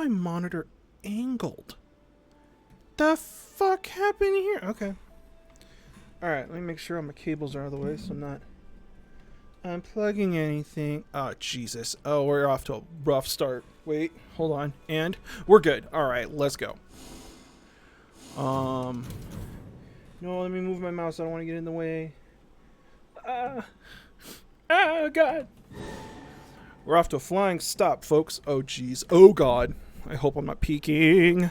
my monitor angled? The fuck happened here? Okay. Alright, let me make sure all my cables are out of the way so I'm not unplugging anything. Oh, Jesus. Oh, we're off to a rough start. Wait, hold on. And we're good. Alright, let's go. No, let me move my mouse. I don't want to get in the way. Oh, God. We're off to a flying stop, folks. Oh, jeez. Oh, God. I hope I'm not peeking.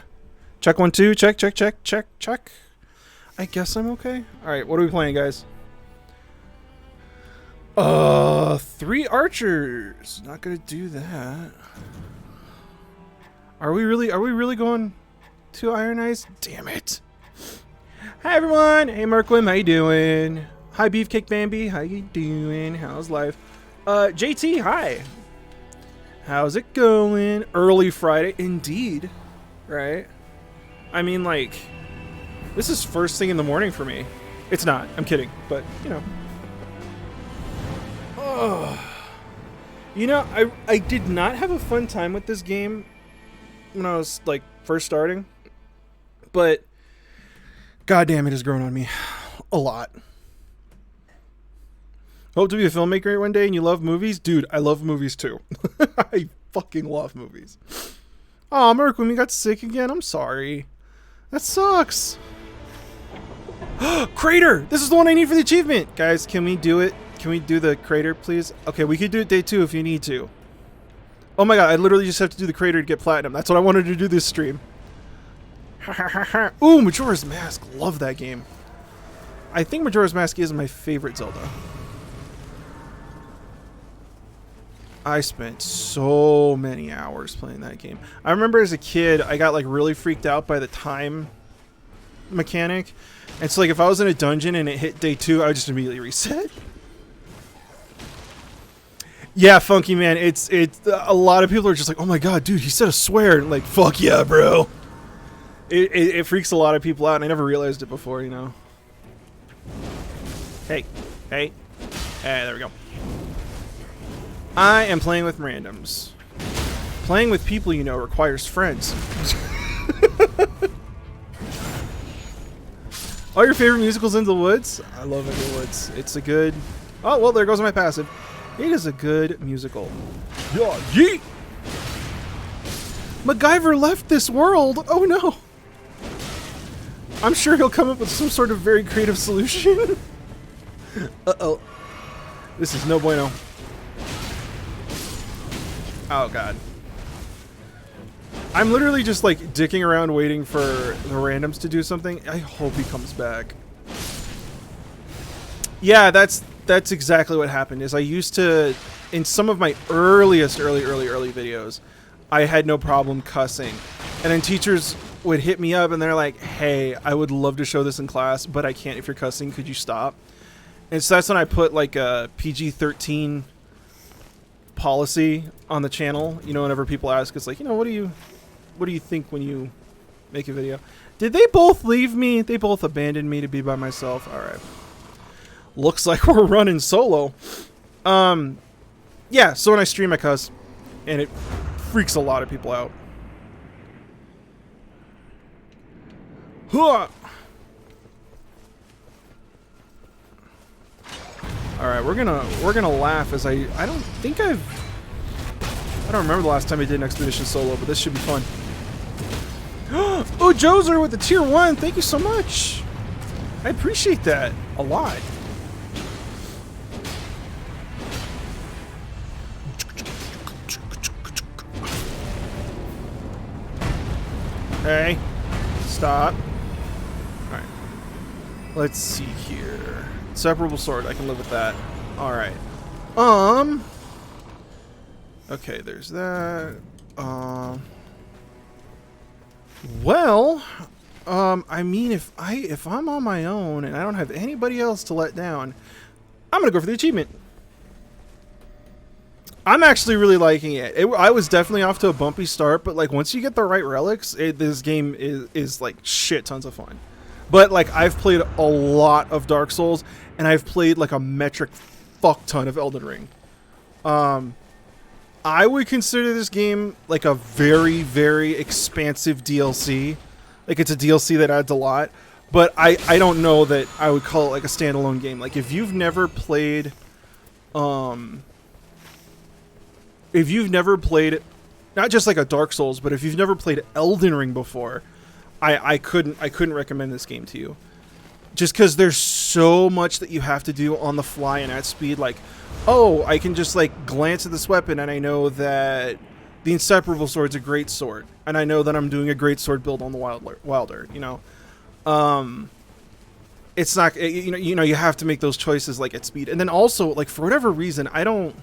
Check 1, 2. Check, check, check, check, check. I guess I'm okay. Alright, what are we playing, guys? 3 archers. Not gonna do that. Are we really going to Iron Eyes? Damn it. Hi, everyone. Hey, Merquim. How you doing? Hi, Beefcake Bambi. How you doing? How's life? JT, hi. How's it going? Early Friday. Indeed. Right? I mean, like, this is first thing in the morning for me. It's not. I'm kidding. But, you know. Oh. You know, I did not have a fun time with this game when I was, like, first starting. But, goddamn, it has grown on me. A lot. Hope to be a filmmaker one day and you love movies? Dude, I love movies too. I fucking love movies. Oh, Merquim, you got sick again? I'm sorry. That sucks. Crater! This is the one I need for the achievement! Guys, can we do it? Can we do the crater, please? Okay, we could do it day 2 if you need to. Oh my god, I literally just have to do the crater to get platinum. That's what I wanted to do this stream. Ooh, Majora's Mask. Love that game. I think Majora's Mask is my favorite Zelda. I spent so many hours playing that game. I remember as a kid, I got like really freaked out by the time mechanic. And so like if I was in a dungeon and it hit day 2, I would just immediately reset. Yeah, Funky Man, it's a lot of people are just like, oh my god, dude, he said a swear. And like, fuck yeah, bro. It freaks a lot of people out, and I never realized it before, you know. Hey, there we go. I am playing with randoms. Playing with people you know requires friends. All your favorite musicals in the woods? I love In the Woods. It's a good... Oh, well, there goes my passive. It is a good musical. Yeah, yeet! MacGyver left this world! Oh no! I'm sure he'll come up with some sort of very creative solution. Uh-oh. This is no bueno. Oh god. I'm literally just like dicking around waiting for the randoms to do something. I hope he comes back. Yeah, that's exactly what happened. Is I used to, in some of my early videos, I had no problem cussing. And then teachers would hit me up and they're like, hey, I would love to show this in class, but I can't if you're cussing. Could you stop? And so that's when I put like a PG-13 policy on the channel. You know, whenever people ask, it's like, you know, what do you think when you make a video? Did they both leave me? They both abandoned me to be by myself. All right. Looks like we're running solo. Yeah, so when I stream I cuss, and it freaks a lot of people out. Huh. All right, we're gonna laugh as I don't remember the last time I did an expedition solo, but this should be fun. Oh, Joser with the tier 1. Thank you so much. I appreciate that a lot. Hey, stop. All right. Let's see here. Separable sword. I can live with that. All right. Okay, there's that. Well, I mean, if I'm on my own and I don't have anybody else to let down, I'm gonna go for the achievement. I'm actually really liking it. I was definitely off to a bumpy start, but like once you get the right relics, this game is like shit tons of fun. But like I've played a lot of Dark Souls, and I've played like a metric fuck ton of Elden Ring. I would consider this game like a very, very expansive DLC. Like, it's a DLC that adds a lot. But I don't know that I would call it like a standalone game. Like, if you've never played... if you've never played... Not just like a Dark Souls, but if you've never played Elden Ring before, I couldn't recommend this game to you. Just because there's so much that you have to do on the fly and at speed. Like, oh, I can just like glance at this weapon and I know that the Inseparable Sword's a great sword. And I know that I'm doing a great sword build on the Wilder, you know. It's not, you know, you have to make those choices like at speed. And then also, like, for whatever reason, I didn't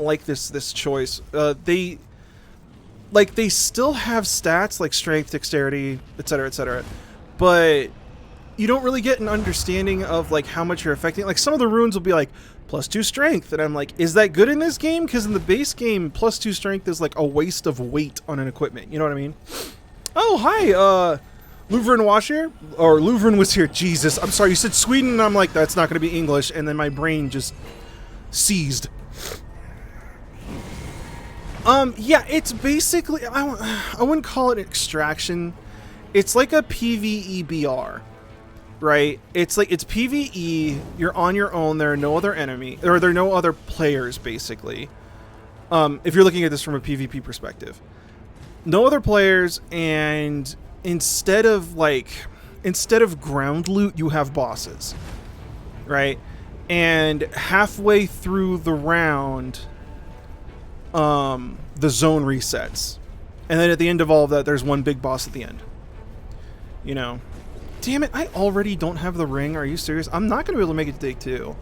like this choice. They still have stats like strength, dexterity, etc., but you don't really get an understanding of like how much you're affecting. Like, some of the runes will be like +2 strength, and I'm like, is that good in this game? Because in the base game, +2 strength is like a waste of weight on an equipment. You know what I mean? Oh, hi, Louvren was here, or Louvren was here. Jesus, I'm sorry. You said Sweden, and I'm like, that's not going to be English, and then my brain just seized. Yeah, it's basically, I wouldn't call it extraction. It's like a PvE BR, right? It's like, it's PvE, you're on your own, there are no other enemy, or there are no other players, basically. If you're looking at this from a PvP perspective. No other players, and instead of ground loot, you have bosses, right? And halfway through the round, the zone resets, and then at the end of all of that, there's one big boss at the end. You know, damn it! I already don't have the ring. Are you serious? I'm not gonna be able to make it to day 2.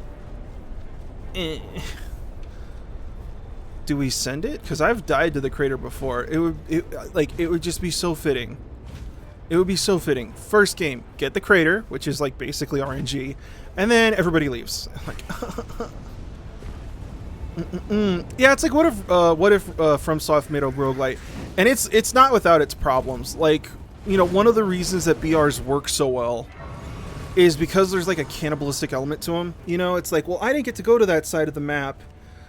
Do we send it? Because I've died to the crater before. It would just be so fitting. It would be so fitting. First game, get the crater, which is like basically RNG, and then everybody leaves. Like, yeah, it's like, what if FromSoft made a roguelite, and it's not without its problems. Like, you know, one of the reasons that BRs work so well is because there's like a cannibalistic element to them. You know, it's like, well, I didn't get to go to that side of the map,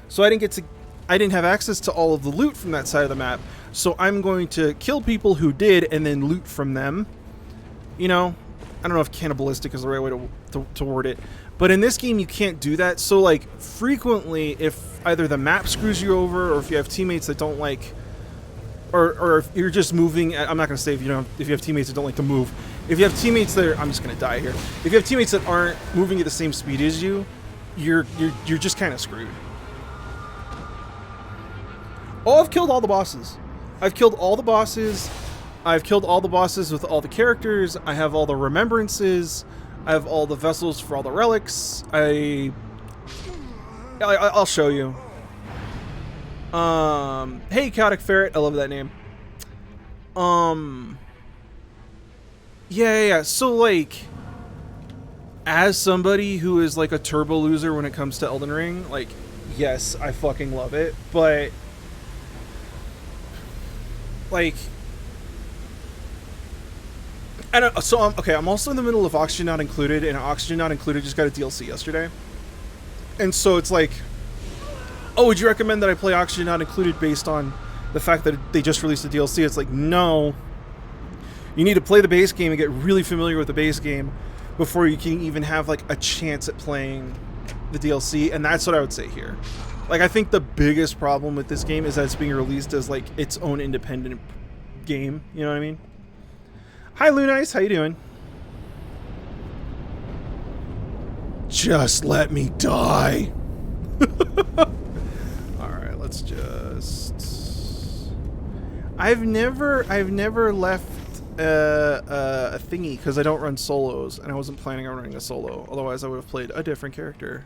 so I didn't have access to all of the loot from that side of the map, so I'm going to kill people who did and then loot from them. You know, I don't know if cannibalistic is the right way to word it, but in this game you can't do that. So like, frequently, if either the map screws you over, or if you have teammates that don't like, or if you're just moving, I'm not going to say if you have teammates that don't like to move. If you have teammates that are, I'm just going to die here. If you have teammates that aren't moving at the same speed as you, you're just kind of screwed. Oh, I've killed all the bosses. I've killed all the bosses. I've killed all the bosses with all the characters. I have all the remembrances. I have all the vessels for all the relics. I'll show you. Hey, Chaotic Ferret. I love that name. Yeah. So, like, as somebody who is, like, a turbo loser when it comes to Elden Ring, like, yes, I fucking love it, but, like, I don't, so I'm also in the middle of Oxygen Not Included, and Oxygen Not Included just got a DLC yesterday. And so it's like, oh, would you recommend that I play Oxygen Not Included based on the fact that they just released a DLC? It's like, no. You need to play the base game and get really familiar with the base game before you can even have, like, a chance at playing the DLC, and that's what I would say here. Like, I think the biggest problem with this game is that it's being released as, like, its own independent game, you know what I mean? Hi, Lunice, how you doing? Just let me die. Alright, let's just... I've never left a thingy because I don't run solos, and I wasn't planning on running a solo. Otherwise, I would have played a different character.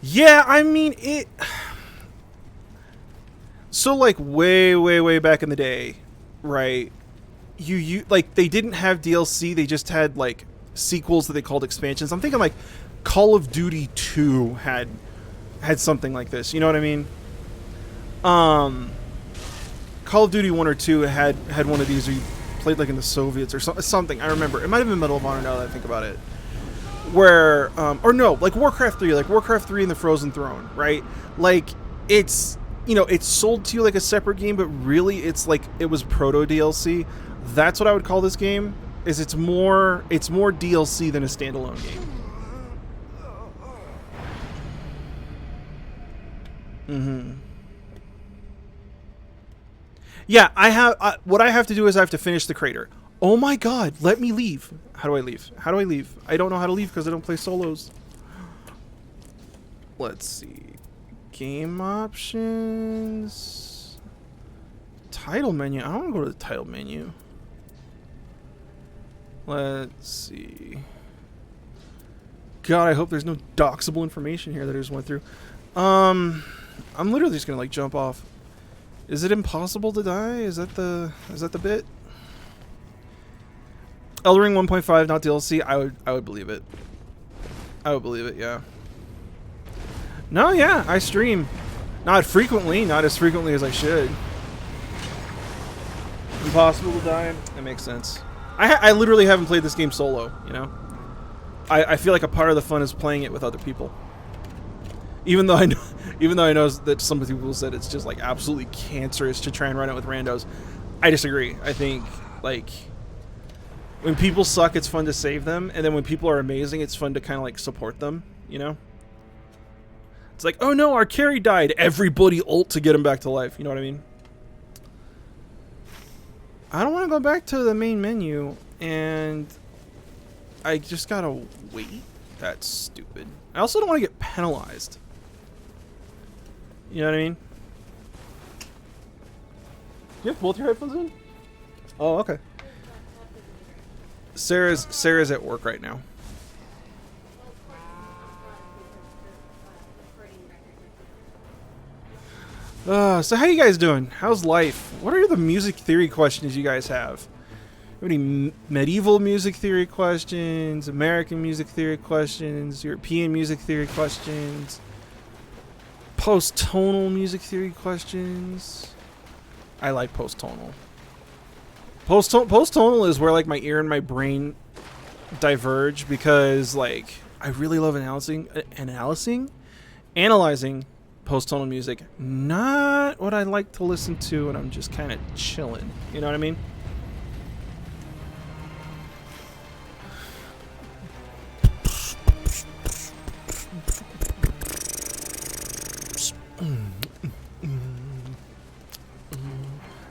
Yeah, I mean, it... So, like, way back in the day, right, you like, they didn't have DLC, they just had, like, sequels that they called expansions. I'm thinking, like, Call of Duty 2 had something like this, you know what I mean? Call of Duty 1 or 2 had one of these where you played, like, in the Soviets or something. I remember. It might have been Medal of Honor now that I think about it. where or no, like Warcraft 3, like Warcraft 3 and the Frozen Throne, right? Like it's, you know, it's sold to you like a separate game, but really it's like it was proto DLC. That's what I would call this game. Is it's more DLC than a standalone game. Yeah, I have what I have to do is I have to finish the crater. Oh my god, let me leave. How do I leave? How do I leave? I don't know how to leave because I don't play solos. Let's see. Game options. Title menu. I don't want to go to the title menu. Let's see. God, I hope there's no doxable information here that I just went through. I'm literally just gonna like jump off. Is it impossible to die? Is that the bit? Elden Ring 1.5, not DLC. I would believe it. I would believe it, yeah. No, yeah, I stream. Not frequently, not as frequently as I should. Impossible to die? That makes sense. I literally haven't played this game solo, you know? I feel like a part of the fun is playing it with other people. Even though I know that some people said it's just like absolutely cancerous to try and run it with randos. I disagree. I think like when people suck, it's fun to save them, and then when people are amazing, it's fun to kind of like support them, you know? It's like, oh no, our carry died. Everybody ult to get him back to life. You know what I mean? I don't want to go back to the main menu, and I just gotta wait. That's stupid. I also don't want to get penalized. You know what I mean? You have both your headphones in? Oh, okay. Sarah's at work right now. So how you guys doing? How's life? What are the music theory questions you guys have? Any medieval music theory questions, American music theory questions, European music theory questions, post-tonal music theory questions? I like post-tonal. Post-tonal is where like my ear and my brain diverge, because like I really love analyzing post-tonal music. Not what I like to listen to when I'm just kind of chilling. You know what I mean?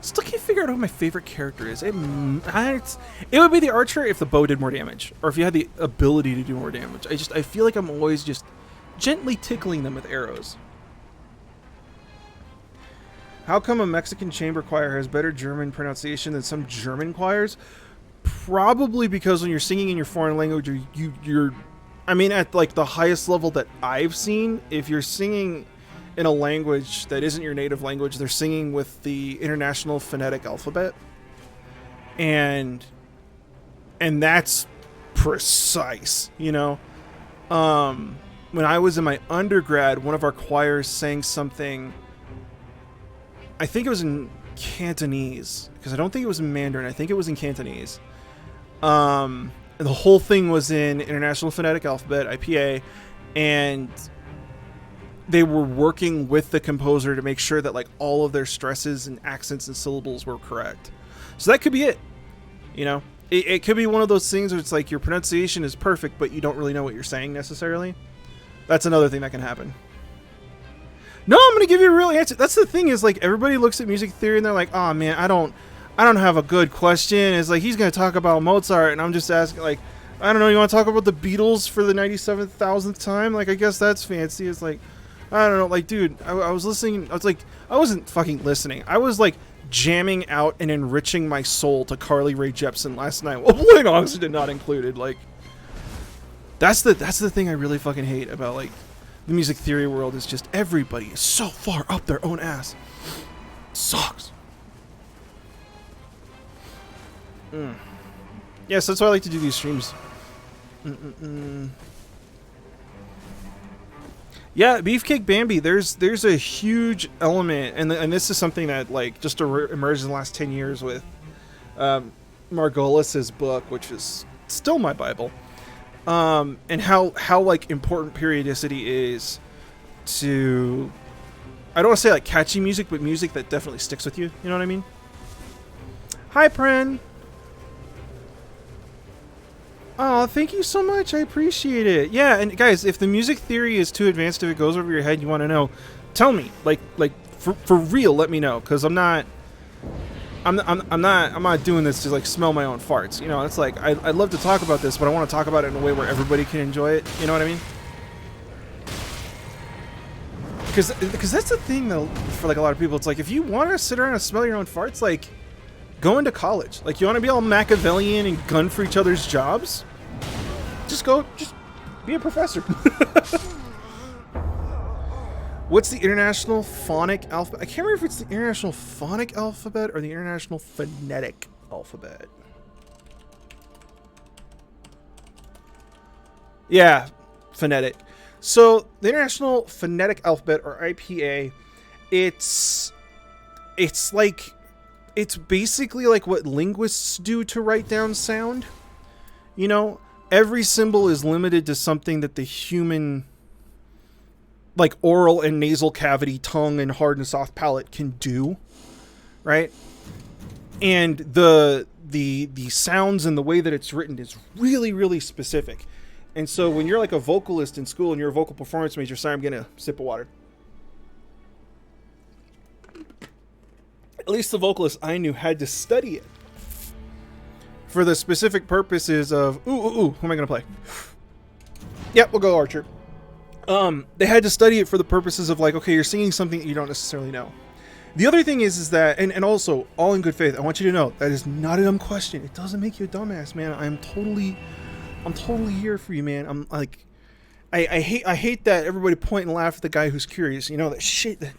Still can't figure out who my favorite character is. It would be the archer if the bow did more damage, or if you had the ability to do more damage. I feel like I'm always just gently tickling them with arrows. How come a Mexican chamber choir has better German pronunciation than some German choirs? Probably because when you're singing in your foreign language, you're I mean, at like the highest level that I've seen, if you're singing in a language that isn't your native language, they're singing with the International Phonetic Alphabet, and that's precise, you know. When I was in my undergrad, one of our choirs sang something, I think it was in Cantonese, because I don't think it was in Mandarin. I think it was in Cantonese. And the whole thing was in International Phonetic Alphabet, IPA, and they were working with the composer to make sure that like all of their stresses and accents and syllables were correct. So that could be it. You know, it could be one of those things where it's like your pronunciation is perfect, but you don't really know what you're saying necessarily. That's another thing that can happen. No, I'm going to give you a real answer. That's the thing, is like everybody looks at music theory and they're like, oh man, I don't have a good question. It's like he's going to talk about Mozart, and I'm just asking, like, I don't know, you want to talk about the Beatles for the 97,000th time? Like, I guess that's fancy. It's like, I don't know, like, dude, I was listening. I was like, I wasn't fucking listening. I was like jamming out and enriching my soul to Carly Rae Jepsen last night. Well, playing Oxygen not included. Like, that's the thing I really fucking hate about like the music theory world, is just everybody is so far up their own ass. It sucks. Yes, that's why I like to do these streams. Yeah, Beefcake Bambi, there's a huge element, and this is something that like just emerged in the last 10 years with Margolis's book, which is still my Bible. and how like important periodicity is to, I don't want to say like catchy music, but music that definitely sticks with you. You know what I mean? Hi, Pren. Oh, thank you so much. I appreciate it. Yeah, and guys, if the music theory is too advanced, if it goes over your head, you want to know, tell me. Like for real, let me know, because I'm not doing this to like smell my own farts. You know, it's like I'd love to talk about this, but I want to talk about it in a way where everybody can enjoy it. You know what I mean? Because that's the thing though, for like a lot of people, it's like if you want to sit around and smell your own farts, like go into college. Like you want to be all Machiavellian and gun for each other's jobs, just be a professor. What's the International Phonic Alphabet? I can't remember if it's the International Phonic Alphabet or the International Phonetic Alphabet. Yeah, phonetic. So the International Phonetic Alphabet, or IPA, it's basically like what linguists do to write down sound. You know, every symbol is limited to something that the human, like oral and nasal cavity, tongue and hard and soft palate can do, right? And the sounds and the way that it's written is really, really specific. And so when you're like a vocalist in school and you're a vocal performance major, sorry, I'm getting a sip of water. At least the vocalists I knew had to study it for the specific purposes of, who am I going to play? Yep, we'll go Archer. They had to study it for the purposes of like, okay, you're singing something that you don't necessarily know. The other thing is that, and also, all in good faith, I want you to know, that is not a dumb question. It doesn't make you a dumbass, man. I'm totally here for you, man. I'm like, I hate that everybody point and laugh at the guy who's curious. You know, that shit that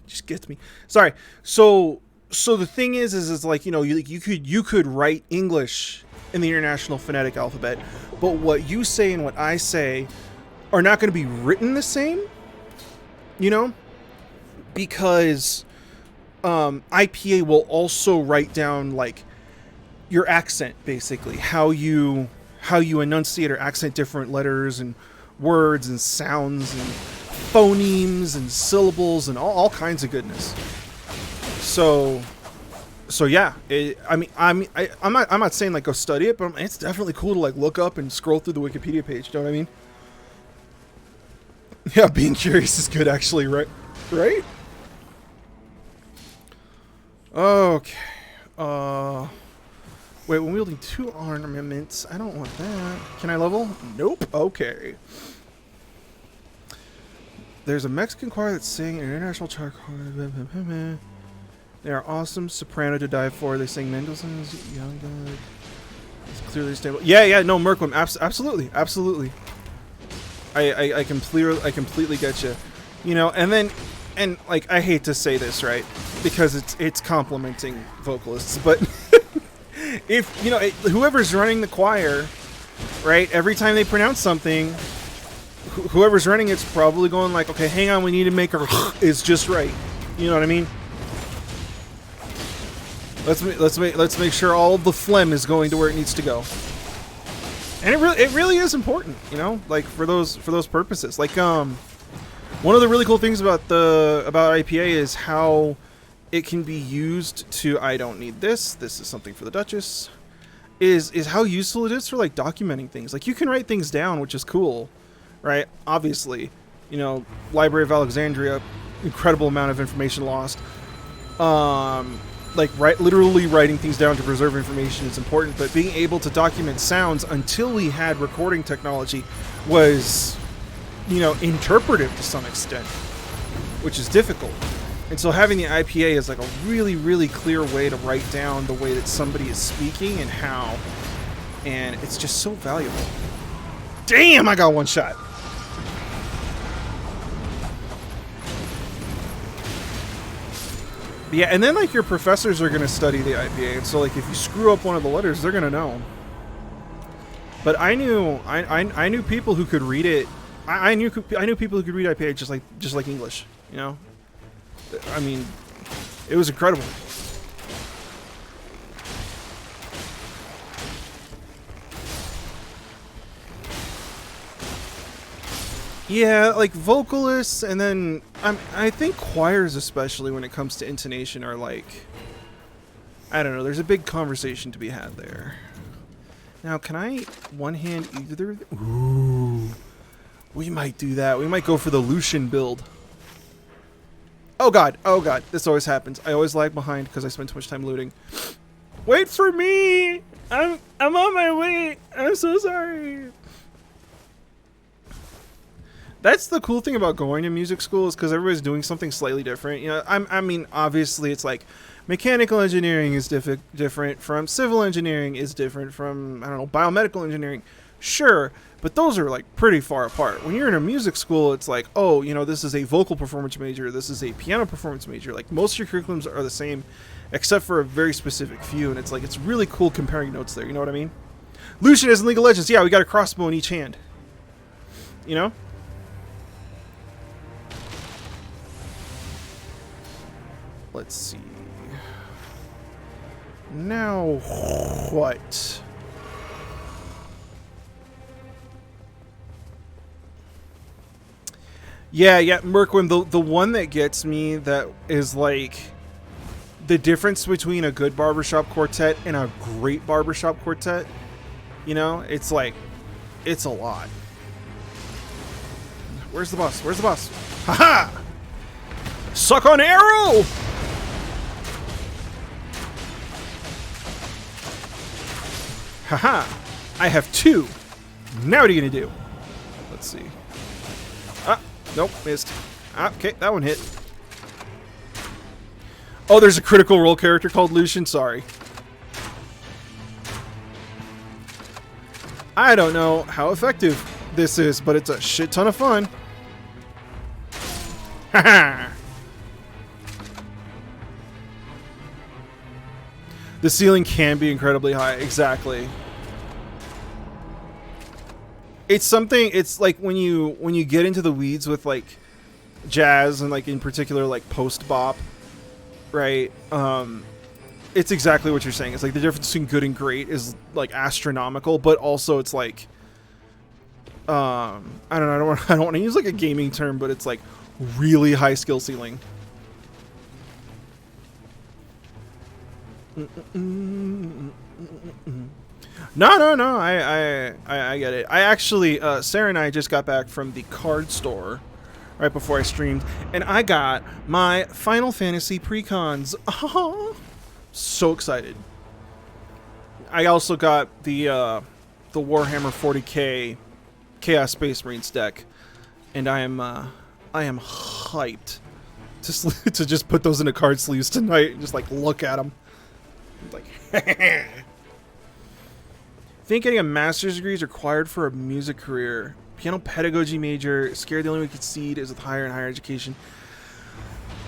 just gets me. Sorry. So the thing is like, you know, you could write English in the International Phonetic Alphabet, but what you say and what I say are not going to be written the same, you know, because IPA will also write down like your accent, basically how you enunciate or accent different letters and words and sounds and phonemes and syllables and all kinds of goodness. So yeah, I'm not saying like go study it, but it's definitely cool to like look up and scroll through the Wikipedia page. You know what I mean? Yeah, being curious is good, actually, right? Right? Okay. Wait, when wielding 2 armaments, I don't want that. Can I level? Nope. Okay. There's a Mexican choir that's singing an international chart. They are awesome. Soprano to die for. They sing Mendelssohn's Young God. It's clearly stable. Yeah. No, Merkwim. Absolutely. I completely get you. You know, and like, I hate to say this, right? Because it's complimenting vocalists, but if, you know, whoever's running the choir, right, every time they pronounce something, whoever's running it's probably going like, okay, hang on, we need to make our is just right. You know what I mean? Let's make sure all of the phlegm is going to where it needs to go. And it really is important, you know, like for those purposes. Like one of the really cool things about IPA is how it can be used to, I don't need this is something for the Duchess, is how useful it is for like documenting things. Like you can write things down, which is cool, right? Obviously, you know, Library of Alexandria, incredible amount of information lost. Like literally writing things down to preserve information is important, but being able to document sounds until we had recording technology was, you know, interpretive to some extent, which is difficult. And so having the IPA is like a really, really clear way to write down the way that somebody is speaking and how, and it's just so valuable. Damn, I got one shot. Yeah, and then like your professors are going to study the IPA, and so like if you screw up one of the letters, they're going to know. But I knew people who could read it. I knew people who could read IPA just like English, you know? I mean, it was incredible. Yeah, like vocalists, and then I think choirs, especially when it comes to intonation, are like, I don't know. There's a big conversation to be had there. Now, can I one hand either? Ooh, we might do that. We might go for the Lucian build. Oh god, this always happens. I always lag behind because I spend too much time looting. Wait for me! I'm on my way. I'm so sorry. That's the cool thing about going to music school is because everybody's doing something slightly different. You know, I mean, obviously, it's like mechanical engineering is different from civil engineering is different from, I don't know, biomedical engineering. Sure, but those are like pretty far apart. When you're in a music school, it's like, oh, you know, this is a vocal performance major, this is a piano performance major. Like most of your curriculums are the same, except for a very specific few, and it's like, it's really cool comparing notes there. You know what I mean? Lucian is in League of Legends. Yeah, we got a crossbow in each hand. You know? Let's see. Now what? Yeah, Merkwim, the one that gets me that is like the difference between a good barbershop quartet and a great barbershop quartet, you know, it's like, it's a lot. Where's the boss? Where's the boss? Haha! Suck on arrow! Haha! I have two. Now what are you gonna do? Let's see. Ah, nope, missed. Ah, okay, that one hit. Oh, there's a critical role character called Lucian. Sorry. I don't know how effective this is, but it's a shit ton of fun. Haha! The ceiling can be incredibly high. Exactly. It's something, it's like when you get into the weeds with like jazz and like in particular like post bop, right? It's exactly what you're saying. It's like the difference between good and great is like astronomical, but also it's like I don't know, I don't want to use like a gaming term, but it's like really high skill ceiling. No, I get it. I actually, Sarah and I just got back from the card store right before I streamed, and I got my Final Fantasy precons. Oh, so excited. I also got the Warhammer 40k Chaos Space Marines deck, and I am hyped to just put those into card sleeves tonight and just like look at them. Like, think getting a master's degree is required for a music career. Piano pedagogy major. Scared the only way we could succeed is with higher and higher education.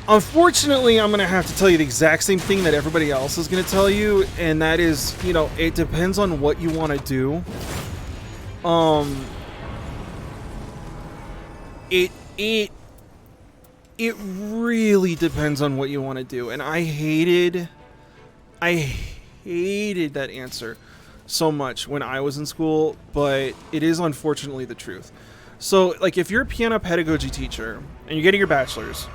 Unfortunately, I'm going to have to tell you the exact same thing that everybody else is going to tell you, and that is, you know, it depends on what you want to do. It really depends on what you want to do, and I hated that answer so much when I was in school, but it is unfortunately the truth. So, like, if you're a piano pedagogy teacher and you're getting your bachelor's,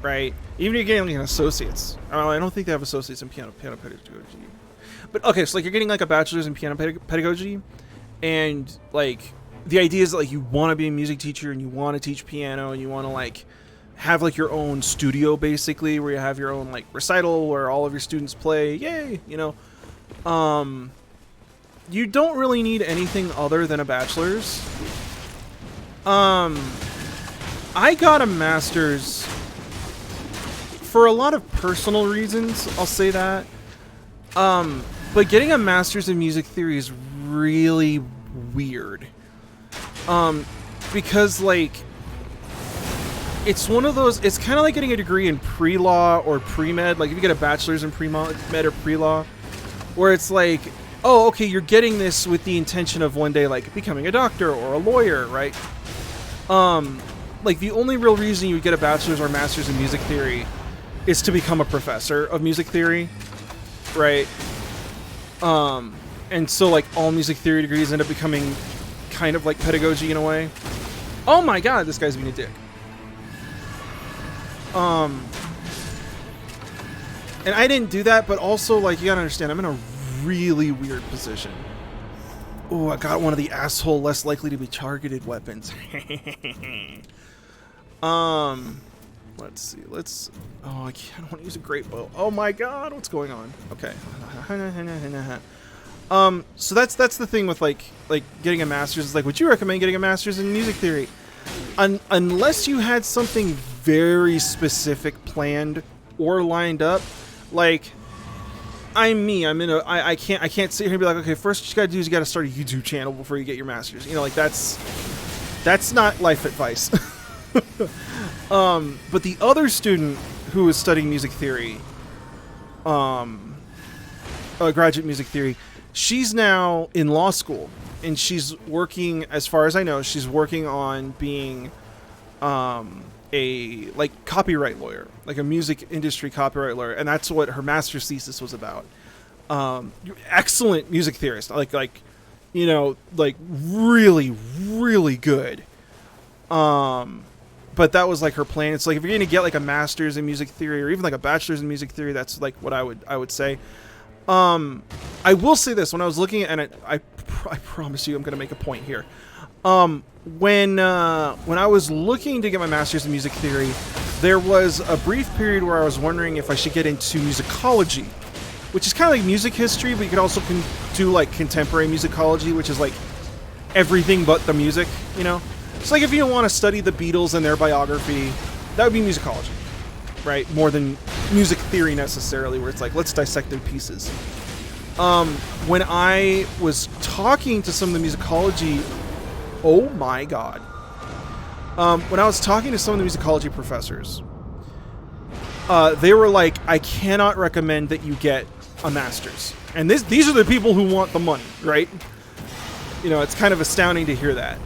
right? Even if you're getting like an associate's. I don't think they have associates in piano pedagogy. But okay, so like you're getting like a bachelor's in piano pedagogy, and like the idea is that like you want to be a music teacher and you want to teach piano and you want to like have like your own studio basically where you have your own like recital where all of your students play, yay, you know. You don't really need anything other than a bachelor's. I got a master's for a lot of personal reasons, I'll say that. But getting a master's in music theory is really weird. Because like it's one of those, it's kind of like getting a degree in pre-law or pre-med. Like if you get a bachelor's in pre-med or pre-law, where it's like, oh, okay, you're getting this with the intention of one day like becoming a doctor or a lawyer, right? Like the only real reason you would get a bachelor's or master's in music theory is to become a professor of music theory, right? And so like all music theory degrees end up becoming kind of like pedagogy in a way. Oh my god, this guy's being a dick. And I didn't do that, but also, like, you gotta understand, I'm in a really weird position. Oh, I got one of the asshole less likely to be targeted weapons. Let's see. Oh, I don't want to use a great bow. Oh my god, what's going on? Okay. So that's the thing with like getting a master's. Is like, would you recommend getting a master's in music theory? Unless you had something very specific planned or lined up. Like, I can't sit here and be like, okay, first what you gotta do is you gotta start a YouTube channel before you get your master's. You know, like that's not life advice. But the other student who was studying music theory, graduate music theory, she's now in law school, and she's working, as far as I know, she's working on being a like copyright lawyer, like a music industry copyright lawyer, and that's what her master's thesis was about. Excellent music theorist, like you know, like really, really good. But that was like her plan. It's like, if you're going to get like a master's in music theory or even like a bachelor's in music theory, that's like what I would say. I will say this, when I was looking at it, I promise you I'm going to make a point here. When I was looking to get my master's in music theory, there was a brief period where I was wondering if I should get into musicology, which is kind of like music history, but you could also do like contemporary musicology, which is like everything but the music, you know? It's like if you want to study the Beatles and their biography, that would be musicology, right? More than music theory necessarily, where it's like, let's dissect their pieces. When I was talking to some of the musicology, oh my god. When I was talking to some of the musicology professors, they were like, I cannot recommend that you get a master's. And these are the people who want the money, right? You know, it's kind of astounding to hear that.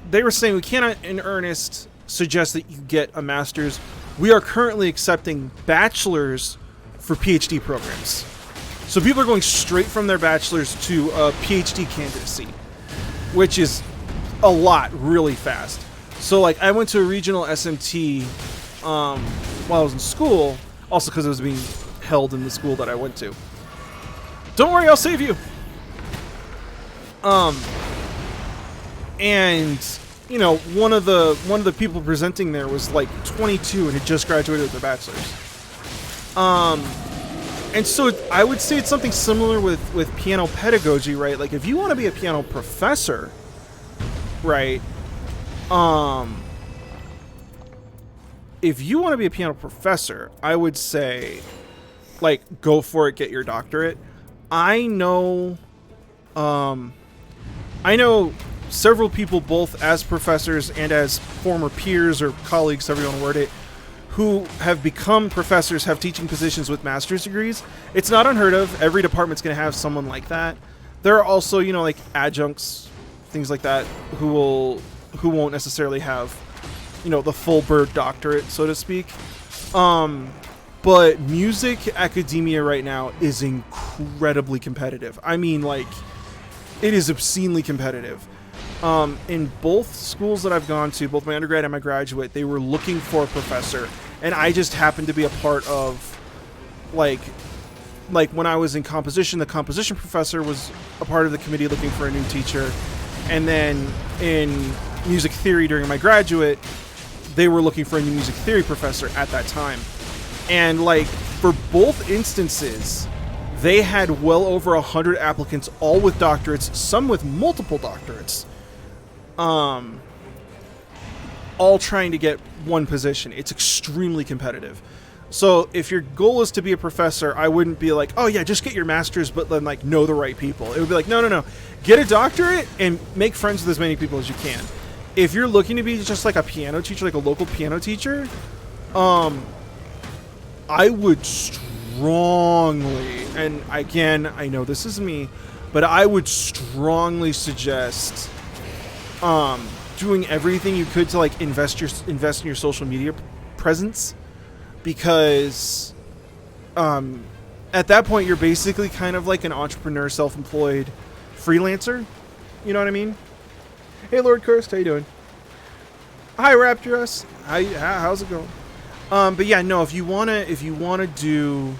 They were saying, we cannot in earnest suggest that you get a master's. We are currently accepting bachelors for PhD programs. So people are going straight from their bachelor's to a PhD candidacy, which is a lot really fast. So like, I went to a regional SMT while I was in school, also because it was being held in the school that I went to. Don't worry, I'll save you. And you know, one of the people presenting there was like 22 and had just graduated with their bachelor's. And so I would say it's something similar with piano pedagogy, right? Like, if you want to be a piano professor, right? If you want to be a piano professor, I would say, like, go for it, get your doctorate. I know several people, both as professors and as former peers or colleagues, however you want to word it, who have become professors, have teaching positions with master's degrees. It's not unheard of. Every department's going to have someone like that. There are also, you know, like adjuncts, things like that, who won't necessarily have, you know, the full bird doctorate, so to speak. But music academia right now is incredibly competitive. I mean, like, it is obscenely competitive. In both schools that I've gone to, both my undergrad and my graduate, they were looking for a professor, and I just happened to be a part of, like when I was in composition, the composition professor was a part of the committee looking for a new teacher, and then in music theory during my graduate, they were looking for a new music theory professor at that time. And like, for both instances, they had well over 100 applicants, all with doctorates, some with multiple doctorates. All trying to get one position. It's extremely competitive. So if your goal is to be a professor, I wouldn't be like, oh yeah, just get your master's, but then like know the right people. It would be like, no. Get a doctorate and make friends with as many people as you can. If you're looking to be just like a piano teacher, like a local piano teacher, I would strongly, and again, I know this is me, but I would strongly suggest doing everything you could to like invest in your social media presence, because at that point you're basically kind of like an entrepreneur, self-employed freelancer. You know what I mean? Hey, Lord Cursed, how you doing? Hi, Rapturous. How's it going? But yeah, no. If you wanna do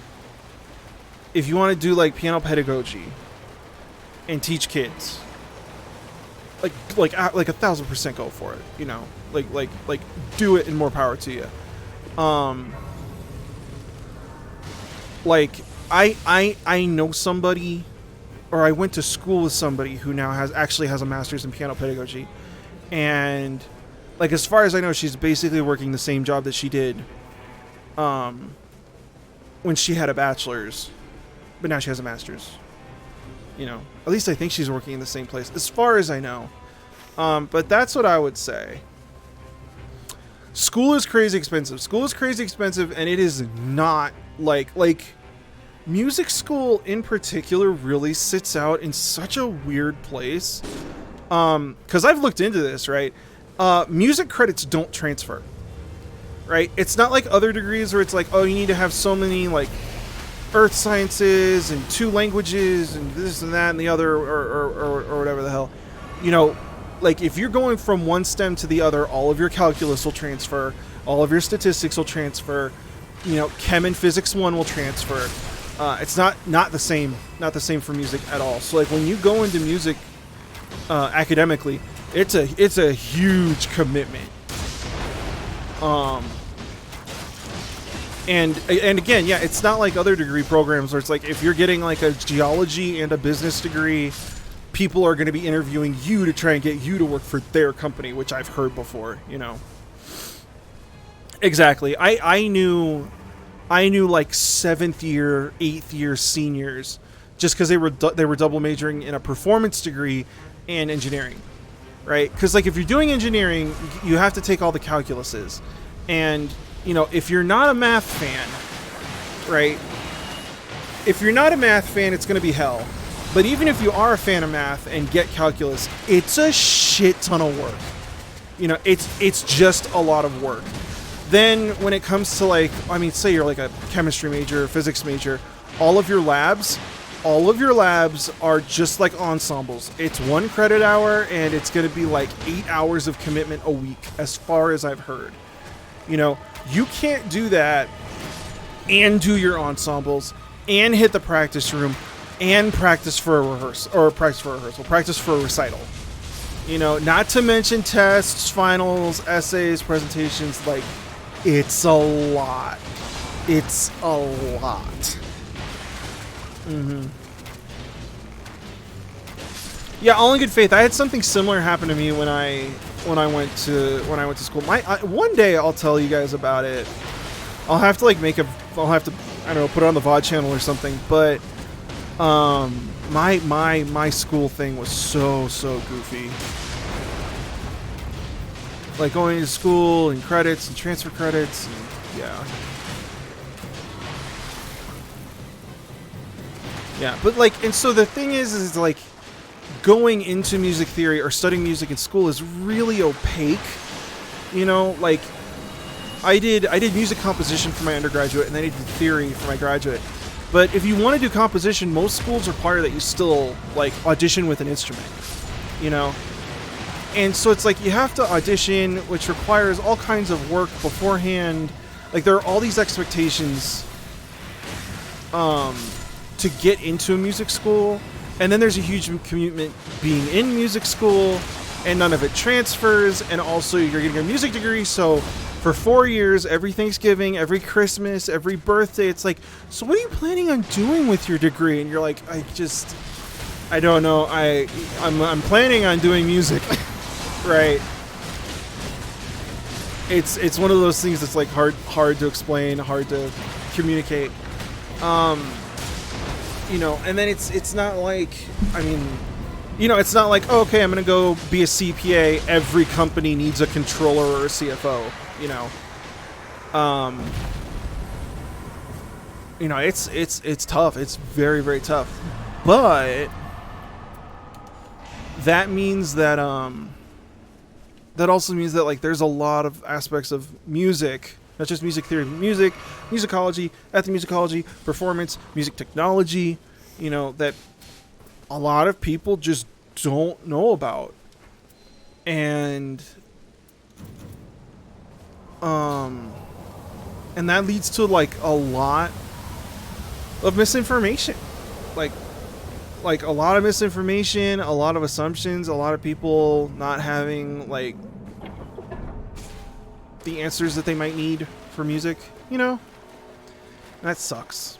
like piano pedagogy and teach kids, like 1,000% go for it. You know, like do it, and more power to you. Like I know somebody, or I went to school with somebody who now actually has a master's in piano pedagogy, and like as far as I know, she's basically working the same job that she did when she had a bachelor's, but now she has a master's. You know, at least I think she's working in the same place, as far as I know. But that's what I would say. School is crazy expensive. School is crazy expensive, and it is not like music school in particular really sits out in such a weird place. Because I've looked into this, right? Music credits don't transfer, right? It's not like other degrees where it's like, oh, you need to have so many like earth sciences and 2 languages and this and that and the other, or whatever the hell. You know, like if you're going from one STEM to the other, all of your calculus will transfer, all of your statistics will transfer, you know, Chem and Physics 1 will transfer. It's not the same for music at all. So like when you go into music academically, it's a huge commitment. And again, yeah, it's not like other degree programs where it's like if you're getting like a geology and a business degree, people are going to be interviewing you to try and get you to work for their company, which I've heard before, you know. Exactly. I knew like 7th year, 8th year seniors just because they were double majoring in a performance degree and engineering, right? Because like if you're doing engineering, you have to take all the calculuses, and you know, if you're not a math fan, right? If you're not a math fan, it's going to be hell. But even if you are a fan of math and get calculus, it's a shit ton of work. You know, it's just a lot of work. Then when it comes to like, I mean, say you're like a chemistry major or physics major, all of your labs are just like ensembles. It's 1 credit hour, and it's going to be like 8 hours of commitment a week, as far as I've heard. You know, you can't do that and do your ensembles and hit the practice room and practice for a recital. You know, not to mention tests, finals, essays, presentations. Like, it's a lot. It's a lot. Yeah, all in good faith. I had something similar happen to me when I went to school. One day I'll tell you guys about it. I'll have to I don't know, put it on the VOD channel or something. But my school thing was so goofy. Like going to school and credits and transfer credits, and yeah. But like, and so the thing is like, going into music theory or studying music in school is really opaque. You know, like I did music composition for my undergraduate, and then I did theory for my graduate. But if you want to do composition, most schools require that you still like audition with an instrument, you know? And so it's like you have to audition, which requires all kinds of work beforehand. Like there are all these expectations to get into a music school. And then there's a huge commitment being in music school, and none of it transfers. And also you're getting a music degree, so for 4 years, every Thanksgiving, every Christmas, every birthday, it's like, so what are you planning on doing with your degree? And you're like, I don't know. I'm planning on doing music, right? It's one of those things that's like hard to explain, hard to communicate. You know, and then it's not like, I mean, you know, it's not like, oh, okay, I'm gonna go be a CPA. Every company needs a controller or a CFO. You know, it's tough. It's very, very tough. But that means that that also means that like there's a lot of aspects of music, not just music theory, music, musicology, ethnomusicology, performance, music technology, you know, that a lot of people just don't know about. And and that leads to like a lot of misinformation, like a lot of misinformation, a lot of assumptions, a lot of people not having like the answers that they might need for music, you know? That sucks.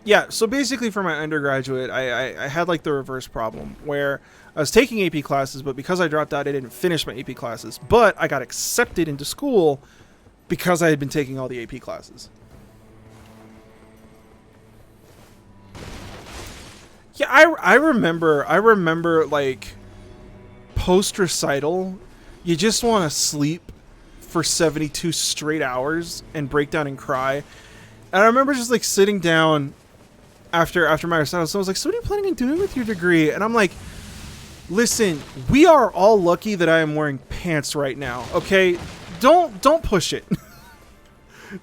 Yeah, so basically for my undergraduate, I had like the reverse problem where I was taking AP classes, but because I dropped out, I didn't finish my AP classes. But I got accepted into school because I had been taking all the AP classes. Yeah, I remember like post-recital, you just want to sleep for 72 straight hours and break down and cry. And I remember just like sitting down after my recital, someone was like, so what are you planning on doing with your degree? And I'm like, listen, we are all lucky that I am wearing pants right now, okay? Don't push it.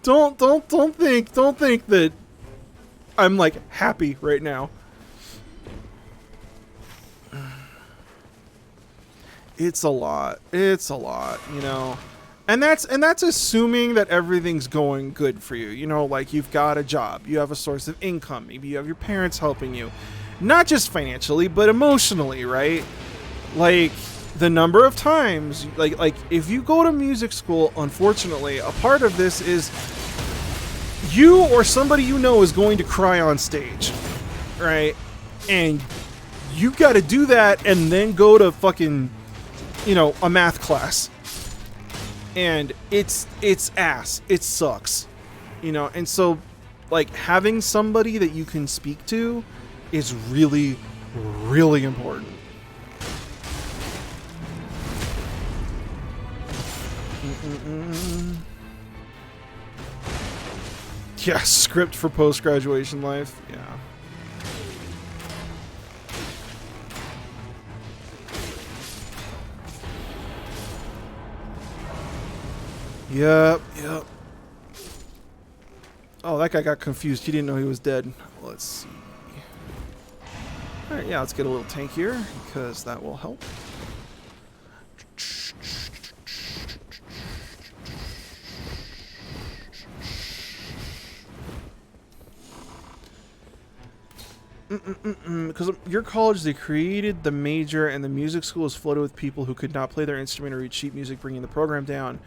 don't think that I'm like happy right now. It's a lot, you know? And that's assuming that everything's going good for you. You know, like you've got a job, you have a source of income, maybe you have your parents helping you. Not just financially, but emotionally, right? Like the number of times, like if you go to music school, unfortunately, a part of this is you or somebody you know is going to cry on stage, right? And you got to do that and then go to fucking, you know, a math class. And it's ass. It sucks. You know, and so like having somebody that you can speak to is really, really important. Yeah, script for post-graduation life. Yeah. Yep. Oh, that guy got confused. He didn't know he was dead. Let's see. Alright, yeah, let's get a little tank here, because that will help. Because your college, they created the major, and the music school is flooded with people who could not play their instrument or read sheet music, bringing the program down.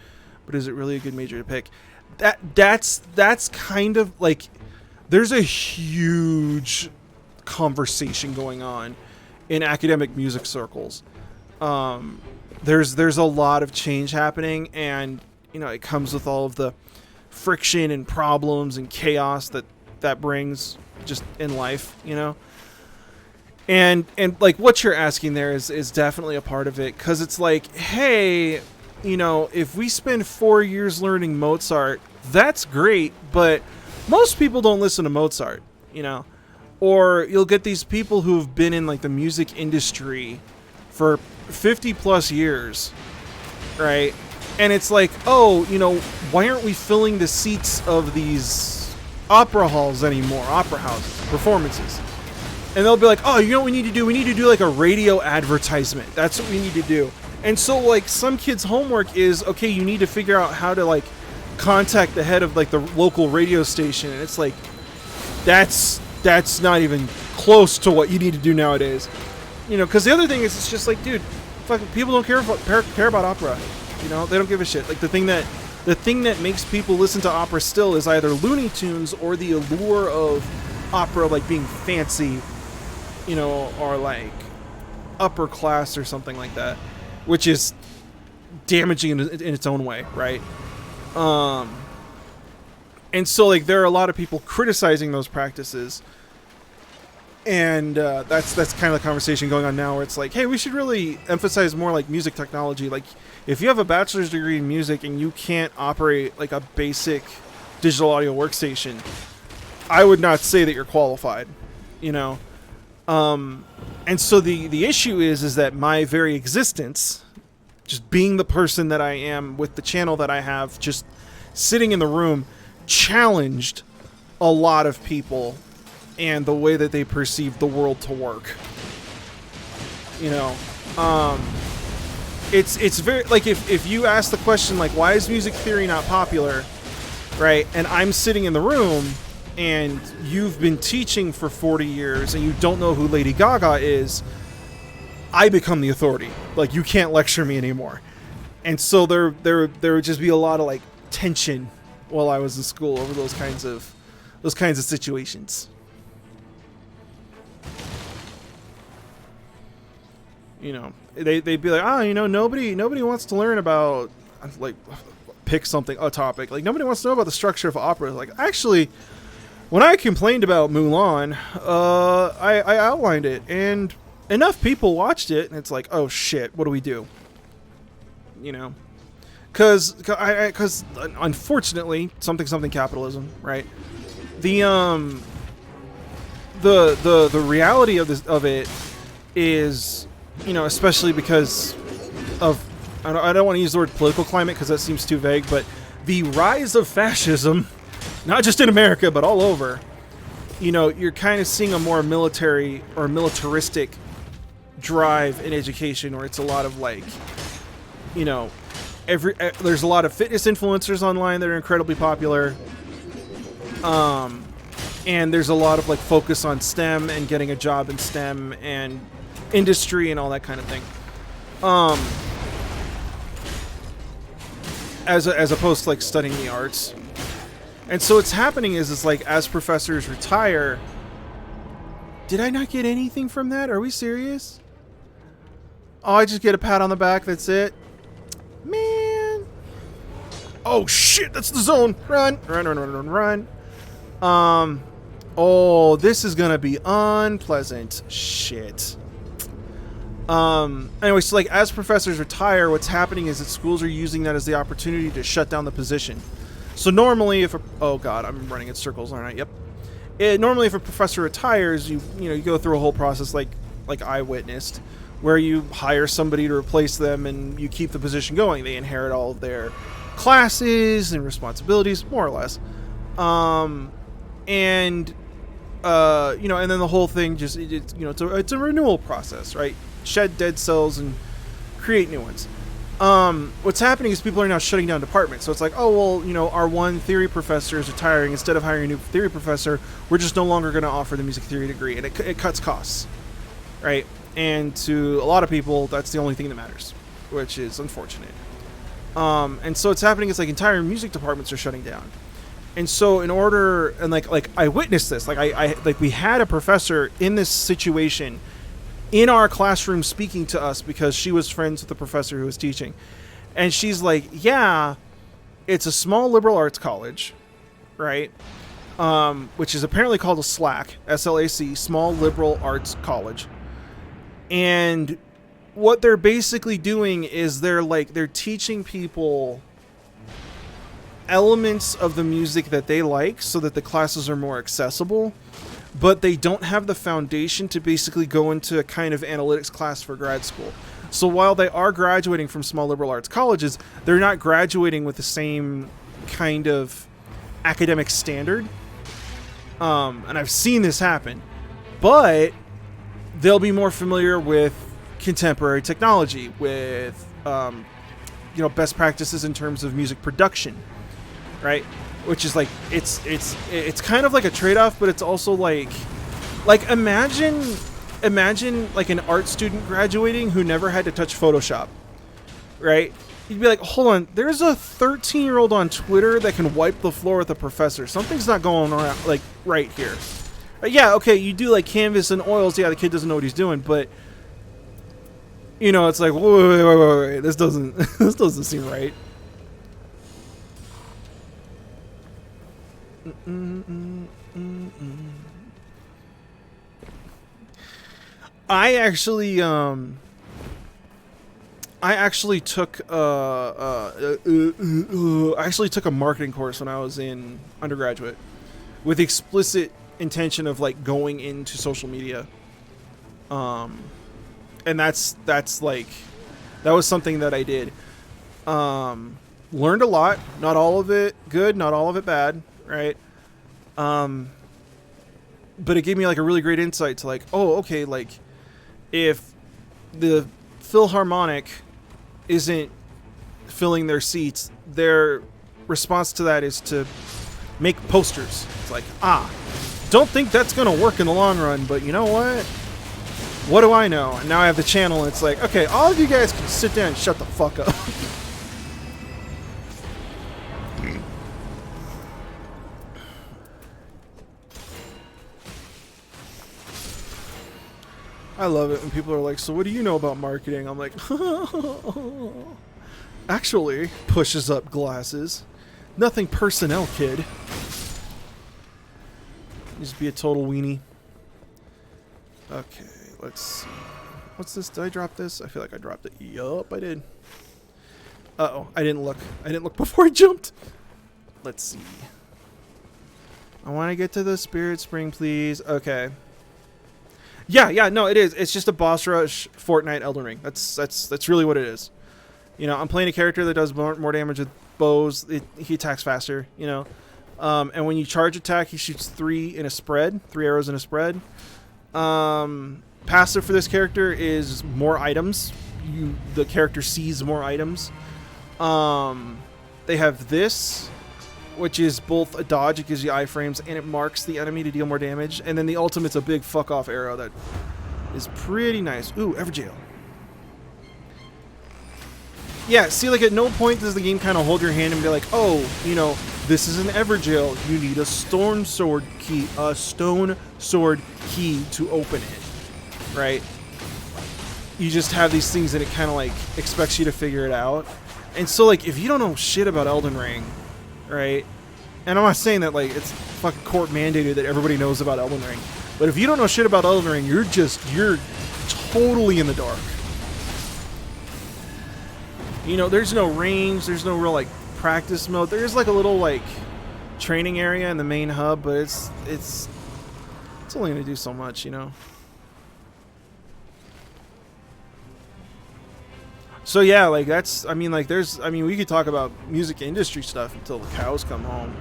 But is it really a good major to pick? That's kind of like, there's a huge conversation going on in academic music circles. There's a lot of change happening, and you know, it comes with all of the friction and problems and chaos that brings just in life, you know. And like what you're asking there is definitely a part of it, because it's like, hey, you know, if we spend 4 years learning Mozart, that's great, but most people don't listen to Mozart, you know. Or you'll get these people who've been in like the music industry for 50 plus years, right? And it's like, oh, you know, why aren't we filling the seats of these opera halls anymore, opera houses, performances? And they'll be like, oh, you know what we need to do? We need to do like a radio advertisement. That's what we need to do. And so like some kids' homework is, okay, you need to figure out how to like contact the head of like the local radio station. And it's like, that's not even close to what you need to do nowadays. You know, because the other thing is, it's just like, dude, fucking people don't care about opera. You know, they don't give a shit. Like the thing that makes people listen to opera still is either Looney Tunes or the allure of opera like being fancy, you know, or like upper class or something like that, which is damaging in its own way, right? And so like there are a lot of people criticizing those practices, and that's kind of the conversation going on now, where it's like, hey, we should really emphasize more like music technology. Like if you have a bachelor's degree in music and you can't operate like a basic digital audio workstation, I would not say that you're qualified, you know. And so the issue is that my very existence, just being the person that I am with the channel that I have, just sitting in the room, challenged a lot of people and the way that they perceive the world to work. You know, it's very like if you ask the question like why is music theory not popular, right? And I'm sitting in the room and you've been teaching for 40 years and you don't know who Lady Gaga is, I become the authority. Like, you can't lecture me anymore. And so there would just be a lot of like tension while I was in school over those kinds of situations. You know, they'd be like, you know, nobody wants to learn about, like, pick something, a topic. Like, nobody wants to know about the structure of opera. Like, actually, when I complained about Mulan, I outlined it, and enough people watched it, and it's like, oh shit, what do we do? You know, because unfortunately, something capitalism, right? The reality of it is, you know, especially because of, I don't want to use the word political climate because that seems too vague, but the rise of fascism, not just in America, but all over, you know, you're kind of seeing a more military or militaristic drive in education, where it's a lot of like, you know, there's a lot of fitness influencers online that are incredibly popular. And there's a lot of like focus on STEM and getting a job in STEM and industry and all that kind of thing. As opposed to like studying the arts. And so what's happening is like as professors retire, did I not get anything from that? Are we serious? Oh, I just get a pat on the back, that's it? Man. Oh shit, that's the zone. Run. Oh, this is gonna be unpleasant. Shit. Anyway, so like as professors retire, what's happening is that schools are using that as the opportunity to shut down the position. So normally if oh god, I'm running in circles, aren't I? Yep. Normally if a professor retires, you go through a whole process like I witnessed, where you hire somebody to replace them and you keep the position going. They inherit all of their classes and responsibilities, more or less. And then the whole thing just, it's a renewal process, right? Shed dead cells and create new ones. What's happening is people are now shutting down departments. So it's like, oh, well, our one theory professor is retiring. Instead of hiring a new theory professor, we're just no longer going to offer the music theory degree. And it cuts costs, right? And to a lot of people, that's the only thing that matters, which is unfortunate. And so what's happening is like entire music departments are shutting down. And so in order, and like I witnessed this, like we had a professor in this situation in our classroom speaking to us because she was friends with the professor who was teaching. And she's like, yeah, it's a small liberal arts college, right? Which is apparently called a SLAC, S-L-A-C, Small Liberal Arts College. And what they're basically doing is they're teaching people elements of the music that they like so that the classes are more accessible, but they don't have the foundation to basically go into a kind of analytics class for grad school. So while they are graduating from small liberal arts colleges, they're not graduating with the same kind of academic standard. And I've seen this happen, but they'll be more familiar with contemporary technology, with best practices in terms of music production, right? Which is like it's kind of like a trade-off, but it's also like imagine like an art student graduating who never had to touch Photoshop, right? You'd be like, hold on, there's a 13-year-old on Twitter that can wipe the floor with a professor. Something's not going around like right here. Yeah, okay, you do like canvas and oils. Yeah, the kid doesn't know what he's doing, but it's like, wait, this doesn't seem right. I actually took a marketing course when I was in undergraduate, with the explicit intention of like going into social media. And that's like, that was something that I did. Learned a lot, not all of it good, not all of it bad, right? But it gave me like a really great insight to like, oh, okay, like if the Philharmonic isn't filling their seats. Their response to that is to make posters. It's like, don't think that's going to work in the long run, but you know what? What do I know? And now I have the channel, and it's like, okay, all of you guys can sit down and shut the fuck up. I love it when people are like, so what do you know about marketing? I'm like, actually, pushes up glasses. Nothing personnel, kid. Just be a total weenie. Okay, let's see. What's this? Did I drop this? I feel like I dropped it. Yup, I did. Uh-oh, I didn't look. I didn't look before I jumped. Let's see. I want to get to the Spirit Spring, please. Okay. Yeah, no, it is. It's just a boss rush Fortnite Elden Ring. That's really what it is. You know, I'm playing a character that does more damage with bows. He attacks faster, you know. And when you charge attack, he shoots 3 arrows in a spread. Passive for this character is more items. The character sees more items. They have this, which is both a dodge, it gives you iframes, and it marks the enemy to deal more damage. And then the ultimate's a big fuck off arrow that is pretty nice. Ooh, Everjail. Yeah, see, like at no point does the game kind of hold your hand and be like, oh, you know, this is an Everjail. You need a stone sword key to open it, right? You just have these things that it kind of like expects you to figure it out. And so like if you don't know shit about Elden Ring, right? And I'm not saying that like it's fucking court mandated that everybody knows about Elden Ring, but if you don't know shit about Elden Ring, you're totally in the dark. You know, there's no range, there's no real like practice mode. There's like a little like training area in the main hub, but it's only gonna do so much, you know. So yeah, like that's, I mean, we could talk about music industry stuff until the cows come home.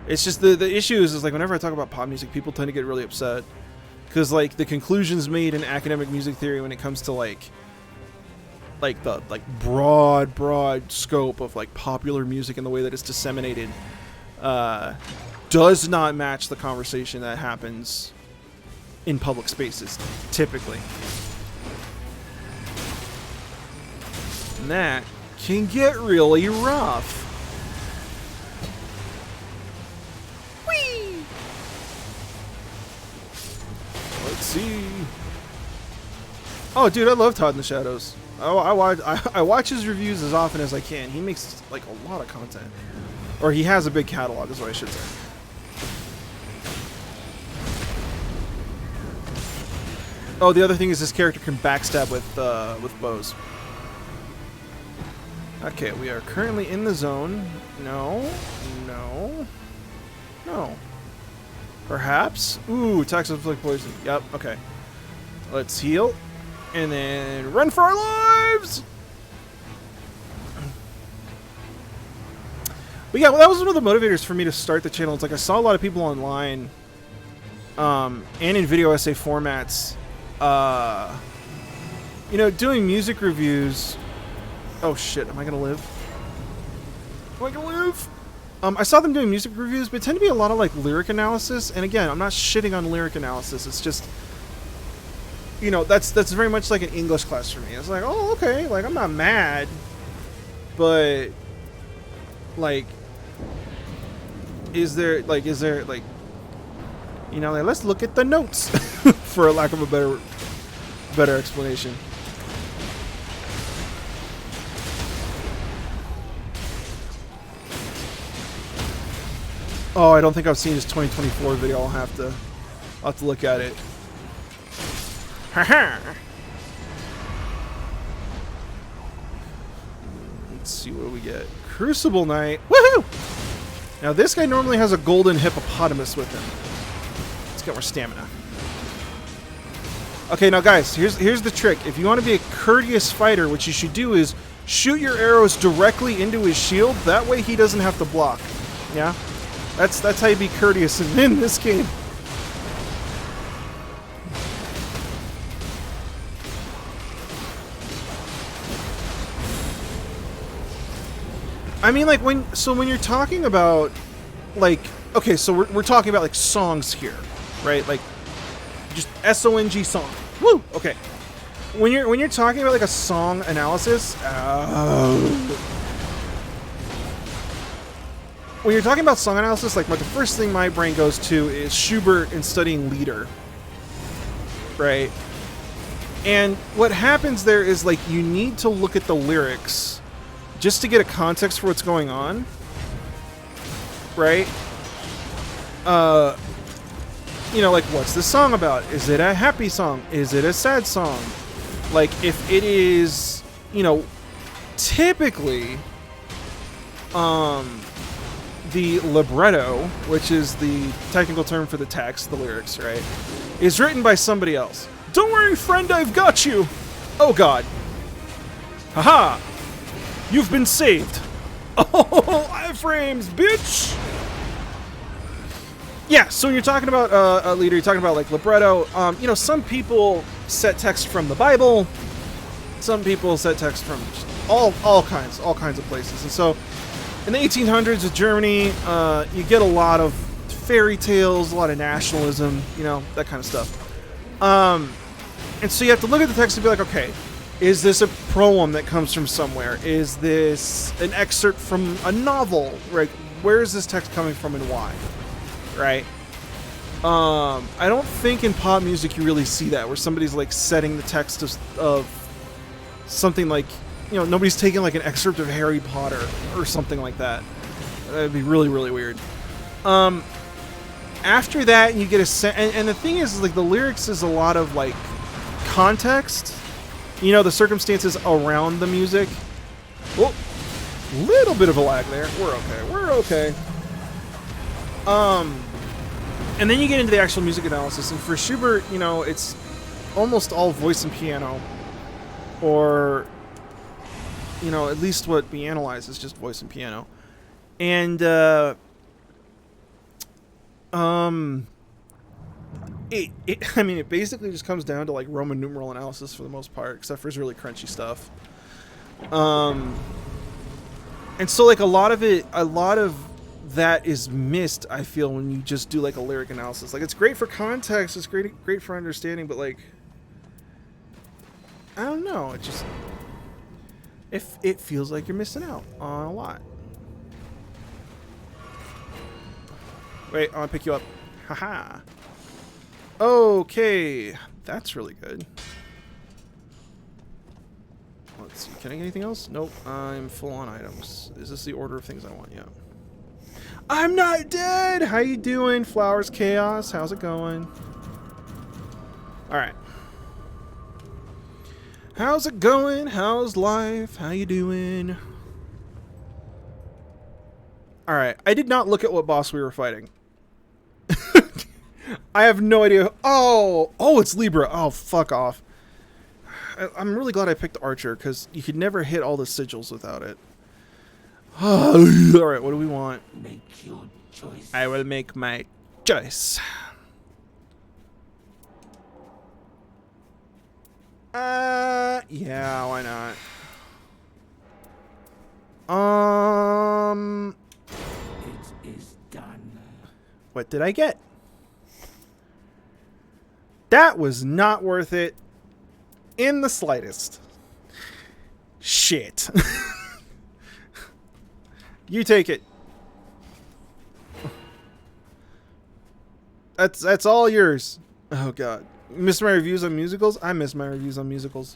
It's just the issue is like whenever I talk about pop music, people tend to get really upset because like the conclusions made in academic music theory when it comes to like the broad scope of like popular music and the way that it's disseminated does not match the conversation that happens in public spaces typically. And that can get really rough. Whee! Let's see. Oh, dude, I love Todd in the Shadows. I watch his reviews as often as I can. He makes like a lot of content, or he has a big catalog, is what I should say. Oh, the other thing is this character can backstab with bows. Okay, we are currently in the zone. No. Perhaps? Ooh, attacks inflict poison. Yep, okay. Let's heal. And then run for our lives! But yeah, well, that was one of the motivators for me to start the channel. It's like I saw a lot of people online and in video essay formats, you know, doing music reviews. Oh shit, am I gonna live? Am I gonna live? I saw them doing music reviews, but it tend to be a lot of like lyric analysis. And again, I'm not shitting on lyric analysis. It's just, you know, that's very much like an English class for me. It's like, oh, okay, like I'm not mad, but like, is there like, you know, like, let's look at the notes for a lack of a better explanation. Oh, I don't think I've seen his 2024 video. I'll have to look at it. Haha. Let's see what we get. Crucible Knight. Woohoo! Now this guy normally has a golden hippopotamus with him. Let's get more stamina. Okay, now guys, here's the trick. If you want to be a courteous fighter, what you should do is shoot your arrows directly into his shield. That way he doesn't have to block. Yeah? That's how you be courteous in this game. I mean, like, when you're talking about, like, okay, so we're talking about, like, songs here, right? Like, just SONG song. Woo! Okay. When you're talking about, like, a song analysis, when you're talking about song analysis, like, the first thing my brain goes to is Schubert and studying Lieder, right? And what happens there is, like, you need to look at the lyrics just to get a context for what's going on, right? You know, like, what's the song about? Is it a happy song? Is it a sad song? Like, if it is, you know, typically, the libretto, which is the technical term for the text, the lyrics, right, is written by somebody else. Don't worry, friend, I've got you! Oh, God. Haha! You've been saved! Oh, iframes, bitch! Yeah, so when you're talking about a leader, you're talking about, like, libretto. You know, some people set text from the Bible. Some people set text from all kinds of places. And so, in the 1800s with Germany, you get a lot of fairy tales, a lot of nationalism, you know, that kind of stuff. And so you have to look at the text and be like, okay, is this a poem that comes from somewhere? Is this an excerpt from a novel? Right? Where is this text coming from and why? Right? I don't think in pop music you really see that, where somebody's like setting the text of something like, you know, nobody's taking like an excerpt of Harry Potter or something like that. That'd be really, really weird. After that, you get a and the thing is, like, the lyrics is a lot of like context, you know, the circumstances around the music. Well, little bit of a lag there. We're okay. And then you get into the actual music analysis, and for Schubert, you know, it's almost all voice and piano, or, you know, at least what we analyze is just voice and piano. And I mean, it basically just comes down to like Roman numeral analysis for the most part, except for his really crunchy stuff. And so like a lot of that is missed, I feel, when you just do like a lyric analysis. Like, it's great for context, it's great for understanding, but like, I don't know, it just, it feels like you're missing out on a lot. Wait, I want to pick you up. Haha. Okay, that's really good. Let's see, can I get anything else? Nope, I'm full on items. Is this the order of things I want? Yeah. I'm not dead! How you doing, Flowers Chaos? How's it going? Alright. How's it going? How's life? How you doing? Alright, I did not look at what boss we were fighting. I have no idea. Oh, it's Libra. Oh, fuck off. I'm really glad I picked Archer, because you could never hit all the sigils without it. Alright, what do we want? Make your choice. I will make my choice. Yeah, why not? It is done. What did I get? That was not worth it in the slightest. Shit. You take it. That's all yours. Oh god. You missed my reviews on musicals? I miss my reviews on musicals.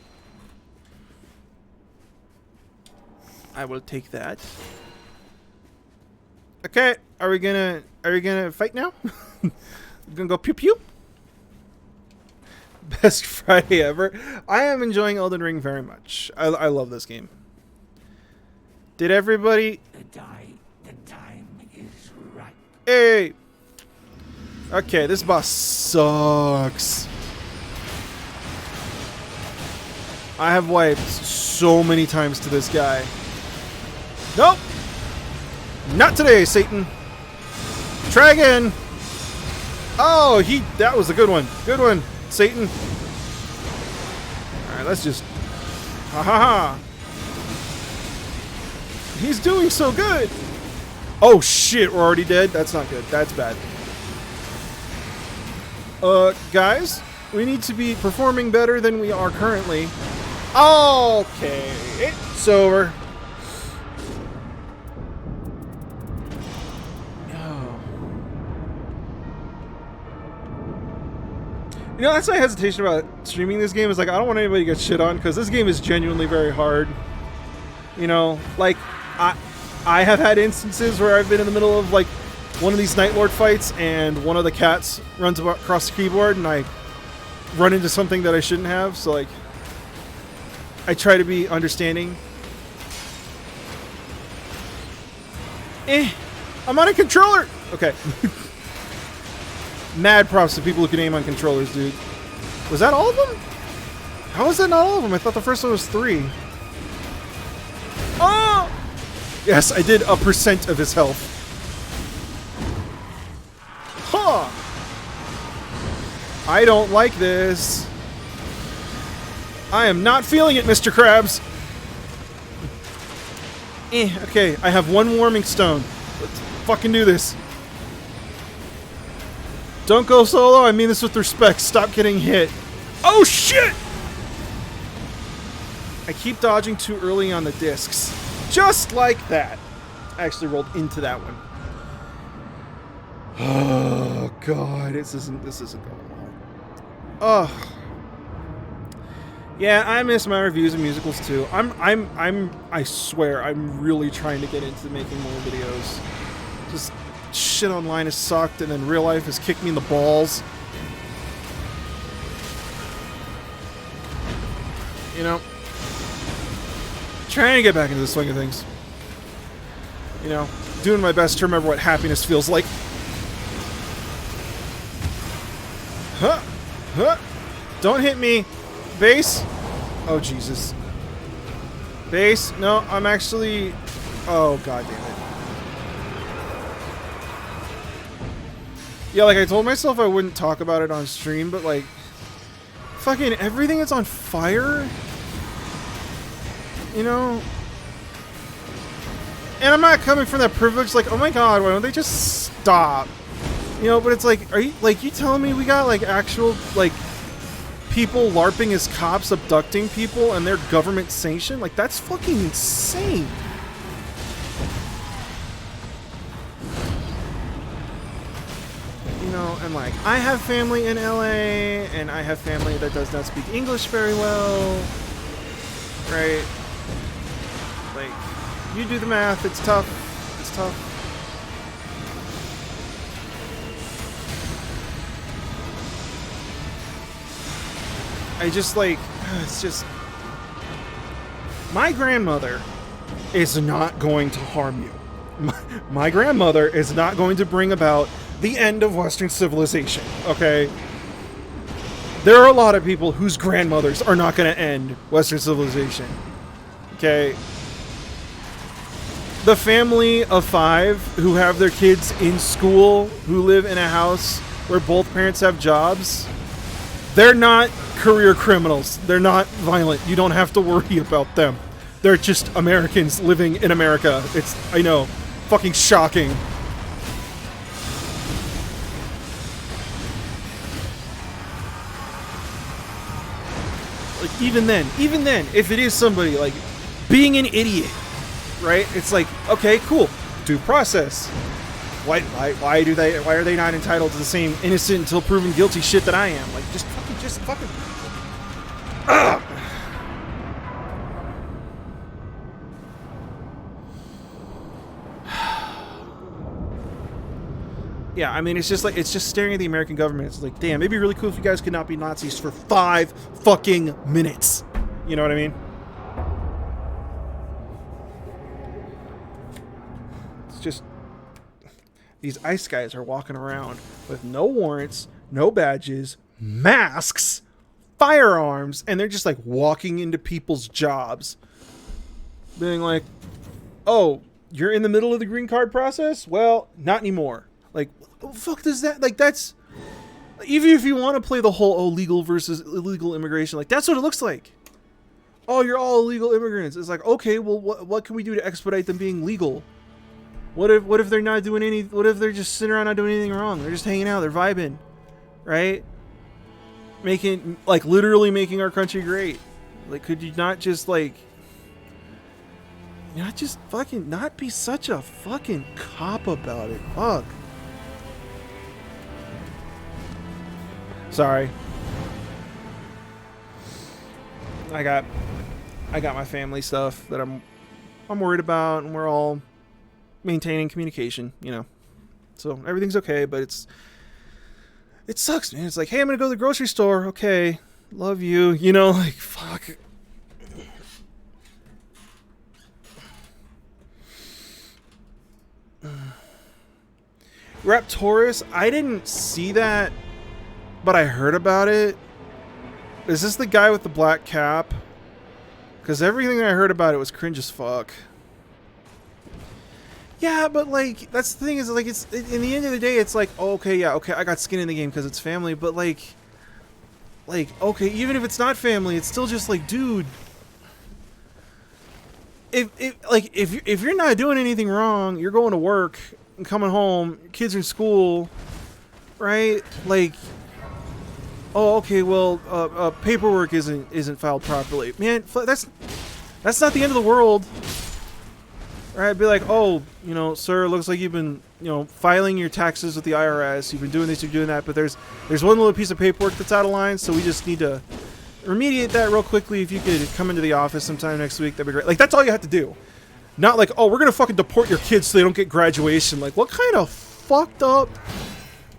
I will take that. Okay, are we gonna fight now? We're gonna go pew pew? Best Friday ever. I am enjoying Elden Ring very much. I love this game. Did everybody? The time is right. Hey! Okay, this boss sucks. I have wiped so many times to this guy. Nope! Not today, Satan. Try again. Oh, that was a good one. Good one, Satan. Alright, let's just... Ha ha ha. He's doing so good. Oh shit, we're already dead? That's not good. That's bad. Guys, we need to be performing better than we are currently. Okay, it's over. You know, that's my hesitation about streaming this game, is like, I don't want anybody to get shit on, because this game is genuinely very hard. You know, like, I have had instances where I've been in the middle of, like, one of these Night Lord fights, and one of the cats runs across the keyboard, and I run into something that I shouldn't have, so, like, I try to be understanding. I'm on a controller! Okay. Mad props to people who can aim on controllers, dude. Was that all of them? How was that not all of them? I thought the first one was 3. Oh! Yes, I did a % of his health. Huh! I don't like this. I am not feeling it, Mr. Krabs. Okay, I have 1 warming stone. Let's fucking do this. Don't go solo, I mean this with respect. Stop getting hit. Oh shit! I keep dodging too early on the discs. Just like that. I actually rolled into that one. Oh god, this isn't going well. Ugh. Yeah, I miss my reviews of musicals too. I swear, I'm really trying to get into making more videos. Just shit online has sucked, and then real life has kicked me in the balls. You know, trying to get back into the swing of things. You know, doing my best to remember what happiness feels like. Huh? Huh? Don't hit me. Base? Oh, Jesus. Base? No, I'm actually... Oh, god damn it. Yeah, like, I told myself I wouldn't talk about it on stream, but, like... Fucking everything is on fire? You know? And I'm not coming from that privilege, like, oh my god, why don't they just stop? You know, but it's like, are you, like, you telling me we got, like, actual, like, people LARPing as cops abducting people and they're government sanctioned? Like, that's fucking insane. You know, and like, I have family in LA, and I have family that does not speak English very well, right? Like, you do the math, it's tough. It's tough. I just, like, it's just... My grandmother is not going to harm you. My grandmother is not going to bring about the end of Western civilization, okay? There are a lot of people whose grandmothers are not going to end Western civilization, okay? The family of 5 who have their kids in school, who live in a house where both parents have jobs, they're not career criminals. They're not violent. You don't have to worry about them. They're just Americans living in America. It's, I know, fucking shocking. Like, even then, if it is somebody, like, being an idiot, right? It's like, okay, cool. Due process. Why are they not entitled to the same innocent until proven guilty shit that I am? Like, just fucking. Ugh. Yeah, I mean, it's just like, it's just staring at the American government. It's like, damn, it'd be really cool if you guys could not be Nazis for 5 fucking minutes. You know what I mean? It's just, these ICE guys are walking around with no warrants, no badges, masks, firearms, and they're just like walking into people's jobs. Being like, oh, you're in the middle of the green card process? Well, not anymore. Like, what the fuck does that, like, that's, even if you want to play the whole, oh, legal versus illegal immigration, like, that's what it looks like. oh, you're all illegal immigrants. It's like, okay, well, what can we do to expedite them being legal? What if they're not doing any? What if they're just sitting around not doing anything wrong? They're just hanging out. They're vibing, right? Making, like, literally making our country great. Like, could you not just, like, not just fucking not be such a fucking cop about it? Fuck. Sorry. I got my family stuff that I'm worried about, and we're all maintaining communication, you know. So everything's okay, but it sucks, man. It's like, hey, I'm gonna go to the grocery store. Okay, love you. You know, like, fuck. Raptorus, I didn't see that, but I heard about it. Is this the guy with the black cap? Because everything I heard about it was cringe as fuck. Yeah, but, like, that's the thing is, like, it's in the end of the day, it's like, oh, okay, yeah, okay, I got skin in the game because it's family, but, like, okay, even if it's not family, it's still just like, dude, if you're not doing anything wrong, you're going to work and coming home, your kids are in school, right? Like, oh, okay, well, paperwork isn't filed properly, man. That's not the end of the world. Right, be like, oh, you know, sir, it looks like you've been, you know, filing your taxes with the IRS. You've been doing this, you're doing that, but there's one little piece of paperwork that's out of line, so we just need to remediate that real quickly. If you could come into the office sometime next week, that'd be great. Like, that's all you have to do. Not like, oh, we're gonna fucking deport your kids so they don't get graduation. Like, what kind of fucked up,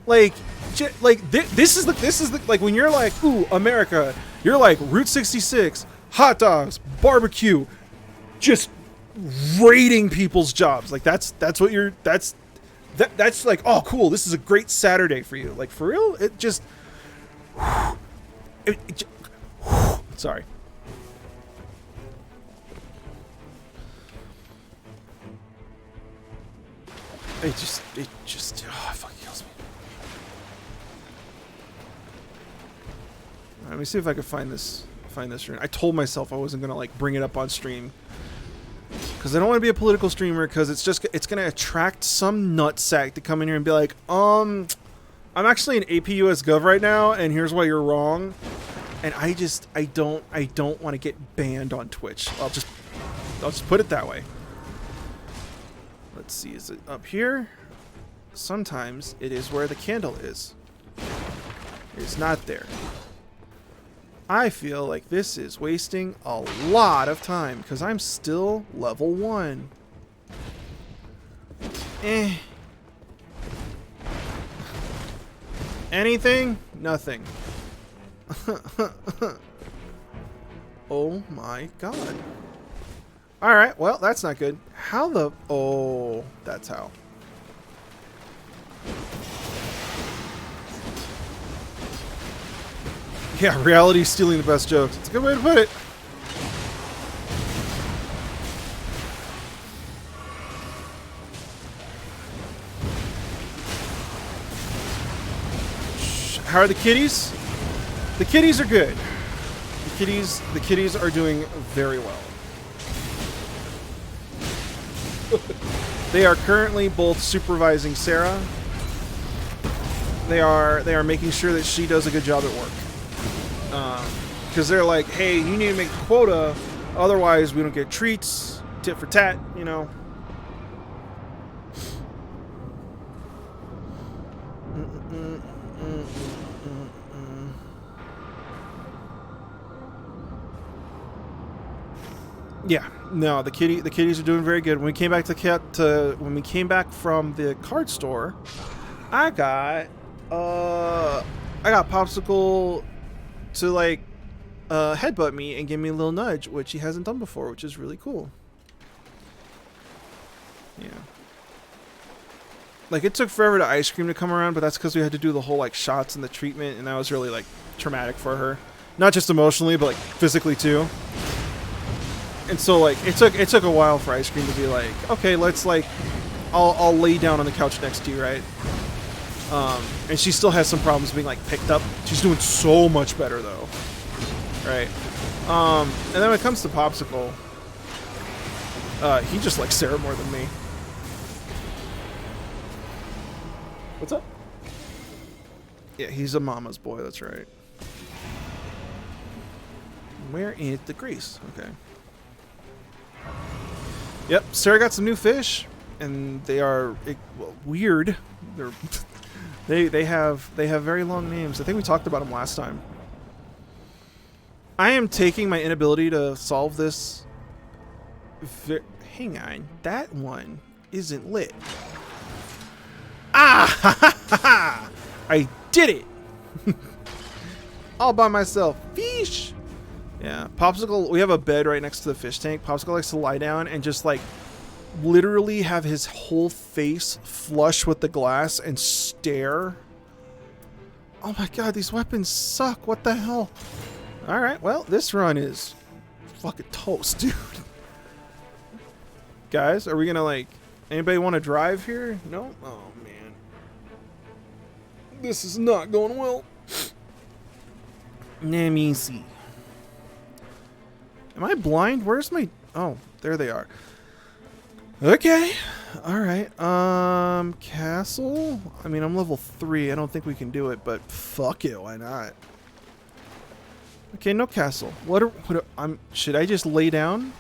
like, this is the like, when you're like, ooh, America, you're like Route 66, hot dogs, barbecue, just raiding people's jobs. Like, that's what you're, that's like, oh, cool, this is a great Saturday for you. Like, for real? It just sorry. It just oh, it fucking kills me. All right, let me see if I can find this rune. I told myself I wasn't gonna, like, bring it up on stream, because I don't want to be a political streamer, because it's gonna attract some nutsack to come in here and be like, I'm actually in AP US Gov right now, and here's why you're wrong. And I don't want to get banned on Twitch. I'll just put it that way. Let's see, is it up here? Sometimes it is where the candle is. It's not there. I feel like this is wasting a lot of time because I'm still level 1. Anything? Nothing. Oh my god. Alright, well, that's not good. How the... Oh, that's how. Yeah, reality's stealing the best jokes. It's a good way to put it. How are the kitties? The kitties are good. The kitties are doing very well. They are currently both supervising Sarah. They are making sure that she does a good job at work. Because they're like, hey, you need to make the quota, otherwise we don't get treats, tit for tat, you know. Yeah, no, the kitties are doing very good. When we came back when we came back from the card store, I got Popsicle to, like, headbutt me and give me a little nudge, which he hasn't done before, which is really cool. Yeah. Like, it took forever to ice cream to come around, but that's because we had to do the whole, like, shots and the treatment, and that was really, like, traumatic for her. Not just emotionally, but, like, physically too. And so, like, it took a while for ice cream to be like, okay, let's, like, I'll lay down on the couch next to you, right? And she still has some problems being, like, picked up. She's doing so much better though, right? And then when it comes to Popsicle, he just likes Sarah more than me. What's up? Yeah, he's a mama's boy, that's right. Where is the grease? Okay. Yep, Sarah got some new fish, and they are weird. They have very long names. I think we talked about them last time. I am taking my inability to solve this. Hang on, that one isn't lit. Ah! Ha, ha, ha, ha. I did it! All by myself. Fish! Yeah, Popsicle, we have a bed right next to the fish tank. Popsicle likes to lie down and just like literally have his whole face flush with the glass and stare. Oh my god, these weapons suck. What the hell? Alright, well, this run is fucking toast, dude. Guys, are we gonna like... Anybody want to drive here? No? Oh, man. This is not going well. Let me see. Am I blind? Where's my... Oh, there they are. Okay. Alright. Castle? I mean, I'm level 3. I don't think we can do it, but fuck it. Why not? Okay, no castle. Should I just lay down?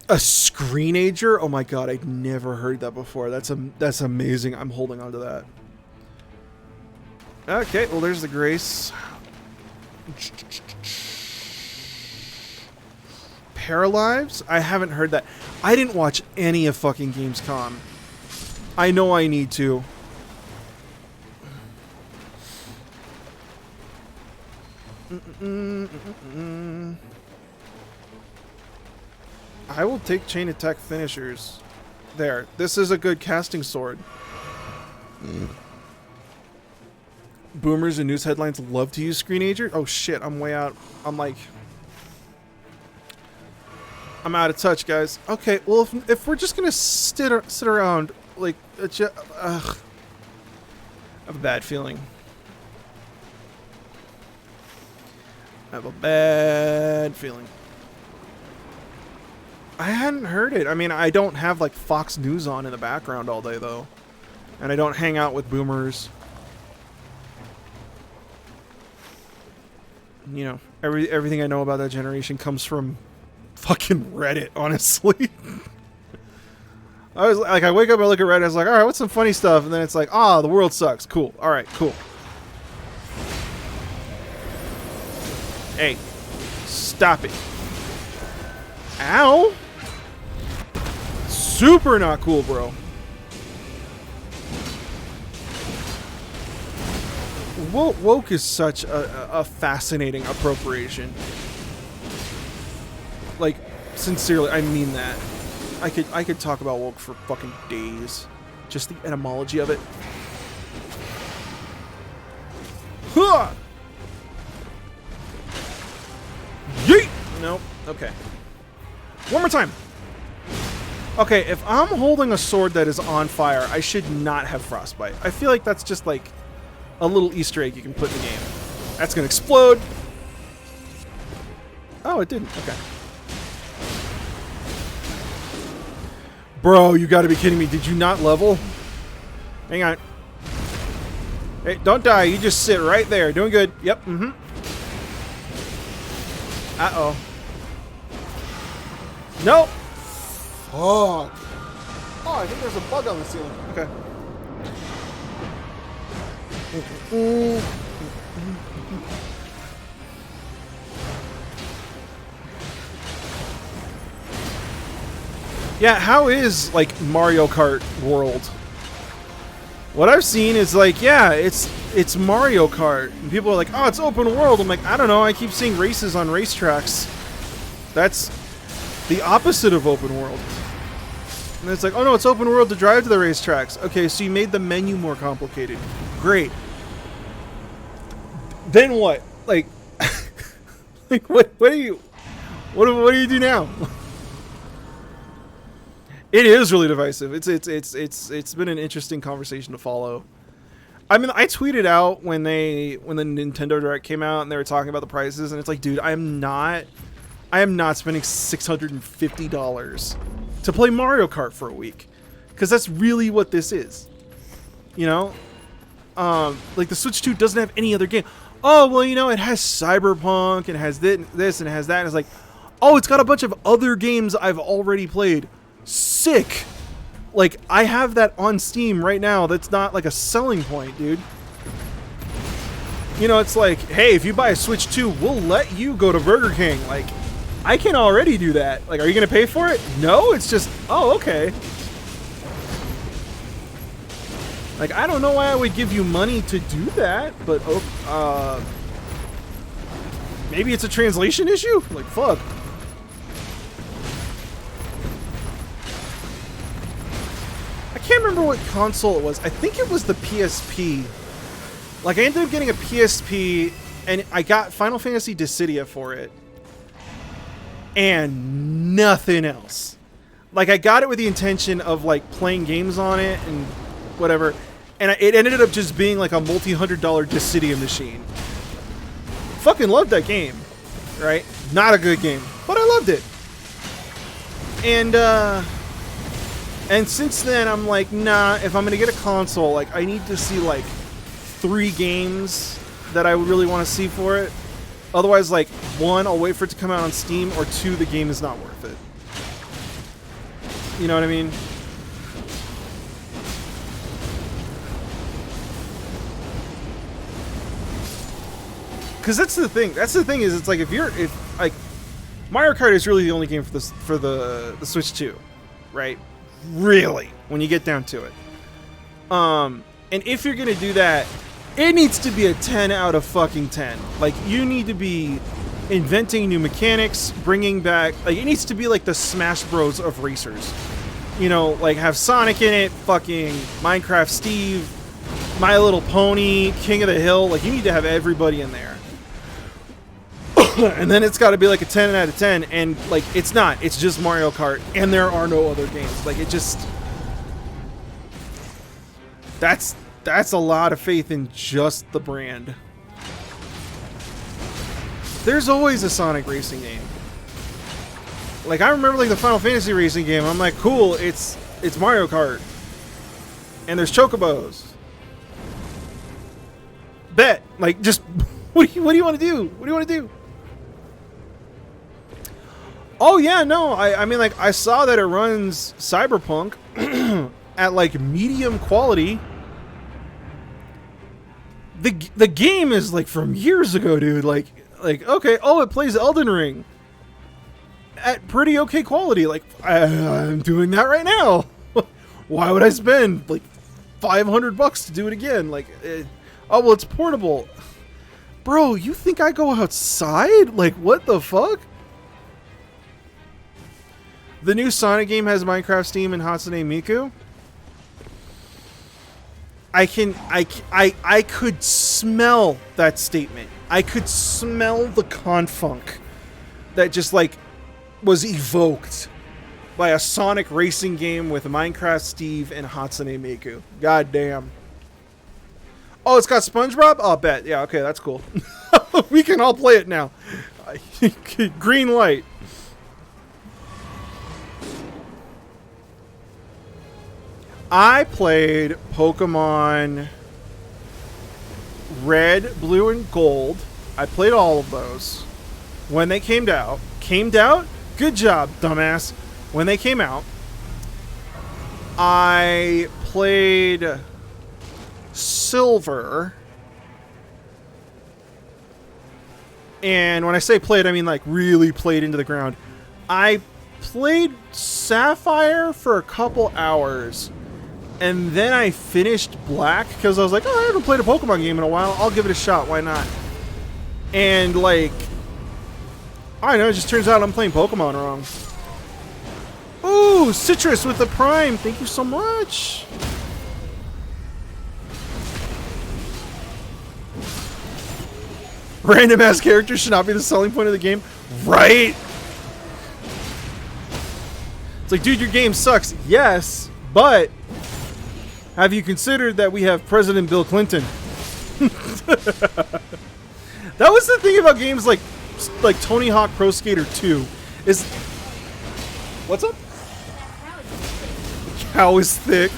A screenager? Oh my god, I'd never heard that before. That's amazing. I'm holding on to that. Okay, well there's the Grace. Paralives? I haven't heard that. I didn't watch any of fucking Gamescom. I know I need to. I will take chain attack finishers. There. This is a good casting sword. Boomers and news headlines love to use screenager. Oh shit, I'm way out. I'm out of touch, guys. Okay, well, if we're just gonna sit around, like, I have a bad feeling. I have a bad feeling. I hadn't heard it. I mean, I don't have, like, Fox News on in the background all day, though. And I don't hang out with boomers. You know, everything I know about that generation comes from fucking Reddit, honestly. I wake up and look at Reddit, I was like, alright, what's some funny stuff? And then it's like, the world sucks. Cool. Alright, cool. Hey. Stop it. Ow! Super not cool, bro. Woke is such a fascinating appropriation. Like, sincerely, I mean that. I could talk about woke for fucking days. Just the etymology of it. Huh! Yeet! Nope. Okay. One more time. Okay, if I'm holding a sword that is on fire, I should not have frostbite. I feel like that's just like a little Easter egg you can put in the game. That's gonna explode. Oh, it didn't. Okay. Bro, you gotta be kidding me. Did you not level? Hang on. Hey, don't die. You just sit right there. Doing good. Yep. Mm-hmm. Uh-oh. Nope. Oh. Oh, I think there's a bug on the ceiling. Okay. Yeah, how is, like, Mario Kart World? What I've seen is, like, yeah, it's Mario Kart. And people are like, oh, it's open world. I'm like, I don't know. I keep seeing races on racetracks. That's the opposite of open world. And it's like, oh, no, it's open world to drive to the racetracks. Okay, so you made the menu more complicated. Great. Then what? Like, like what do you do now? It is really divisive. It's been an interesting conversation to follow. I mean, I tweeted out when the Nintendo Direct came out and they were talking about the prices, and it's like, dude, I am not spending $650 to play Mario Kart for a week, because that's really what this is. You know, like the Switch 2 doesn't have any other game. Oh well, you know, it has Cyberpunk and it has this and it has that. And it's like, oh, it's got a bunch of other games I've already played. Sick. Like, I have that on Steam right now. That's not like a selling point, dude. You know, it's like, hey, if you buy a Switch 2, we'll let you go to Burger King. Like, I can already do that. Like, are you going to pay for it? No, it's just, oh, okay. Like, I don't know why I would give you money to do that, but, maybe it's a translation issue? Like, fuck. I can't remember what console it was. I think it was the PSP. Like, I ended up getting a PSP, and I got Final Fantasy Dissidia for it. And nothing else. Like, I got it with the intention of, like, playing games on it and whatever. And it ended up just being, like, a multi-$100 Dissidia machine. Fucking loved that game. Right? Not a good game. But I loved it. And since then, I'm like, nah, if I'm going to get a console, like, I need to see, like, 3 games that I would really want to see for it. Otherwise, like, 1, I'll wait for it to come out on Steam, or 2, the game is not worth it. You know what I mean? Because that's the thing. That's the thing is, it's like, if like, Mario Kart is really the only game for the Switch 2, right? Really, when you get down to it. And if you're gonna do that, it needs to be a 10 out of fucking 10. Like, you need to be inventing new mechanics, bringing back, like, it needs to be like the Smash Bros of racers. You know, like, have Sonic in it, fucking Minecraft Steve, My Little Pony, King of the Hill. Like, you need to have everybody in there. And then it's got to be like a 10 out of 10, and like, it's not. It's just Mario Kart, and there are no other games. Like, it just, that's a lot of faith in just the brand. There's always a Sonic racing game. Like, I remember, like, the Final Fantasy racing game. I'm like, cool, it's Mario Kart, and there's chocobos. Bet. Like, just what do you want to do? What do you want to do? Oh yeah, no, I mean, like, I saw that it runs Cyberpunk at, like, medium quality. The game is, like, from years ago, dude. Like, okay, oh, it plays Elden Ring at pretty okay quality. Like, I'm doing that right now. Why would I spend, like, $500 to do it again? Like, oh, well, it's portable. Bro, you think I go outside? Like, what the fuck? The new Sonic game has Minecraft Steam and Hatsune Miku. I could smell that statement. I could smell the confunk that just, like, was evoked by a Sonic racing game with Minecraft Steve and Hatsune Miku. God damn. Oh, it's got SpongeBob? I'll bet. Yeah, okay, that's cool. We can all play it now. Green light. I played Pokemon Red, Blue, and Gold. I played all of those when they came out. Came out? Good job, dumbass. When they came out, I played Silver. And when I say played, I mean, like, really played into the ground. I played Sapphire for a couple hours. And then I finished Black because I was like, oh, I haven't played a Pokemon game in a while. I'll give it a shot. Why not? And, like, I don't know. It just turns out I'm playing Pokemon wrong. Ooh, Citrus with the Prime. Thank you so much. Random ass characters should not be the selling point of the game. Right? It's like, dude, your game sucks. Yes, but have you considered that we have President Bill Clinton? That was the thing about games like Tony Hawk Pro Skater 2 is... What's up? Cow is thick.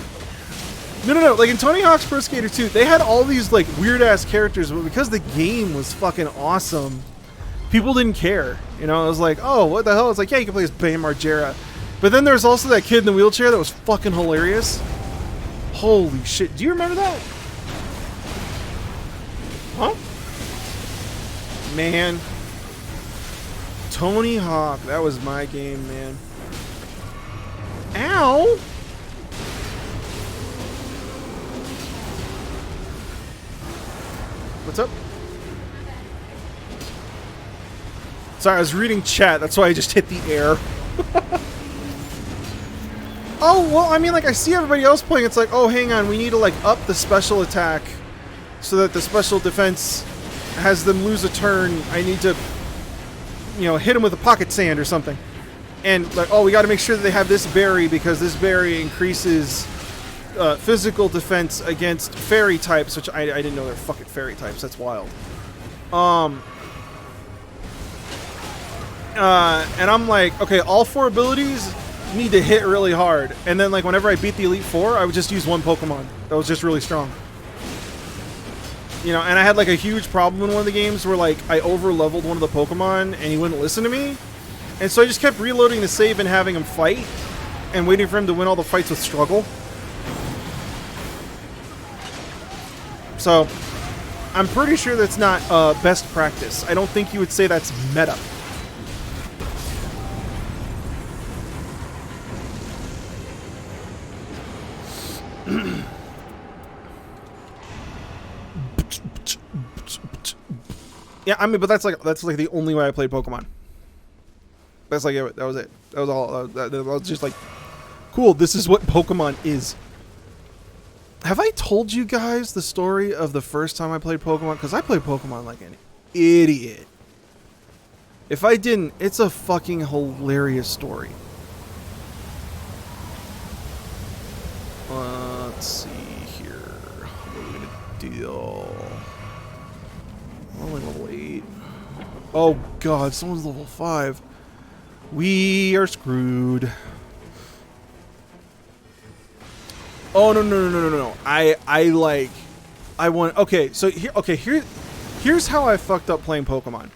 No. Like in Tony Hawk's Pro Skater 2, they had all these like weird ass characters, but because the game was fucking awesome, people didn't care. You know, it was like, oh, what the hell? It's like, yeah, you can play as Bam Margera. But then there's also that kid in the wheelchair that was fucking hilarious. Holy shit. Do you remember that? Huh? Man. Tony Hawk. That was my game, man. Ow! What's up? Sorry, I was reading chat. That's why I just hit the air. Oh, well, I mean, like, I see everybody else playing. It's like, oh, hang on. We need to, like, up the special attack so that the special defense has them lose a turn. I need to, you know, hit them with a pocket sand or something. And, like, oh, we got to make sure that they have this berry because this berry increases physical defense against fairy types, which I didn't know they're fucking fairy types. That's wild. And I'm like, okay, all 4 abilities need to hit really hard. And then, like, whenever I beat the Elite Four, I would just use one Pokemon that was just really strong. You know, and I had, like, a huge problem in one of the games where, like, I over-leveled one of the Pokemon and he wouldn't listen to me. And so I just kept reloading the save and having him fight and waiting for him to win all the fights with struggle. So, I'm pretty sure that's not best practice. I don't think you would say that's meta. Yeah, I mean, but that's like the only way I played Pokemon. That's like it. That was it. That was all. That was just like, cool. This is what Pokemon is. Have I told you guys the story of the first time I played Pokemon? Because I played Pokemon like an idiot. If I didn't, it's a fucking hilarious story. Let's see here. What are we gonna do? Only level 8. Oh god, someone's level 5. We are screwed. Oh no. I want. Okay, so here's how I fucked up playing Pokemon.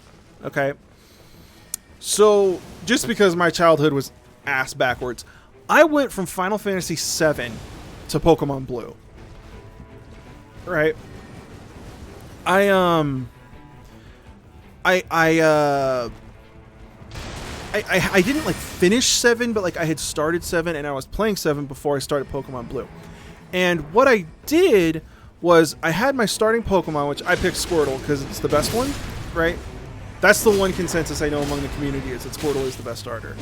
Okay. So just because my childhood was ass backwards, I went from Final Fantasy VII to Pokemon Blue. Right. I didn't like finish 7, but like I had started 7 and I was playing 7 before I started Pokemon Blue. And what I did was I had my starting Pokemon, which I picked Squirtle because it's the best one, right? That's the one consensus I know among the community is that Squirtle is the best starter.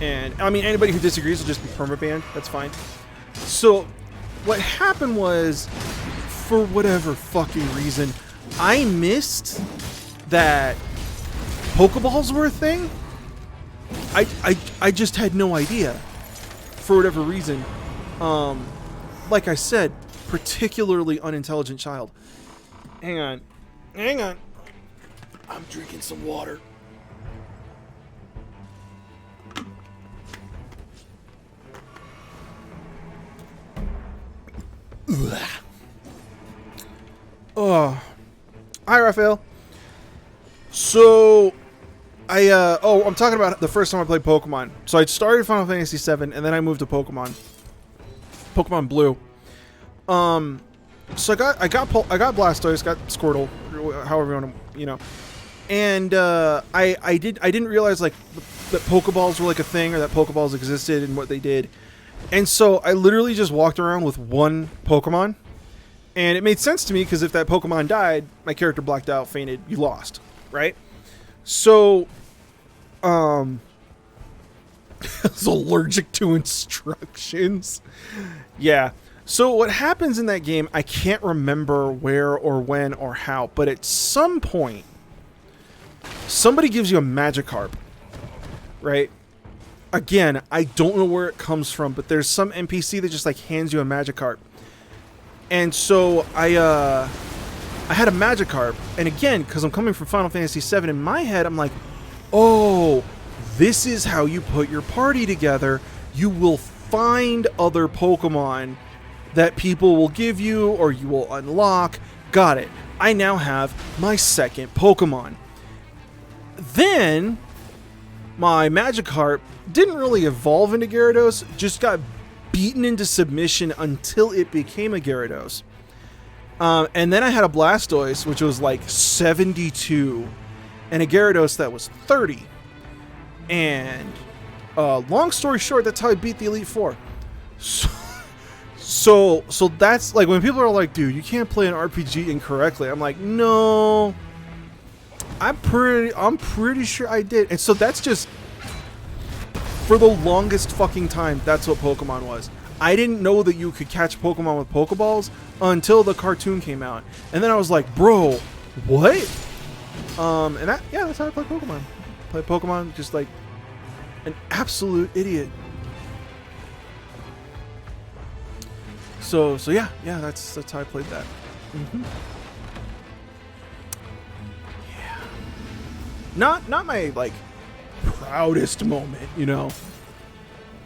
And I mean, anybody who disagrees will just be permabanned. That's fine. So what happened was, for whatever fucking reason, I missed that Pokeballs were a thing. I just had no idea for whatever reason. Like I said, particularly unintelligent child. Hang on. I'm drinking some water. Ugh. Oh. Hi, Raphael. So, I'm talking about the first time I played Pokemon. So I started Final Fantasy VII, and then I moved to Pokemon Blue. So I got Blastoise, got Squirtle, however you want to, you know. And I didn't realize like that Pokeballs were like a thing, or that Pokeballs existed and what they did. And so I literally just walked around with one Pokemon. And it made sense to me because if that Pokemon died, my character blacked out, fainted, you lost, right? So, I was allergic to instructions. Yeah. So what happens in that game, I can't remember where or when or how, but at some point, somebody gives you a Magikarp, right? again, I don't know where it comes from, but there's some NPC that just like hands you a Magikarp. And so I had a Magikarp, and again, because I'm coming from Final Fantasy VII, in my head, I'm like, oh, this is how you put your party together. You will find other Pokemon that people will give you, or you will unlock. Got it. I now have my second Pokemon. Then, my Magikarp didn't really evolve into Gyarados, just got beaten into submission until it became a Gyarados. And then I had a Blastoise, which was like 72, and a Gyarados that was 30. And long story short, that's how I beat the Elite Four. So that's like when people are like, dude, you can't play an RPG incorrectly. I'm like, no, I'm pretty sure I did. And so that's just, for the longest fucking time, that's what Pokemon was. I didn't know that you could catch Pokemon with Pokeballs until the cartoon came out. And then I was like, bro, what? And that's how I play Pokemon. Play Pokemon just like an absolute idiot. So yeah, that's how I played that. Yeah. Not my like proudest moment, you know.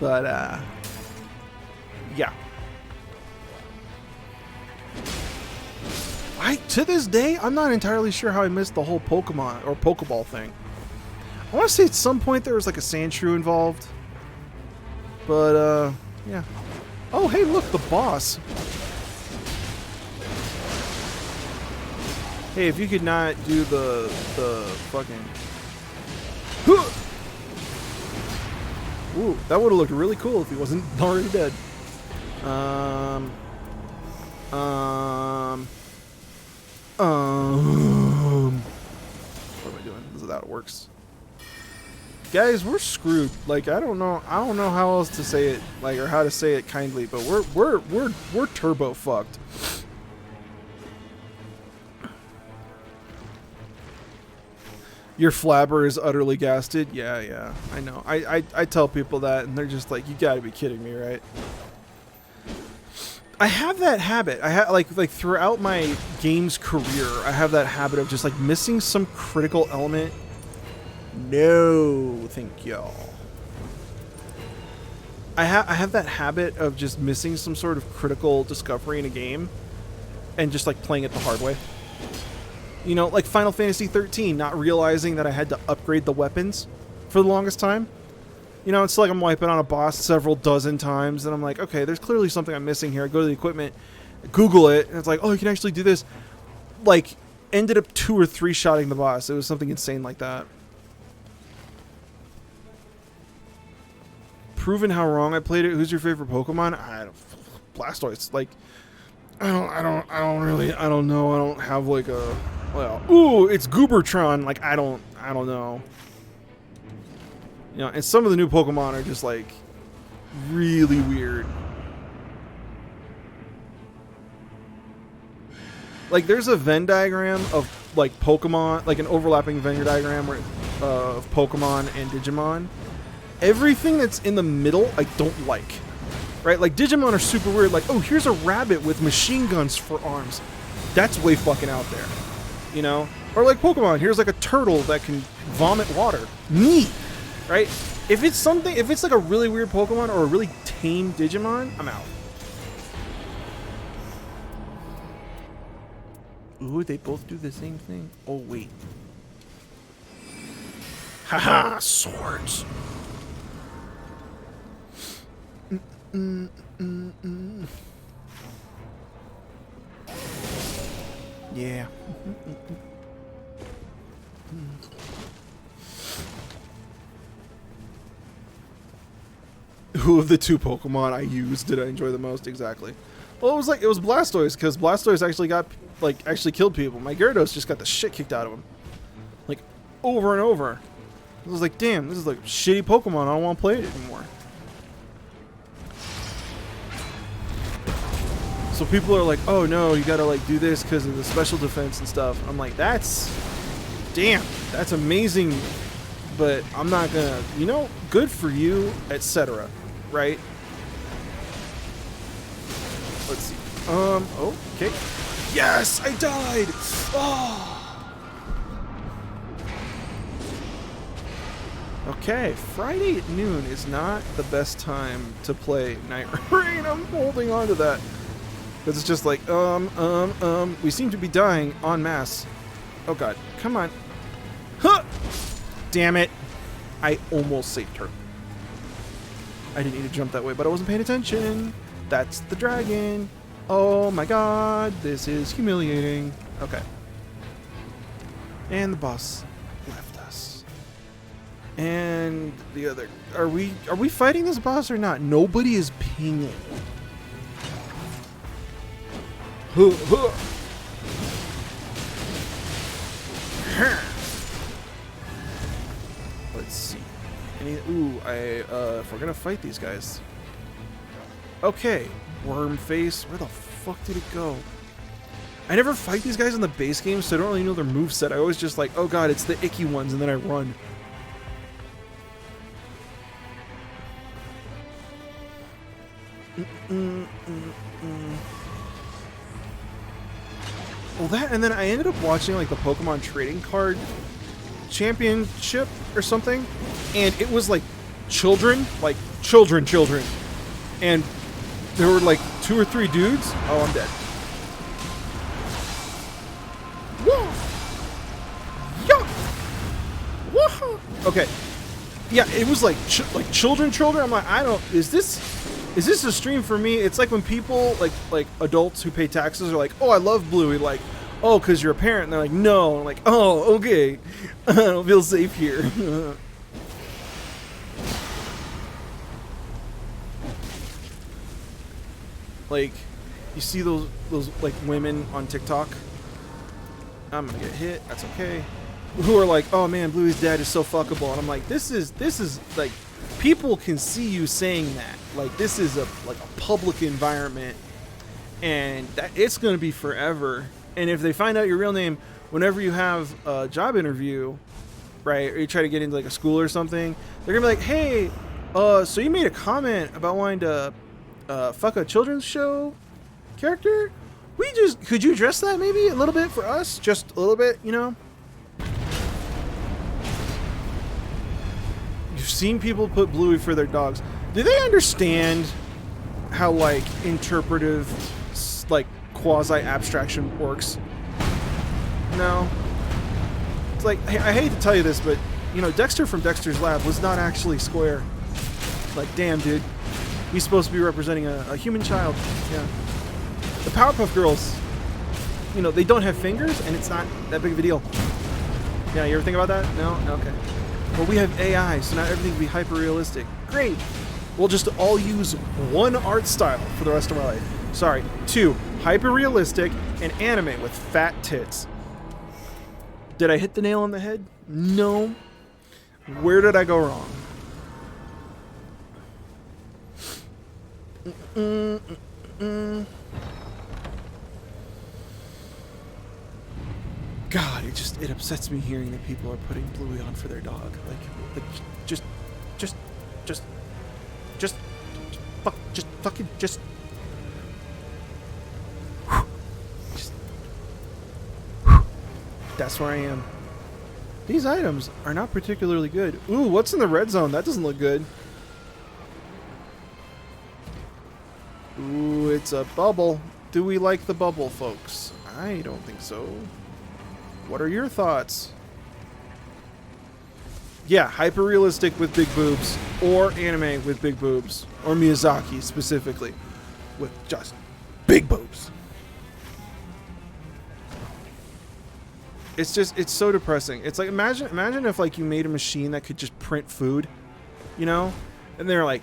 But yeah. To this day, I'm not entirely sure how I missed the whole Pokemon or Pokeball thing. I want to say at some point there was like a Sandshrew involved. But yeah. Oh, hey, look, the boss. Hey, if you could not do the fucking... Ooh, that would have looked really cool if he wasn't already dead. What am I doing? This is how it works. Guys, we're screwed. Like, I don't know how else to say it, like, or how to say it kindly, but we're turbo fucked. Your flabber is utterly gasted. Yeah, I know. I tell people that, and they're just like, you gotta be kidding me, right? I have that habit. I have like throughout my games career, I have that habit of just like missing some critical element. No, thank y'all. I have that habit of just missing some sort of critical discovery in a game and just like playing it the hard way. You know, like Final Fantasy 13, not realizing that I had to upgrade the weapons for the longest time. You know, it's like I'm wiping on a boss several dozen times and I'm like, okay, there's clearly something I'm missing here. I go to the equipment, Google it, and it's like, oh, you can actually do this. Like, ended up 2 or 3 shotting the boss. It was something insane like that. Proven how wrong I played it. Who's your favorite Pokemon? Blastoise. Like, I don't know. I don't have like a, well, ooh, it's Goobertron. Like, I don't know. You know, and some of the new Pokemon are just like really weird. Like, there's a Venn diagram of like Pokemon, like an overlapping Venn diagram where of Pokemon and Digimon. Everything that's in the middle, I don't like. Right? Like, Digimon are super weird. Like, oh, here's a rabbit with machine guns for arms. That's way fucking out there. You know? Or like Pokemon, here's like a turtle that can vomit water. Neat. Right? If it's like a really weird Pokemon or a really tame Digimon, I'm out. Ooh, they both do the same thing. Oh, wait. Haha, swords. Yeah. Who of the 2 Pokemon I used did I enjoy the most? Exactly. Well, it was Blastoise, because Blastoise actually killed people. My Gyarados just got the shit kicked out of him. Like, over and over. I was like, damn, this is like shitty Pokemon. I don't want to play it anymore. So people are like, oh no, you gotta like do this because of the special defense and stuff. I'm like, that's amazing but I'm not gonna, you know, good for you, etc. Right? Let's see. Okay. Yes, I died. Oh. Okay, Friday at noon is not the best time to play Night Rain. I'm holding on to that. Because it's just like, we seem to be dying en masse. Oh god, come on. Huh! Damn it. I almost saved her. I didn't need to jump that way, but I wasn't paying attention. That's the dragon. Oh my god, this is humiliating. Okay. And the boss left us. And the other, are we fighting this boss or not? Nobody is pinging. Let's see. If we're gonna fight these guys. Okay, worm face. Where the fuck did it go? I never fight these guys in the base game, so I don't really know their moveset. I always just like, oh god, it's the icky ones, and then I run. Well, that, and then I ended up watching like the Pokemon trading card championship or something, and it was like children, and there were like 2 or 3 dudes. Oh, I'm dead. Whoa! Yeah! Whoa! Okay. Yeah, it was like children. I'm like, I don't. Is this a stream for me? It's like when people like adults who pay taxes are like, oh, I love Bluey. Like, oh, because you're a parent. And they're like, no. I'm like, oh, okay. I don't feel safe here. Like, you see those like women on TikTok. I'm gonna get hit. That's okay. Who are like, oh man, Bluey's dad is so fuckable, and I'm like, this is like, people can see you saying that. Like, this is a public environment, and that it's gonna be forever. And if they find out your real name whenever you have a job interview, right, or you try to get into like a school or something, they're gonna be like, hey, so you made a comment about wanting to fuck a children's show character? Could you address that maybe a little bit for us? Just a little bit, you know? You've seen people put Bluey for their dogs. Do they understand how like interpretive, like quasi-abstraction works? No. It's like, I hate to tell you this, but you know, Dexter from Dexter's Lab was not actually square. Like, damn, dude. He's supposed to be representing a human child. Yeah. The Powerpuff Girls, you know, they don't have fingers, and it's not that big of a deal. Yeah, you ever think about that? No? Okay. Well, we have AI, so now everything will be hyper-realistic. Great. We'll just all use one art style for the rest of our life. Sorry, 2, hyper-realistic and anime with fat tits. Did I hit the nail on the head? No. Where did I go wrong? God, it upsets me hearing that people are putting Bluey on for their dog. Like just fucking that's where I am. These items are not particularly good. Ooh, what's in the red zone? That doesn't look good. Ooh, it's a bubble. Do we like the bubble, folks? I don't think so. What are your thoughts? Yeah, hyper-realistic with big boobs, or anime with big boobs, or Miyazaki specifically with just big boobs. It's so depressing. It's like, imagine if like you made a machine that could just print food, you know? And they're like,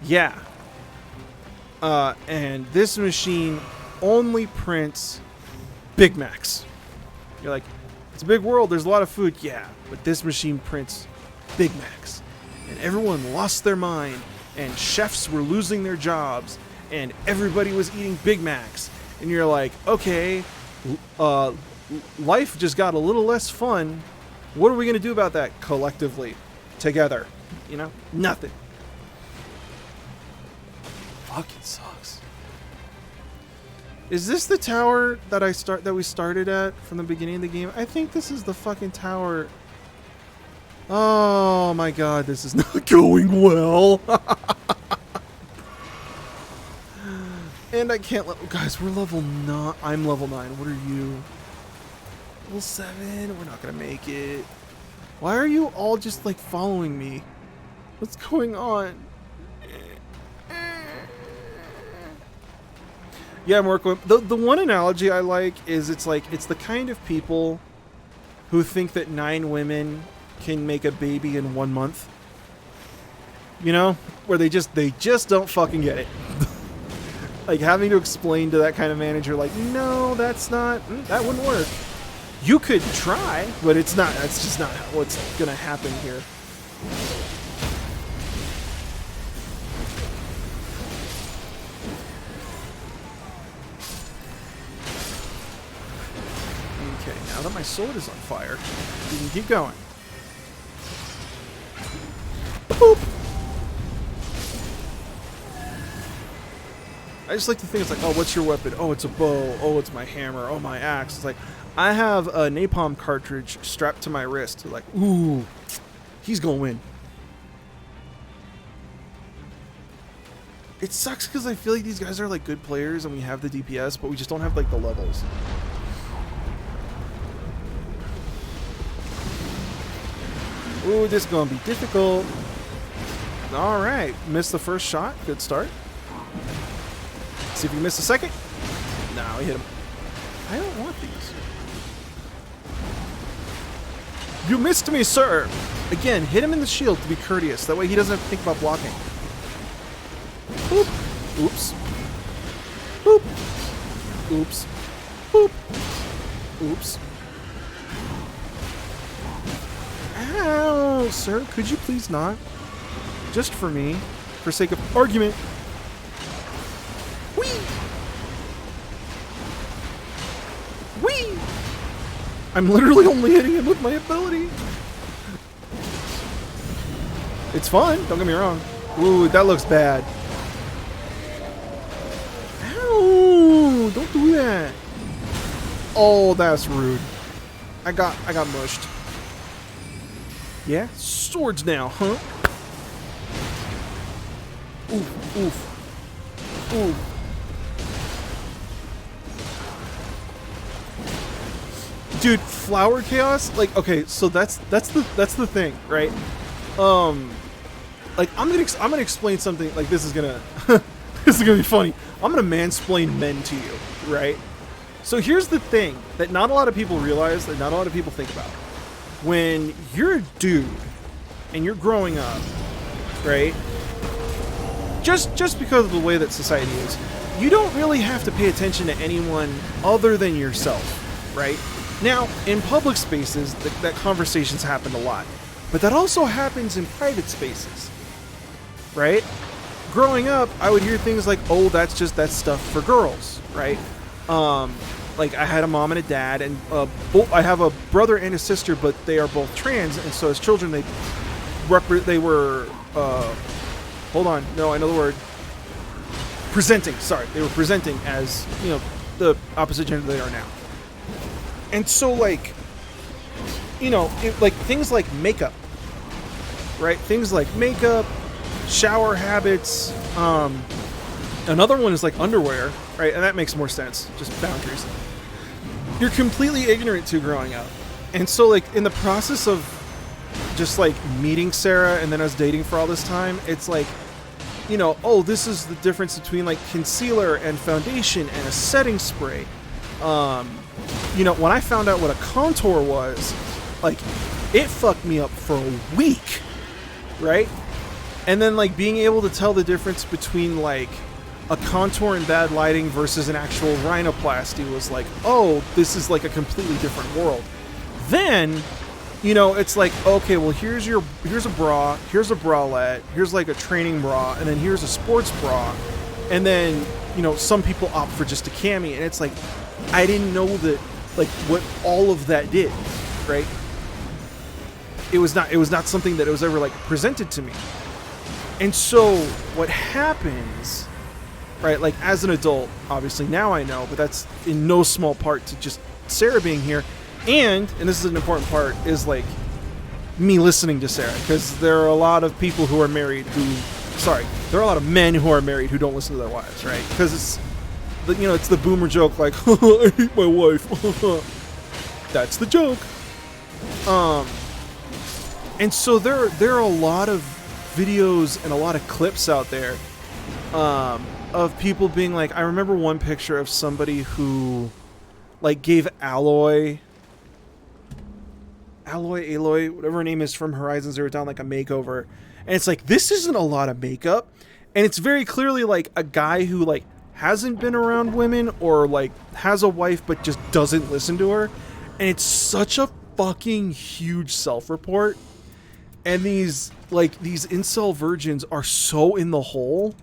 yeah. And this machine only prints Big Macs. You're like, it's a big world, there's a lot of food. Yeah, but this machine prints Big Macs. And everyone lost their mind, and chefs were losing their jobs, and everybody was eating Big Macs. And you're like, okay, life just got a little less fun. What are we going to do about that collectively? together. You know? Nothing. Fucking sucks. Is this the tower that we started at from the beginning of the game? I think this is the fucking tower. Oh my god, this is not going well. And I can't guys, we're level 9. I'm level 9. What are you? Level 7. We're not gonna make it. Why are you all just like following me? What's going on? Yeah, Marco. The one analogy I like is it's the kind of people who think that 9 women can make a baby in 1 month. You know, where they just don't fucking get it. Like having to explain to that kind of manager, like, no, that wouldn't work. You could try, but it's not. That's just not what's gonna happen here. Okay, now that my sword is on fire, we can keep going. Boop. I just like to think it's like, oh, what's your weapon? Oh, it's a bow. Oh, it's my hammer. Oh, my axe. It's like, I have a napalm cartridge strapped to my wrist. Like, ooh, he's gonna win. It sucks because I feel like these guys are like good players and we have the DPS, but we just don't have like the levels. Ooh, this is gonna be difficult. All right, missed the first shot. Good start. See if you miss the second. No, he hit him. I don't want these. You missed me, sir. Again, hit him in the shield to be courteous. That way he doesn't have to think about blocking. Boop. Oops. Boop. Oops. Boop. Oops. Ow, sir. Could you please not? Just for me. For sake of argument. Whee! I'm literally only hitting him with my ability. It's fun, don't get me wrong. Ooh, that looks bad. Ow! Don't do that. Oh, that's rude. I got mushed. Yeah? Swords now, huh? Oof, oof. Oof. Dude, flower chaos, like, okay, so that's the thing, right? Like I'm gonna explain something. Like this is gonna be funny. I'm gonna mansplain men to you, right? So here's the thing that not a lot of people realize, that not a lot of people think about. When you're a dude and you're growing up, right? Just because of the way that society is, you don't really have to pay attention to anyone other than yourself, right? Now, in public spaces, that conversations happen a lot. But that also happens in private spaces, right? Growing up, I would hear things like, oh, that's stuff for girls, right? Like, I had a mom and a dad, and I have a brother and a sister, but they are both trans, and so as children, they were, hold on, no, I know the word. Presenting, sorry. They were presenting as, you know, the opposite gender they are now. And so, like, you know, like things like makeup, right? Things like makeup, shower habits. Another one is like underwear, right? And that makes more sense. Just boundaries. You're completely ignorant to growing up. And so, like, in the process of just like meeting Sarah and then us dating for all this time, it's like, you know, oh, this is the difference between like concealer and foundation and a setting spray. You know, when I found out what a contour was, like, it fucked me up for a week, right? And then, like, being able to tell the difference between, like, a contour in bad lighting versus an actual rhinoplasty was like, oh, this is, like, a completely different world. Then, you know, it's like, okay, well, here's a bra, here's a bralette, here's, like, a training bra, and then here's a sports bra. And then, you know, some people opt for just a cami, and it's like, I didn't know that, like, what all of that did, right? it was not something that was ever like presented to me. And so what happens, right, like as an adult, obviously now I know, but that's in no small part to just Sarah being here, and this is an important part, is like me listening to Sarah, because there are a lot of people who are married there are a lot of men who are married who don't listen to their wives, right? Because it's the boomer joke, like, I hate my wife. That's the joke. And so there are a lot of videos and a lot of clips out there of people being like, I remember one picture of somebody who like gave Aloy, whatever her name is, from Horizon Zero Dawn, like a makeover. And it's like, this isn't a lot of makeup. And it's very clearly like a guy who like hasn't been around women or like has a wife but just doesn't listen to her. And it's such a fucking huge self-report. And these incel virgins are so in the hole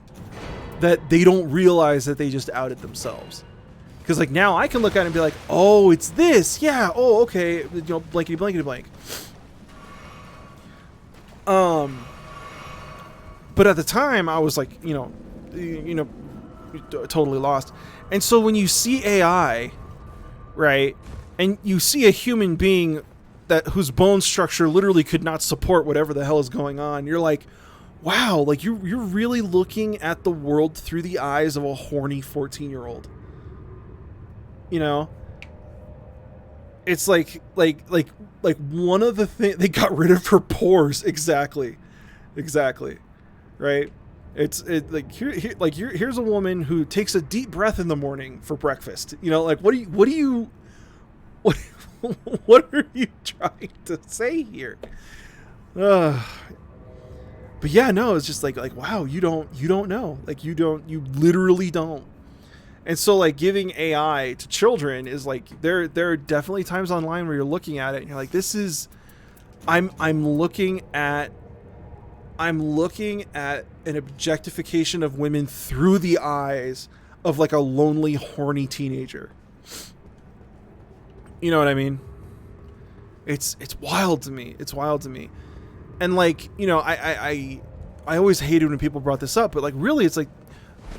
that they don't realize that they just outed themselves. Because like now I can look at it and be like, oh, it's this. Yeah. Oh, okay. Blankety blankety blank. But at the time I was like, totally lost. And so when you see AI, right, and you see a human being whose bone structure literally could not support whatever the hell is going on, you're like, wow, like you're really looking at the world through the eyes of a horny 14-year-old. It's like one of the things, they got rid of her pores. Exactly. Right. Here's a woman who takes a deep breath in the morning for breakfast. Like, what are you trying to say here? But yeah, no, it's just like, wow, you don't know. Like, you literally don't. And so like giving AI to children is like, there are definitely times online where you're looking at it and you're like, this is, I'm looking at an objectification of women through the eyes of like a lonely, horny teenager. You know what I mean? It's wild to me. It's wild to me. And like, I always hated when people brought this up, but like really it's like,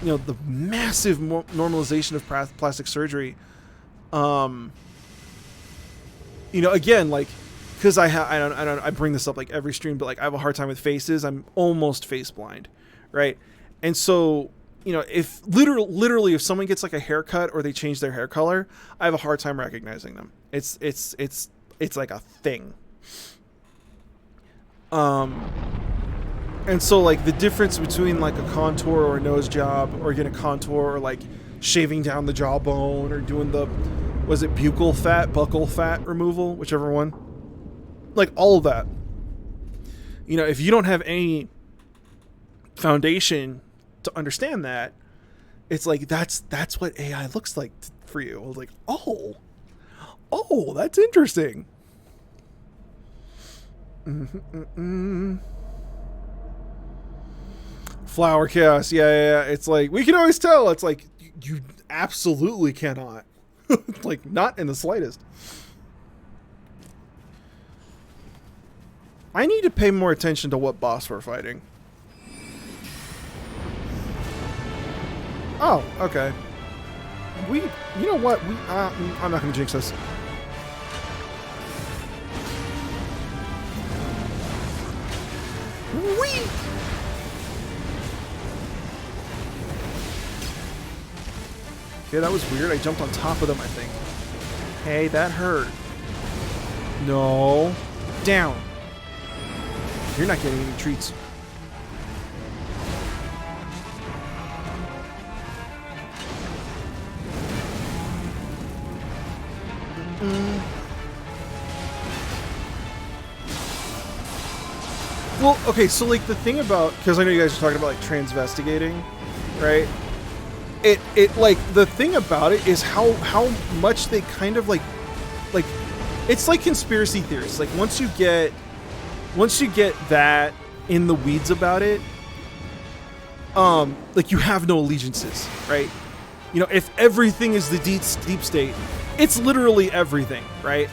the massive normalization of plastic surgery. Again, like, because I bring this up like every stream, but like I have a hard time with faces. I'm almost face blind, right? And so, if literally if someone gets like a haircut or they change their hair color, I have a hard time recognizing them. It's like a thing. And so like the difference between like a contour or a nose job or getting a contour or like shaving down the jawbone or doing buccal fat removal, whichever one, like all of that, if you don't have any foundation to understand that, it's like, that's what AI looks like for you. I was like, oh, that's interesting. Flower chaos. Yeah. It's like, we can always tell. It's like, you absolutely cannot. Like, not in the slightest. I need to pay more attention to what boss we're fighting. Oh, okay. You know what? I'm not going to jinx us. Whee! Okay, that was weird. I jumped on top of them, I think. Hey, that hurt. No. Down. You're not getting any treats. Well, okay, so like the thing about, because I know you guys are talking about like transvestigating, right? It like the thing about it is how much they kind of like it's like conspiracy theories. Like once you get that in the weeds about it, like you have no allegiances, right? If everything is the deep state, it's literally everything, right?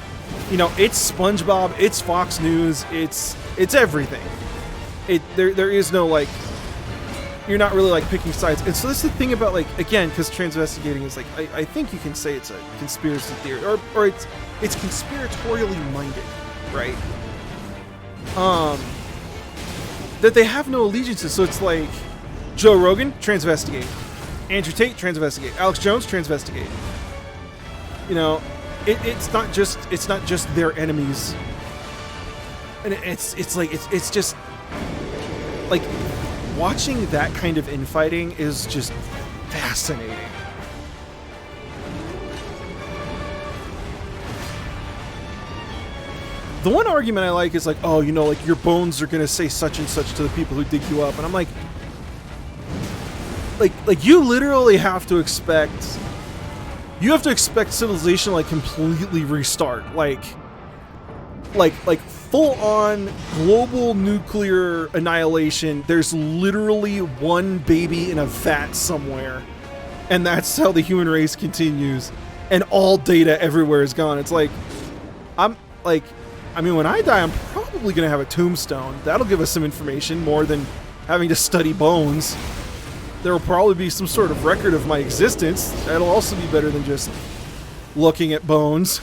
You know, it's SpongeBob, it's Fox News, it's everything. There is no like, you're not really like picking sides. And so that's the thing about like, again, because transvestigating is like, I think you can say it's a conspiracy theory, or it's conspiratorially minded, right? That they have no allegiances. So it's like Joe Rogan, transvestigate. Andrew Tate, transvestigate. Alex Jones, transvestigate. You know, it's not just their enemies. And it's just like watching that kind of infighting is just fascinating. The one argument I like is like, oh, you know, like your bones are gonna say such and such to the people who dig you up, and I'm like you literally have to expect civilization to like completely restart, like full on global nuclear annihilation. There's literally one baby in a vat somewhere, and that's how the human race continues, and all data everywhere is gone. It's like, I mean, when I die, I'm probably going to have a tombstone. That'll give us some information more than having to study bones. There will probably be some sort of record of my existence. That'll also be better than just looking at bones.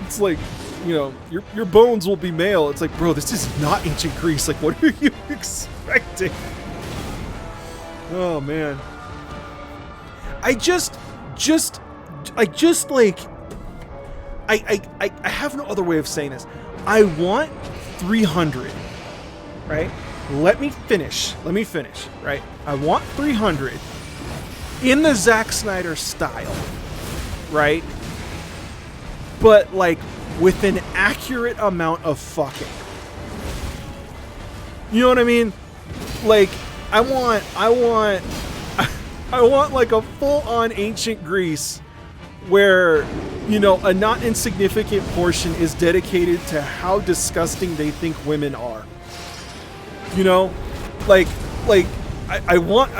It's like, you know, your bones will be male. It's like, bro, this is not ancient Greece. Like, what are you expecting? Oh, man. I have no other way of saying this. I want 300, right? Let me finish, right? I want 300 in the Zack Snyder style, right? But like with an accurate amount of fucking. You know what I mean? Like I want like a full-on ancient Greece where, you know, a not insignificant portion is dedicated to how disgusting they think women are. You know, like I want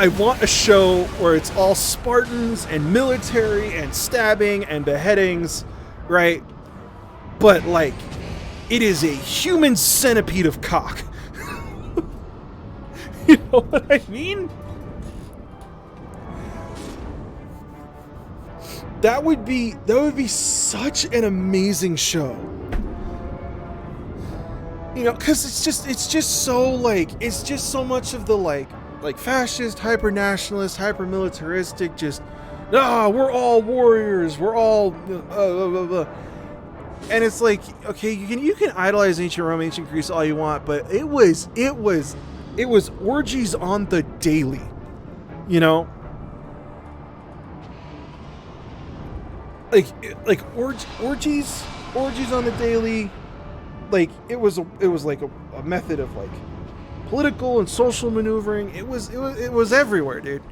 a show where it's all Spartans and military and stabbing and beheadings, right? But like, it is a human centipede of cock. You know what I mean? That would be such an amazing show. You know, because it's just so like, it's just so much of the like fascist, hyper nationalist, hyper militaristic, just we're all warriors, we're all and it's like, okay, you can idolize ancient Rome, ancient Greece all you want, but it was orgies on the daily, you know. Like orgies on the daily. Like it was like a method of like political and social maneuvering. It was everywhere, dude.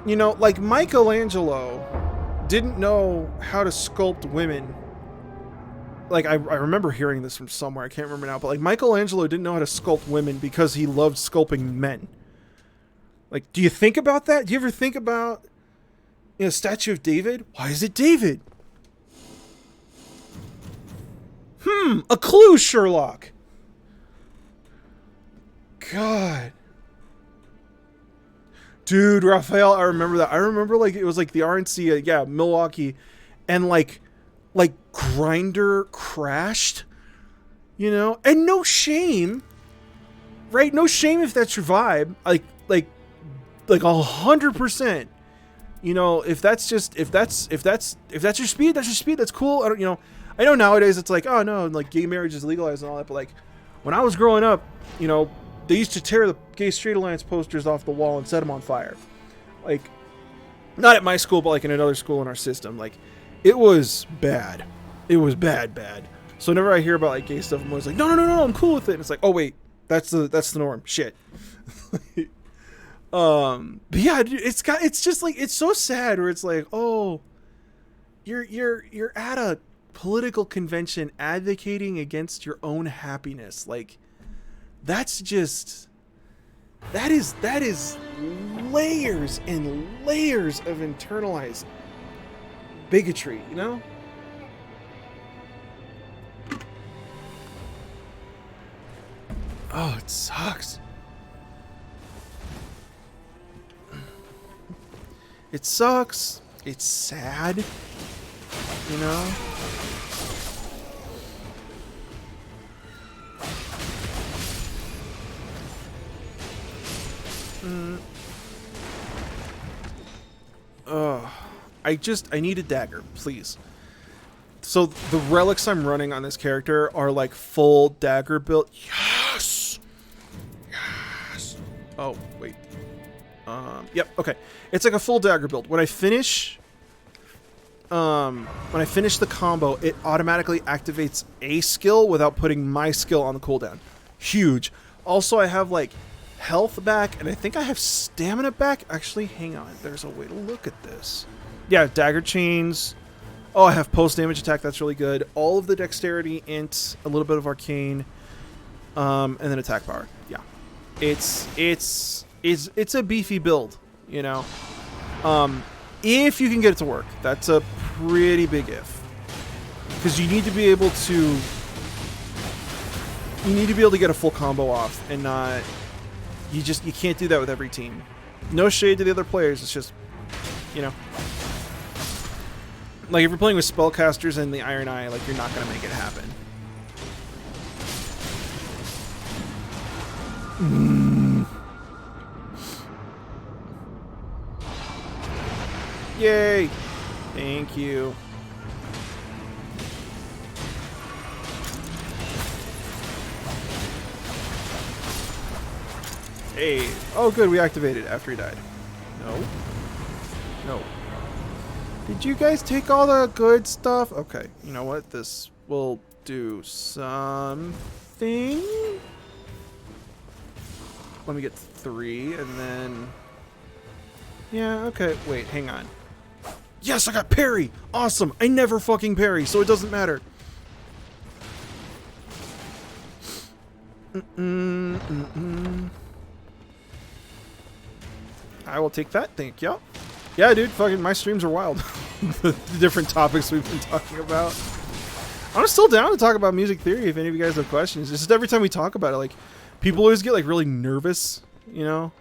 You know, like Michelangelo didn't know how to sculpt women. Like I remember hearing this from somewhere, I can't remember now, but like Michelangelo didn't know how to sculpt women because he loved sculpting men. Like, do you think about that? Do you ever think about, you know, statue of David? Why is it David? A clue, Sherlock. God. Dude, Raphael, I remember that. I remember like it was like the RNC, Milwaukee, and like Grinder crashed, you know? And no shame. Right? No shame if that's your vibe. Like 100%. You know, if that's your speed, that's your speed. That's cool. I know nowadays it's like, oh no, like gay marriage is legalized and all that, but like when I was growing up, you know, they used to tear the Gay Straight Alliance posters off the wall and set them on fire. Like, not at my school, but like in another school in our system. Like, it was bad. It was bad. So whenever I hear about like gay stuff, I'm always like, no, I'm cool with it. And it's like, oh wait, that's the norm. Shit. But yeah, dude, it's just like, it's so sad where it's like, oh, you're at a political convention advocating against your own happiness. Like, that is layers and layers of internalized bigotry, you know? Oh, it sucks. It sucks. It's sad. You know? I need a dagger, please. So the relics I'm running on this character are like full dagger build. Yes! Yes! Oh, wait. Yep, okay. It's like a full dagger build. When I finish the combo, it automatically activates a skill without putting my skill on the cooldown. Huge. Also, I have like health back, and I think I have stamina back. Actually, hang on. There's a way to look at this. Yeah, dagger chains. Oh, I have post damage attack. That's really good. All of the dexterity, int, a little bit of arcane, and then attack power. Yeah, it's a beefy build, you know. If you can get it to work, that's a pretty big if, because you need to be able to get a full combo off, and not you can't do that with every team. No shade to the other players. It's just, you know. Like, if you're playing with spellcasters and the Iron Eye, like, you're not going to make it happen. Yay! Thank you. Hey. Oh, good. We activated after he died. No. No. Did you guys take all the good stuff? Okay, you know what? This will do something. Let me get 3, and then... Yeah, okay. Wait, hang on. Yes, I got parry! Awesome! I never fucking parry, so it doesn't matter. I will take that, thank you. Yeah, dude, fucking my streams are wild. The different topics we've been talking about. I'm still down to talk about music theory if any of you guys have questions. It's just every time we talk about it, like, people always get like really nervous, you know?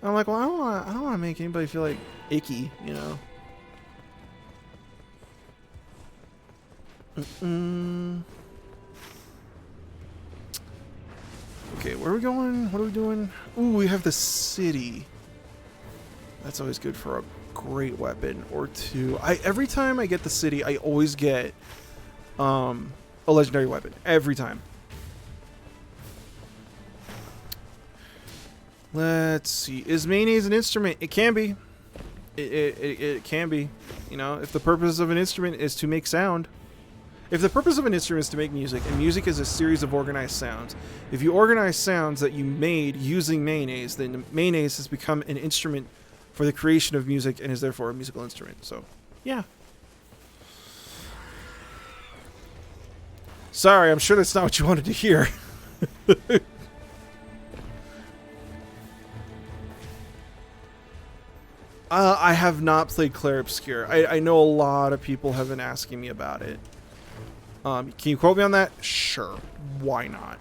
And I'm like, well, I don't want to make anybody feel like icky, you know? Okay, where are we going? What are we doing? Ooh, we have the city. That's always good for a great weapon or two. Every time I get the city, I always get a legendary weapon. Every time. Let's see. Is mayonnaise an instrument? It can be. It can be. You know, if the purpose of an instrument is to make sound. If the purpose of an instrument is to make music, and music is a series of organized sounds, if you organize sounds that you made using mayonnaise, then mayonnaise has become an instrument for the creation of music and is therefore a musical instrument. So, yeah. Sorry, I'm sure that's not what you wanted to hear. I have not played Clair Obscur. I know a lot of people have been asking me about it. Can you quote me on that? Sure. Why not?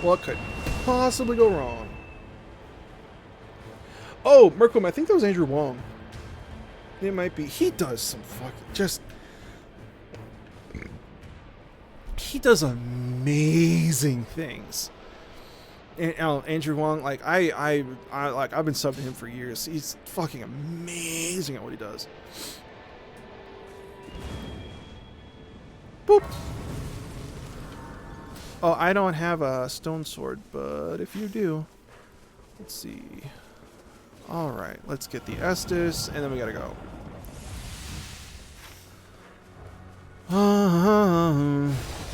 What could possibly go wrong? Oh, Mercom, I think that was Andrew Wong. It might be. He does some fucking just... He does amazing things. And Andrew Wong, like I've been subbing to him for years. He's fucking amazing at what he does. Boop. Oh, I don't have a stone sword, but if you do, let's see. All right, let's get the Estus, and then we gotta go.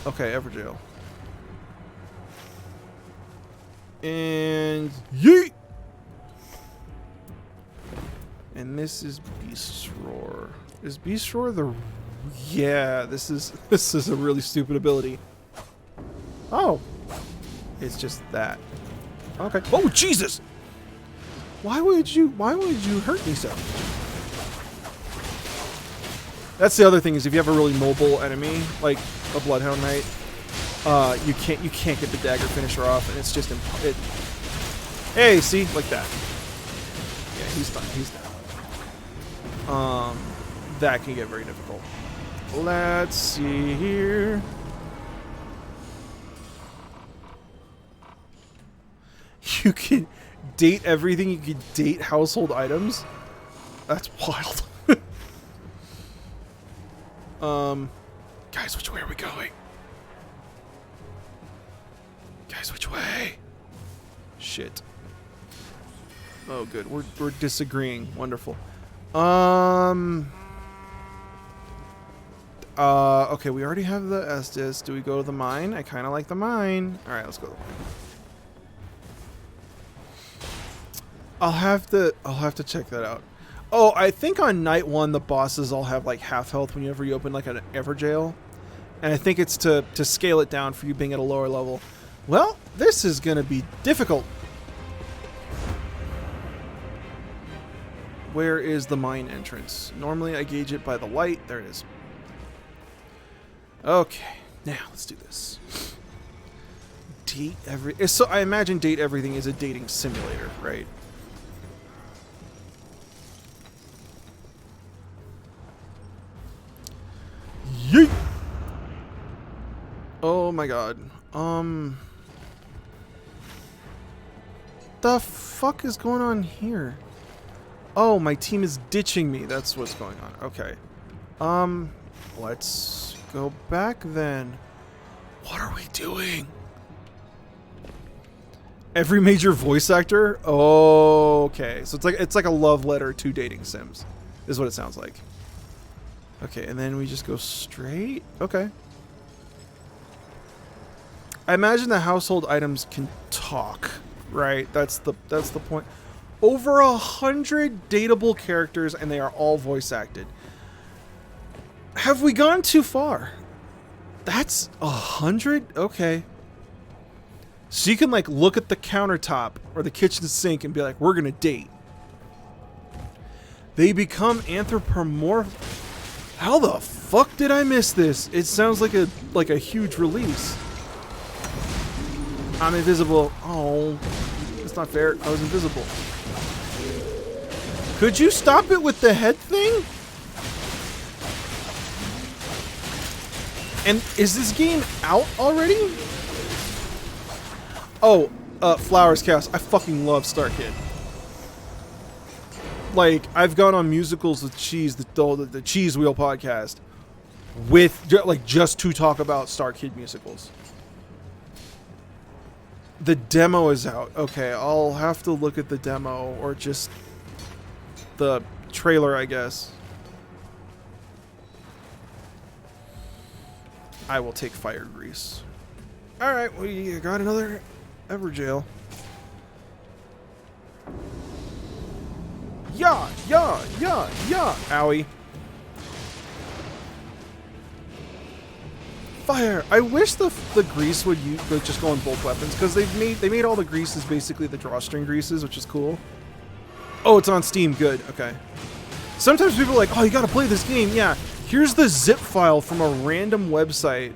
Okay, Everjail. And yeet! And this is Beast Roar. Is Beast Roar the... Yeah, this is a really stupid ability. Oh. It's just that. Okay. Oh, Jesus! Why would you hurt me so? That's the other thing is if you have a really mobile enemy like a Bloodhound Knight, you can't get the dagger finisher off, and it's just hey, see, like that. Yeah, he's done. He's down. That can get very difficult. Let's see here. You can date everything. You can date household items. That's wild. Guys, which way are we going? Guys, which way? Shit. Oh, good. We're disagreeing. Wonderful. Okay, we already have the Estes. Do we go to the mine? I kind of like the mine. All right, let's go. I'll have to check that out. Oh, I think on night 1 the bosses all have like half health whenever you open like an Everjail. And I think it's to scale it down for you being at a lower level. Well, this is going to be difficult. Where is the mine entrance? Normally I gauge it by the light. There it is. Okay, now let's do this. So I imagine Date Everything is a dating simulator, right? Yeet! Oh my god. The fuck is going on here? Oh, my team is ditching me. That's what's going on. Okay. Let's go back then. What are we doing? Every major voice actor? Okay. So it's like a love letter to dating sims. Is what it sounds like. Okay, and then we just go straight. Okay. I imagine the household items can talk, right? That's the point. Over 100 dateable characters, and they are all voice acted. Have we gone too far? That's 100? Okay. So you can like look at the countertop or the kitchen sink and be like, we're gonna date. They become anthropomorphic. How the fuck did I miss this? It sounds like a huge release. I'm invisible. Oh, it's not fair. I was invisible. Could you stop it with the head thing? And is this game out already? Oh, Flowers Chaos. I fucking love Star Kid. Like, I've gone on musicals with Cheese, the Cheese Wheel podcast, with like just to talk about Star Kid musicals. The demo is out. Okay, I'll have to look at the demo or just the trailer, I guess. I will take Fire Grease. All right, we got another Everjail. Yeah. Owie. Fire. I wish the grease would just go on both weapons, because they made all the greases basically the drawstring greases, which is cool. Oh, it's on Steam. Good. Okay. Sometimes people are like, oh, you gotta play this game. Yeah. Here's the zip file from a random website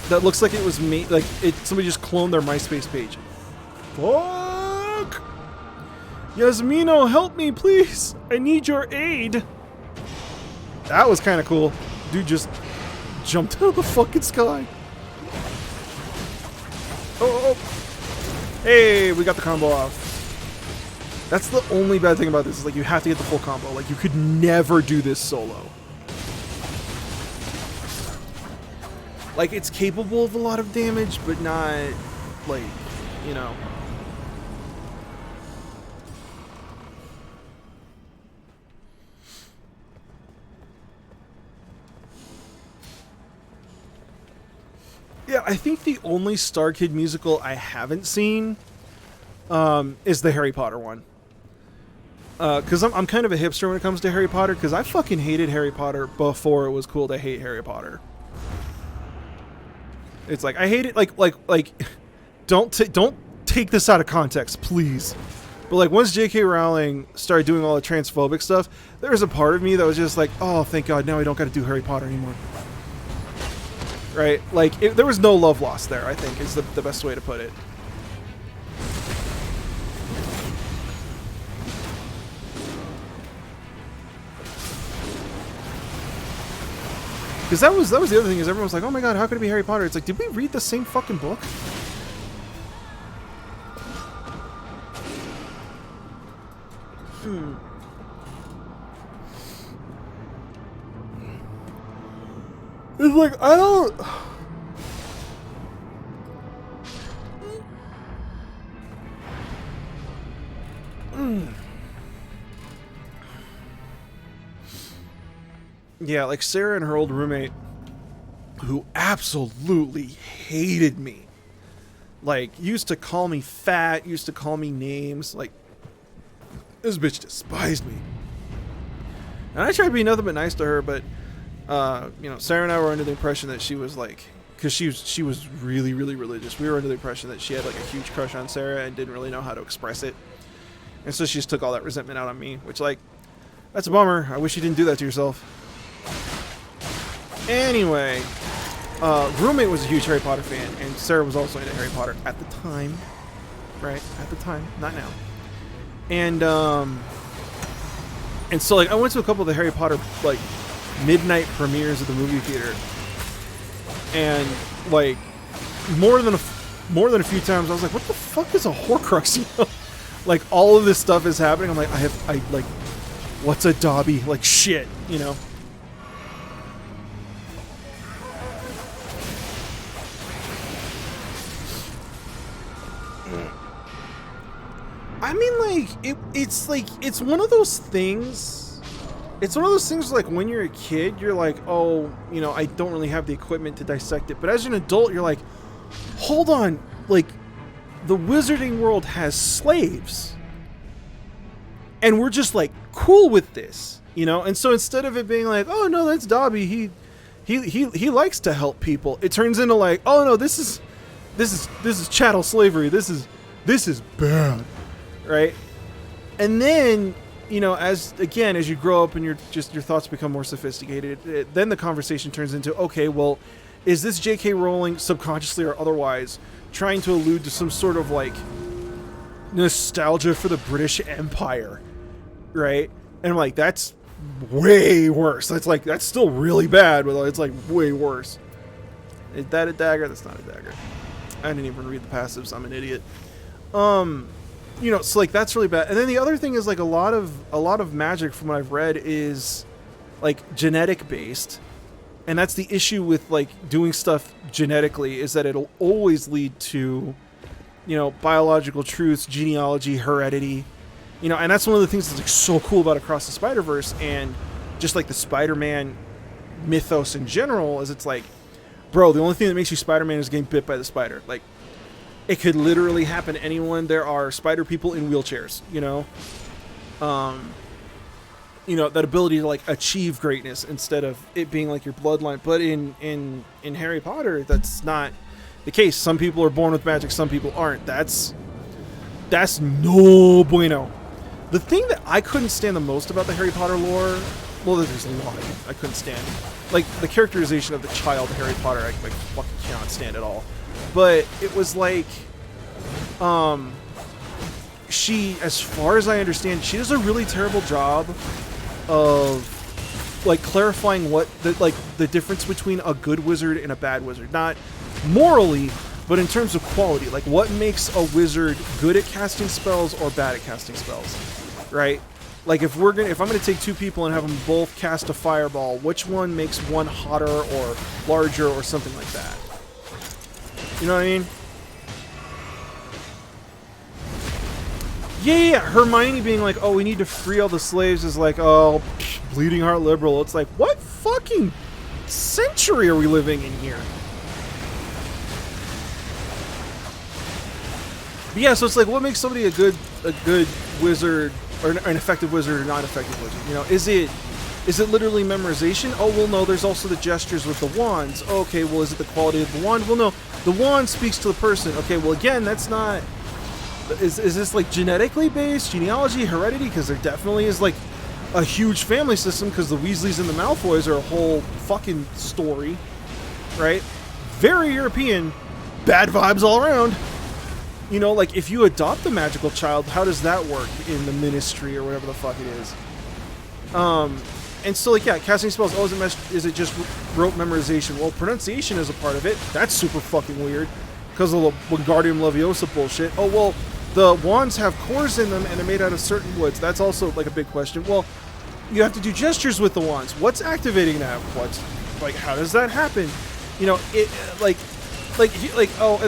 that looks like it was made, like somebody just cloned their MySpace page. Fuck! Yasmino, help me, please! I need your aid! That was kind of cool. Dude just jumped out of the fucking sky. Oh. Hey, we got the combo off. That's the only bad thing about this, is like you have to get the full combo. Like you could never do this solo. Like, it's capable of a lot of damage, but not, like, you know. Yeah, I think the only Star Kid musical I haven't seen is the Harry Potter one. Because I'm kind of a hipster when it comes to Harry Potter, because I fucking hated Harry Potter before it was cool to hate Harry Potter. It's like, I hate it, like, don't take this out of context, please. But like once J.K. Rowling started doing all the transphobic stuff, there was a part of me that was just like, oh, thank God, now I don't got to do Harry Potter anymore. Right? Like there was no love lost there, I think, is the best way to put it. Because that was the other thing, is everyone was like, oh my God, how could it be Harry Potter? It's like, did we read the same fucking book? It's like, I don't... Yeah, like Sarah and her old roommate, who absolutely hated me. Like, used to call me fat, used to call me names. Like, this bitch despised me. And I tried to be nothing but nice to her, but, you know, Sarah and I were under the impression that she was like, because she was really, really religious. We were under the impression that she had like a huge crush on Sarah and didn't really know how to express it. And so she just took all that resentment out on me, which, like, that's a bummer. I wish you didn't do that to yourself. Anyway, roommate was a huge Harry Potter fan, and Sarah was also into Harry Potter at the time. Right? At the time, not now. And so, like, I went to a couple of the Harry Potter, like, midnight premieres at the movie theater. And, like, more than a few times, I was like, what the fuck is a Horcrux? You know? Like, all of this stuff is happening. I'm like, like, what's a Dobby? Like, shit, you know? I mean, like, it's one of those things. It's one of those things, like, when you're a kid, you're like, oh, you know, I don't really have the equipment to dissect it. But as an adult, you're like, hold on, like, the wizarding world has slaves. And we're just, like, cool with this, you know? And so instead of it being like, oh, no, that's Dobby, he likes to help people, it turns into like, oh, no, this is chattel slavery. This is bad. Right? And then, you know, as you grow up and your thoughts become more sophisticated, then the conversation turns into, okay, well, is this J.K. Rowling subconsciously or otherwise trying to allude to some sort of, like, nostalgia for the British Empire? Right? And I'm like, that's way worse. That's still really bad, but it's like way worse. Is that a dagger? That's not a dagger. I didn't even read the passives. I'm an idiot. You know, so, like, that's really bad. And then the other thing is, like, a lot of magic from what I've read is, like, genetic based. And that's the issue with, like, doing stuff genetically, is that it'll always lead to, you know, biological truths, genealogy, heredity. You know, and that's one of the things that's, like, so cool about Across the Spider-Verse and just, like, the Spider-Man mythos in general, is it's like, bro, the only thing that makes you Spider-Man is getting bit by the spider. Like, it could literally happen to anyone. There are spider people in wheelchairs, you know? You know, that ability to, like, achieve greatness instead of it being, like, your bloodline. But in Harry Potter, that's not the case. Some people are born with magic, some people aren't. That's no bueno. The thing that I couldn't stand the most about the Harry Potter lore, well, there's a lot I couldn't stand. Like, the characterization of the child Harry Potter, I fucking cannot stand at all. But it was like, she, as far as I understand, she does a really terrible job of, like, clarifying what the difference between a good wizard and a bad wizard. Not morally, but in terms of quality. Like, what makes a wizard good at casting spells or bad at casting spells, right? Like, if I'm gonna take two people and have them both cast a fireball, which one makes one hotter or larger or something like that? You know what I mean? Yeah. Hermione being like, oh, we need to free all the slaves is like, oh, bleeding heart liberal. It's like, what fucking century are we living in here? But yeah, so it's like, what makes somebody a good wizard, or an effective wizard or not effective wizard? You know, is it literally memorization? Oh, well, no, there's also the gestures with the wands. Okay, well, is it the quality of the wand? Well, no, the wand speaks to the person. Okay, well, again, that's not Is this like genetically based, genealogy, heredity? Because there definitely is like a huge family system, because the Weasleys and the Malfoys are a whole fucking story, right? Very European, bad vibes all around. You know, like if you adopt a magical child, how does that work in the ministry or whatever the fuck it is? And so like, yeah, casting spells, oh, is it just rote memorization? Well, pronunciation is a part of it. That's super fucking weird because of the Wingardium Leviosa bullshit. Oh, well, the wands have cores in them and they're made out of certain woods. That's also like a big question. Well, you have to do gestures with the wands. What's activating that? What's like, how does that happen? You know, it oh,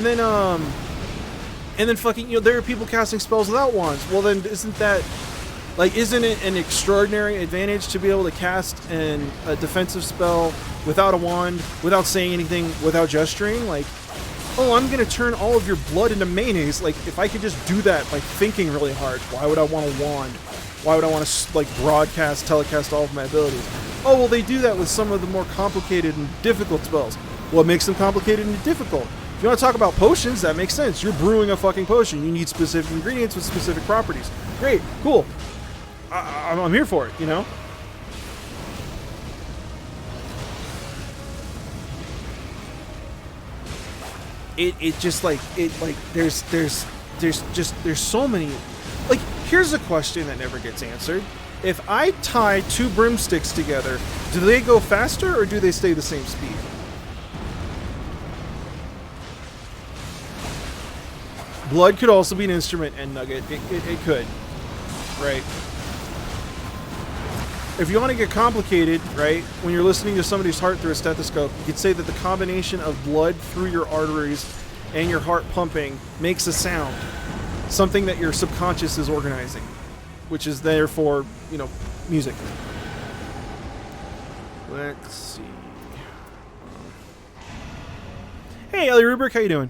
and then fucking, you know, there are people casting spells without wands. Well, then isn't it an extraordinary advantage to be able to cast a defensive spell without a wand, without saying anything, without gesturing? Like, oh, I'm going to turn all of your blood into mayonnaise. Like, if I could just do that by thinking really hard, why would I want a wand? Why would I want to, like, telecast all of my abilities? Oh, well, they do that with some of the more complicated and difficult spells. What makes them complicated and difficult? If you want to talk about potions, that makes sense. You're brewing a fucking potion. You need specific ingredients with specific properties. Great, cool. I'm here for it, you know? There's so many. Like, here's a question that never gets answered. If I tie two broomsticks together, do they go faster or do they stay the same speed? Blood could also be an instrument, and Nugget. It could. Right? If you want to get complicated, right, when you're listening to somebody's heart through a stethoscope, you could say that the combination of blood through your arteries and your heart pumping makes a sound. Something that your subconscious is organizing, which is therefore, you know, music. Let's see. Hey, Ellie Rubric, how you doing?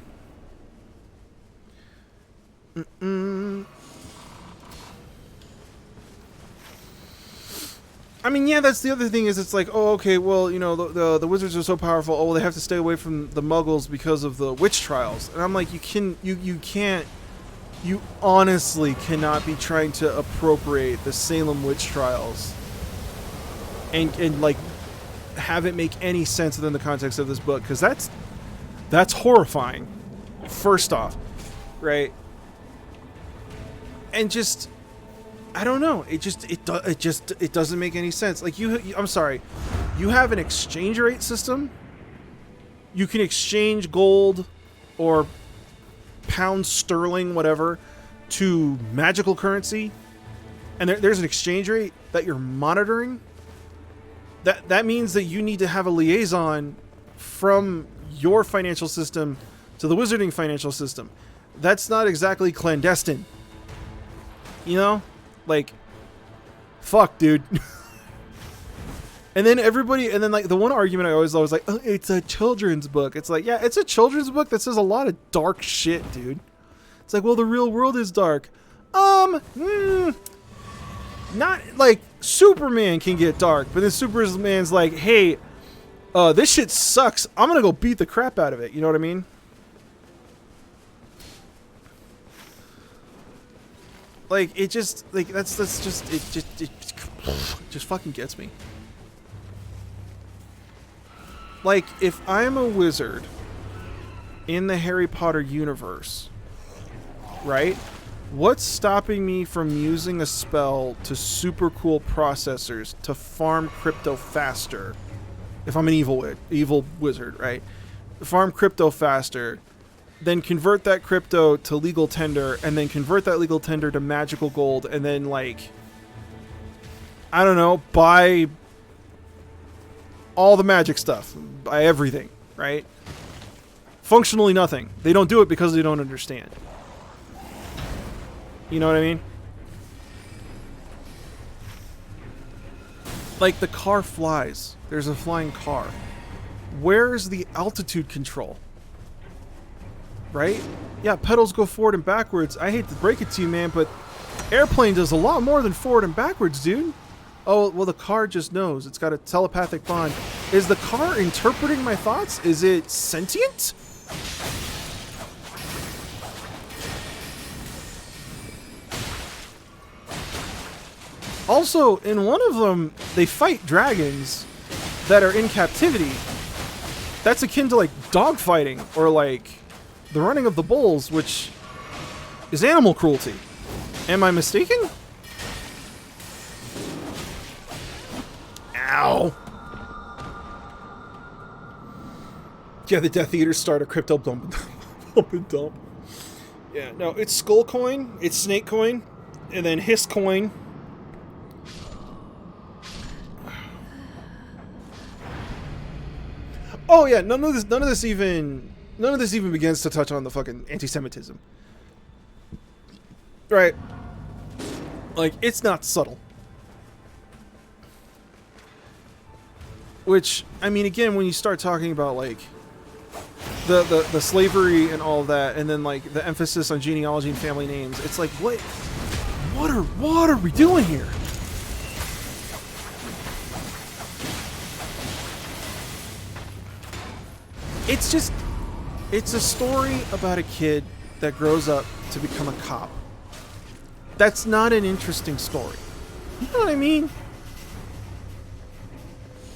I mean, yeah, that's the other thing is it's like, oh, okay, well, you know, the wizards are so powerful. Oh, well, they have to stay away from the muggles because of the witch trials. And I'm like, you honestly cannot be trying to appropriate the Salem witch trials and like have it make any sense within the context of this book, because that's horrifying. First off, right? And just, I don't know. It doesn't make any sense. Like I'm sorry, you have an exchange rate system. You can exchange gold or pound sterling, whatever, to magical currency, and there's an exchange rate that you're monitoring. That means that you need to have a liaison from your financial system to the wizarding financial system. That's not exactly clandestine. You know? Like, fuck, dude. And then like the one argument I always was like, oh, it's a children's book. It's like, yeah, it's a children's book that says a lot of dark shit, dude. It's like, well, the real world is dark. Not like Superman can get dark, but then Superman's like, hey, this shit sucks. I'm gonna go beat the crap out of it. You know what I mean? Like, it just, like, it just fucking gets me. Like, if I'm a wizard in the Harry Potter universe, right? What's stopping me from using a spell to super cool processors to farm crypto faster? If I'm an evil wizard, right? Farm crypto faster, then convert that crypto to legal tender, and then convert that legal tender to magical gold, and then, like, I don't know, buy all the magic stuff, buy everything, right? Functionally nothing. They don't do it because they don't understand. You know what I mean? Like, the car flies. There's a flying car. Where's the altitude control? Right? Yeah, pedals go forward and backwards. I hate to break it to you, man, but airplane does a lot more than forward and backwards, dude. Oh, well, the car just knows. It's got a telepathic bond. Is the car interpreting my thoughts? Is it sentient? Also, in one of them, they fight dragons that are in captivity. That's akin to like dogfighting or like the running of the bulls, which is animal cruelty. Am I mistaken? Ow. Yeah, the Death Eaters start a crypto dump and dump. Yeah, no, it's Skull Coin, it's Snake Coin, and then Hiss Coin. Oh yeah, none of this even begins to touch on the fucking anti-Semitism. Right. Like, it's not subtle. Which, I mean, again, when you start talking about, like, the slavery and all of that, and then, like, the emphasis on genealogy and family names, it's like, what are we doing here? It's just, it's a story about a kid that grows up to become a cop. That's not an interesting story. You know what I mean?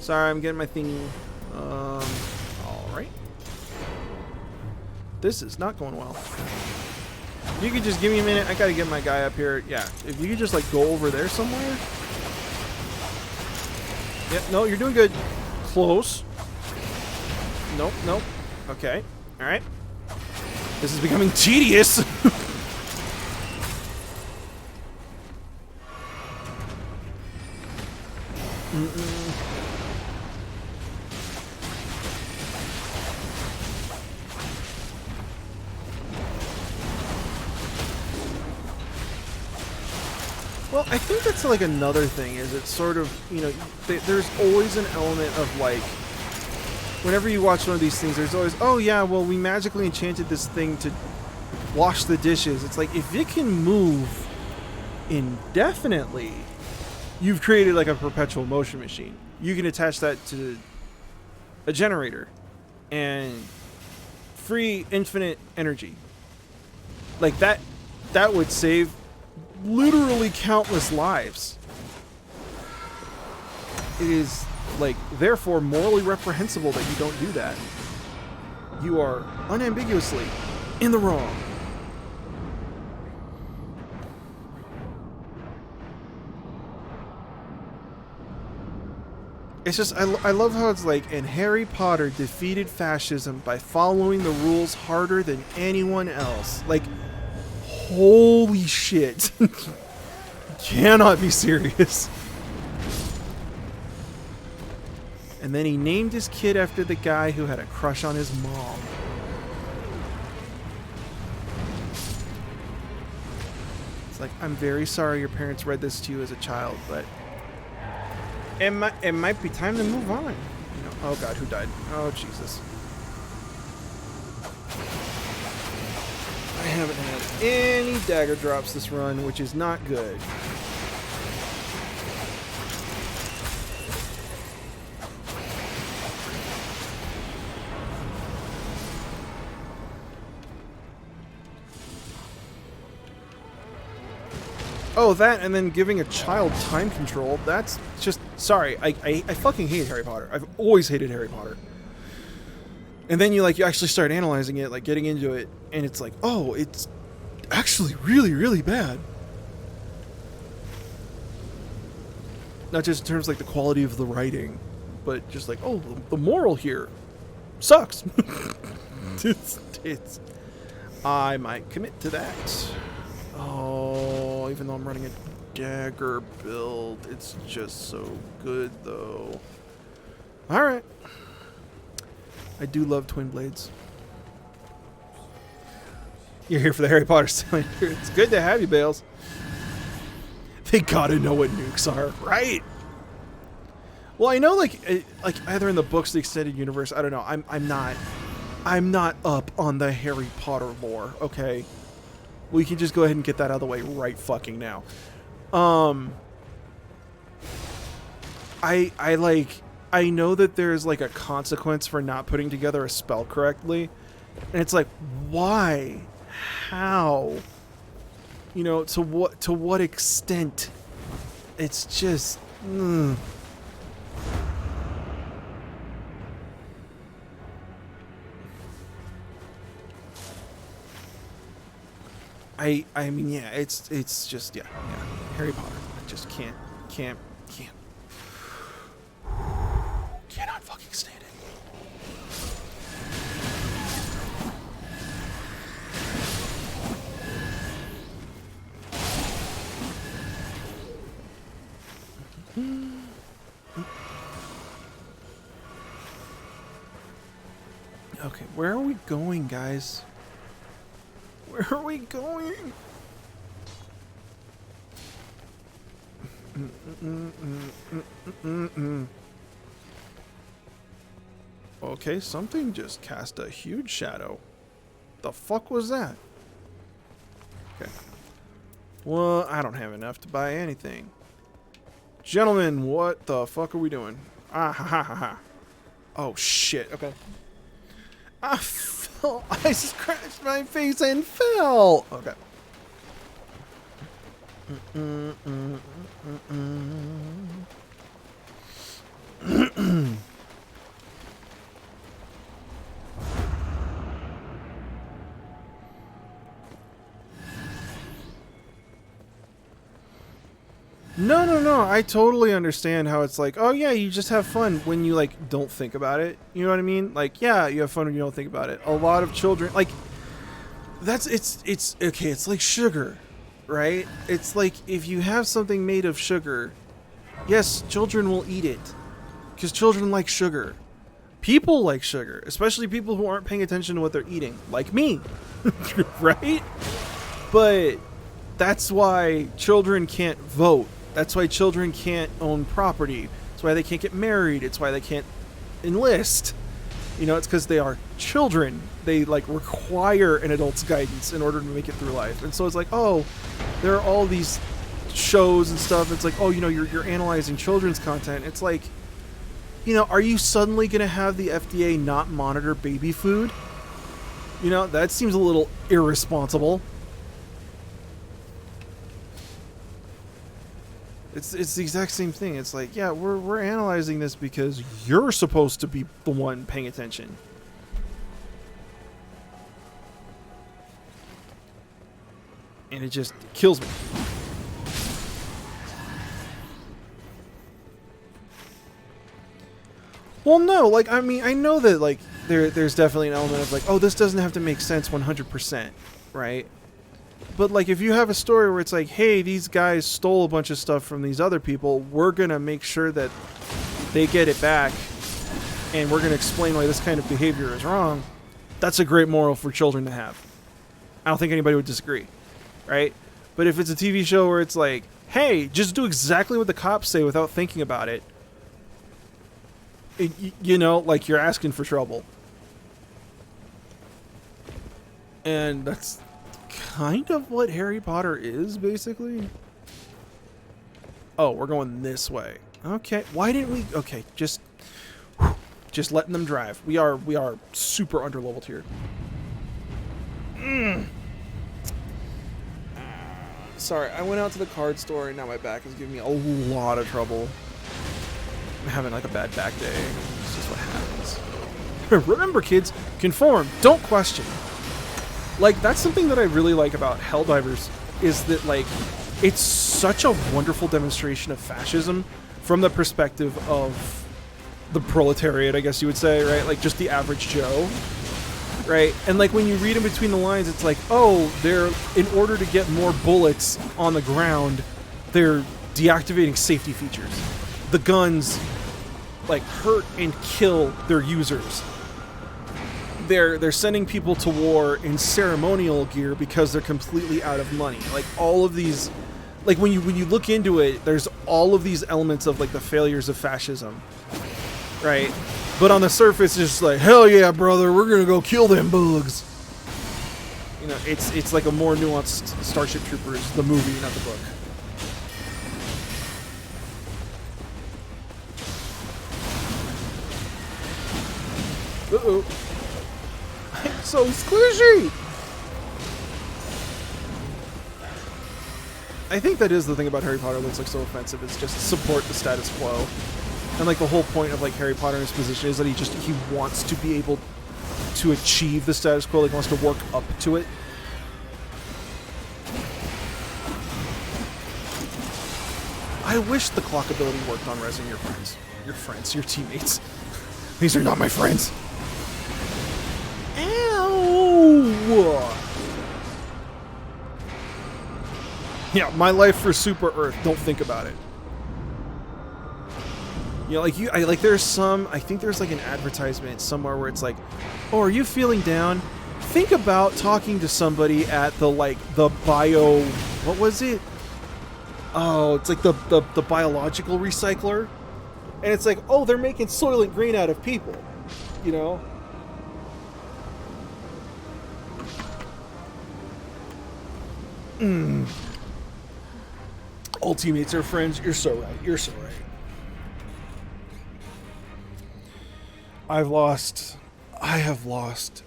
Sorry, I'm getting my thing. Alright. This is not going well. You could just give me a minute. I gotta get my guy up here. Yeah, if you could just, like, go over there somewhere. Yeah, no, you're doing good. Close. Nope, nope. Okay. Alright. This is becoming tedious. Well, I think that's like another thing, is it's sort of, you know, there's always an element of like, whenever you watch one of these things, there's always, oh yeah, well, we magically enchanted this thing to wash the dishes. It's like, if it can move indefinitely, you've created like a perpetual motion machine. You can attach that to a generator and free infinite energy. Like that would save literally countless lives. It is, like, therefore morally reprehensible that you don't do that. You are unambiguously in the wrong. It's just, I love how it's like, and Harry Potter defeated fascism by following the rules harder than anyone else. Like, holy shit. Cannot be serious. And then he named his kid after the guy who had a crush on his mom. It's like, I'm very sorry your parents read this to you as a child, but it might be time to move on. You know, oh god, who died? Oh Jesus. I haven't had any dagger drops this run, which is not good. Oh, that, and then giving a child time control, that's just, sorry, I fucking hate Harry Potter. I've always hated Harry Potter. And then you actually start analyzing it, like getting into it, and it's like, oh, it's actually really, really bad. Not just in terms of like the quality of the writing, but just like, oh, the moral here sucks. it's I might commit to that. Oh, even though I'm running a dagger build, it's just so good though. Alright. I do love twin blades. You're here for the Harry Potter selling. It's good to have you, Bales. They gotta know what nukes are, right? Well, I know, like either in the books, the extended universe. I don't know. I'm not up on the Harry Potter lore. Okay, we can just go ahead and get that out of the way right fucking now. I know that there's like a consequence for not putting together a spell correctly, and it's like, why, how, you know, to what extent? it's just. Mm. I mean, yeah, it's just yeah. Harry Potter. I just can't cannot fucking stand it. Okay, where are we going, guys? Where are we going? Okay, something just cast a huge shadow. The fuck was that? Okay. Well, I don't have enough to buy anything. Gentlemen, what the fuck are we doing? Ah ha ha ha ha. Oh shit, okay. I fell. I scratched my face and fell. Okay. No. I totally understand how it's like, oh yeah, you just have fun when you like don't think about it. You know what I mean? Like, yeah, you have fun when you don't think about it. A lot of children, like, it's okay. It's like sugar, right? It's like if you have something made of sugar, yes, children will eat it because children like sugar. People like sugar, especially people who aren't paying attention to what they're eating, like me, right? But that's why children can't vote. That's why children can't own property. It's why they can't get married. It's why they can't enlist. You know, it's because they are children. They like require an adult's guidance in order to make it through life. And so it's like, oh, there are all these shows and stuff. It's like, oh, you know, you're analyzing children's content. It's like, you know, are you suddenly going to have the FDA not monitor baby food? You know, that seems a little irresponsible. It's the exact same thing. It's like, yeah, we're analyzing this because you're supposed to be the one paying attention. And it just kills me. Well, no, like, I mean, I know that, like, there's definitely an element of, like, oh, this doesn't have to make sense 100%, right? But, like, if you have a story where it's like, hey, these guys stole a bunch of stuff from these other people, we're going to make sure that they get it back, and we're going to explain why this kind of behavior is wrong, that's a great moral for children to have. I don't think anybody would disagree, right? But if it's a TV show where it's like, hey, just do exactly what the cops say without thinking about it, you know, like, you're asking for trouble. And that's kind of what Harry Potter is, basically. Oh, we're going this way. Okay, why didn't we... Okay, just letting them drive. We are super underleveled here. Sorry, I went out to the card store and now my back is giving me a lot of trouble. I'm having like a bad back day. It's just what happens. Remember, kids, conform, don't question. Like, that's something that I really like about Helldivers, is that, like, it's such a wonderful demonstration of fascism from the perspective of the proletariat, I guess you would say, right? Like, just the average Joe, right? And, like, when you read in between the lines, it's like, oh, they're, in order to get more bullets on the ground, they're deactivating safety features. The guns, like, hurt and kill their users. They're sending people to war in ceremonial gear because they're completely out of money. Like, all of these, like, when you look into it, there's all of these elements of, like, the failures of fascism, right? But on the surface, it's just like, hell yeah, brother, we're gonna go kill them bugs. You know, it's like a more nuanced Starship Troopers, the movie, not the book. Uh-oh. I'm so squishy! I think that is the thing about Harry Potter that's like so offensive. It's just support the status quo. And like the whole point of like Harry Potter in his position is that he wants to be able to achieve the status quo, like wants to work up to it. I wish the clock ability worked on resing your friends, your teammates. These are not my friends. Ow! Yeah, my life for Super Earth. Don't think about it. You know, like there's some, I think there's like an advertisement somewhere where it's like, oh, are you feeling down? Think about talking to somebody at the bio, what was it? Oh, it's like the biological recycler. And it's like, oh, they're making Soylent Green out of people, you know? All teammates are friends. You're so right. You're so right. I have lost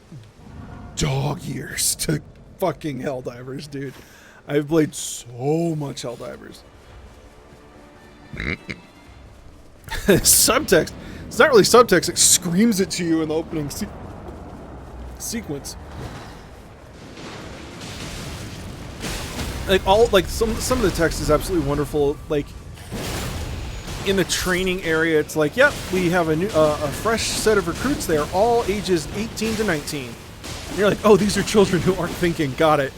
dog years to fucking Helldivers, dude. I've played so much Helldivers. Subtext. It's not really subtext. It screams it to you in the opening sequence. Like some of the text is absolutely wonderful. Like in the training area, it's like, yep, we have a fresh set of recruits there, all ages 18 to 19. And you're like, oh, these are children who aren't thinking. Got it.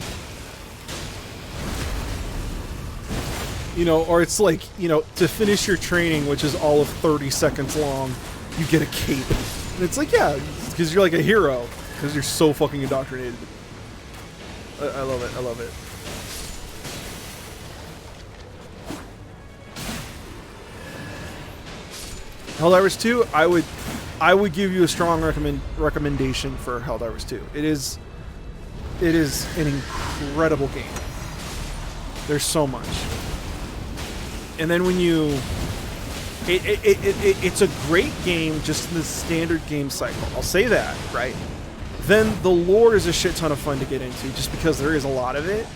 You know, or it's like, you know, to finish your training, which is all of 30 seconds long, you get a cape. And it's like, yeah, because you're like a hero, because you're so fucking indoctrinated. I love it. I love it. Helldivers 2, I would give you a strong recommendation for Helldivers 2. It is an incredible game. There's so much. And then when you it's a great game just in the standard game cycle. I'll say that, right? Then the lore is a shit ton of fun to get into just because there is a lot of it.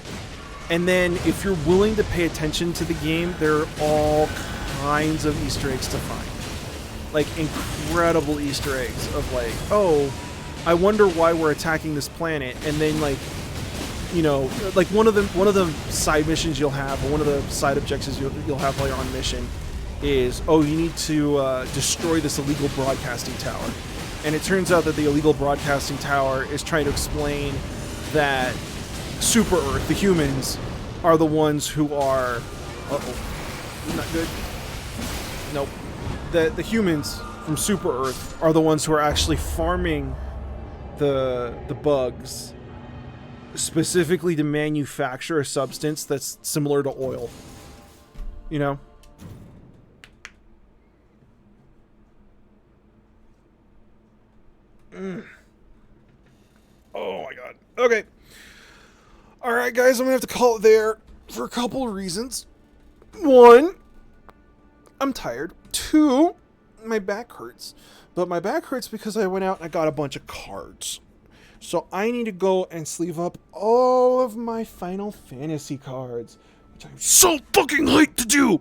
And then if you're willing to pay attention to the game, there are all kinds of Easter eggs to find. Like incredible Easter eggs of like, oh, I wonder why we're attacking this planet, and then like, you know, like one of the side missions you'll have, or one of the side objectives you'll have while you're on mission is, oh, you need to destroy this illegal broadcasting tower, and it turns out that the illegal broadcasting tower is trying to explain that Super Earth, the humans, are the ones who are, not good. Nope. The humans from Super Earth are the ones who are actually farming the bugs specifically to manufacture a substance that's similar to oil. You know? Oh my god. Okay. Alright guys, I'm gonna have to call it there for a couple of reasons. One, I'm tired. Two, my back hurts. But my back hurts because I went out and I got a bunch of cards. So I need to go and sleeve up all of my Final Fantasy cards, which I'm so fucking hyped to do.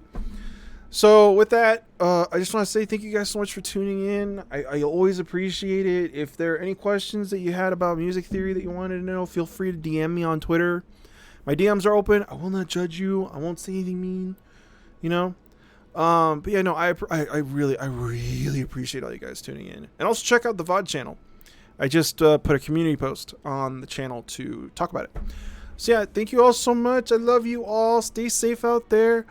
So with that, I just want to say thank you guys so much for tuning in. I always appreciate it. If there are any questions that you had about music theory that you wanted to know, feel free to DM me on Twitter. My DMs are open. I will not judge you. I won't say anything mean, you know? But yeah, no, I really appreciate all you guys tuning in. And also check out the VOD channel. I just put a community post on the channel to talk about it. So yeah, thank you all so much. I love you all. Stay safe out there.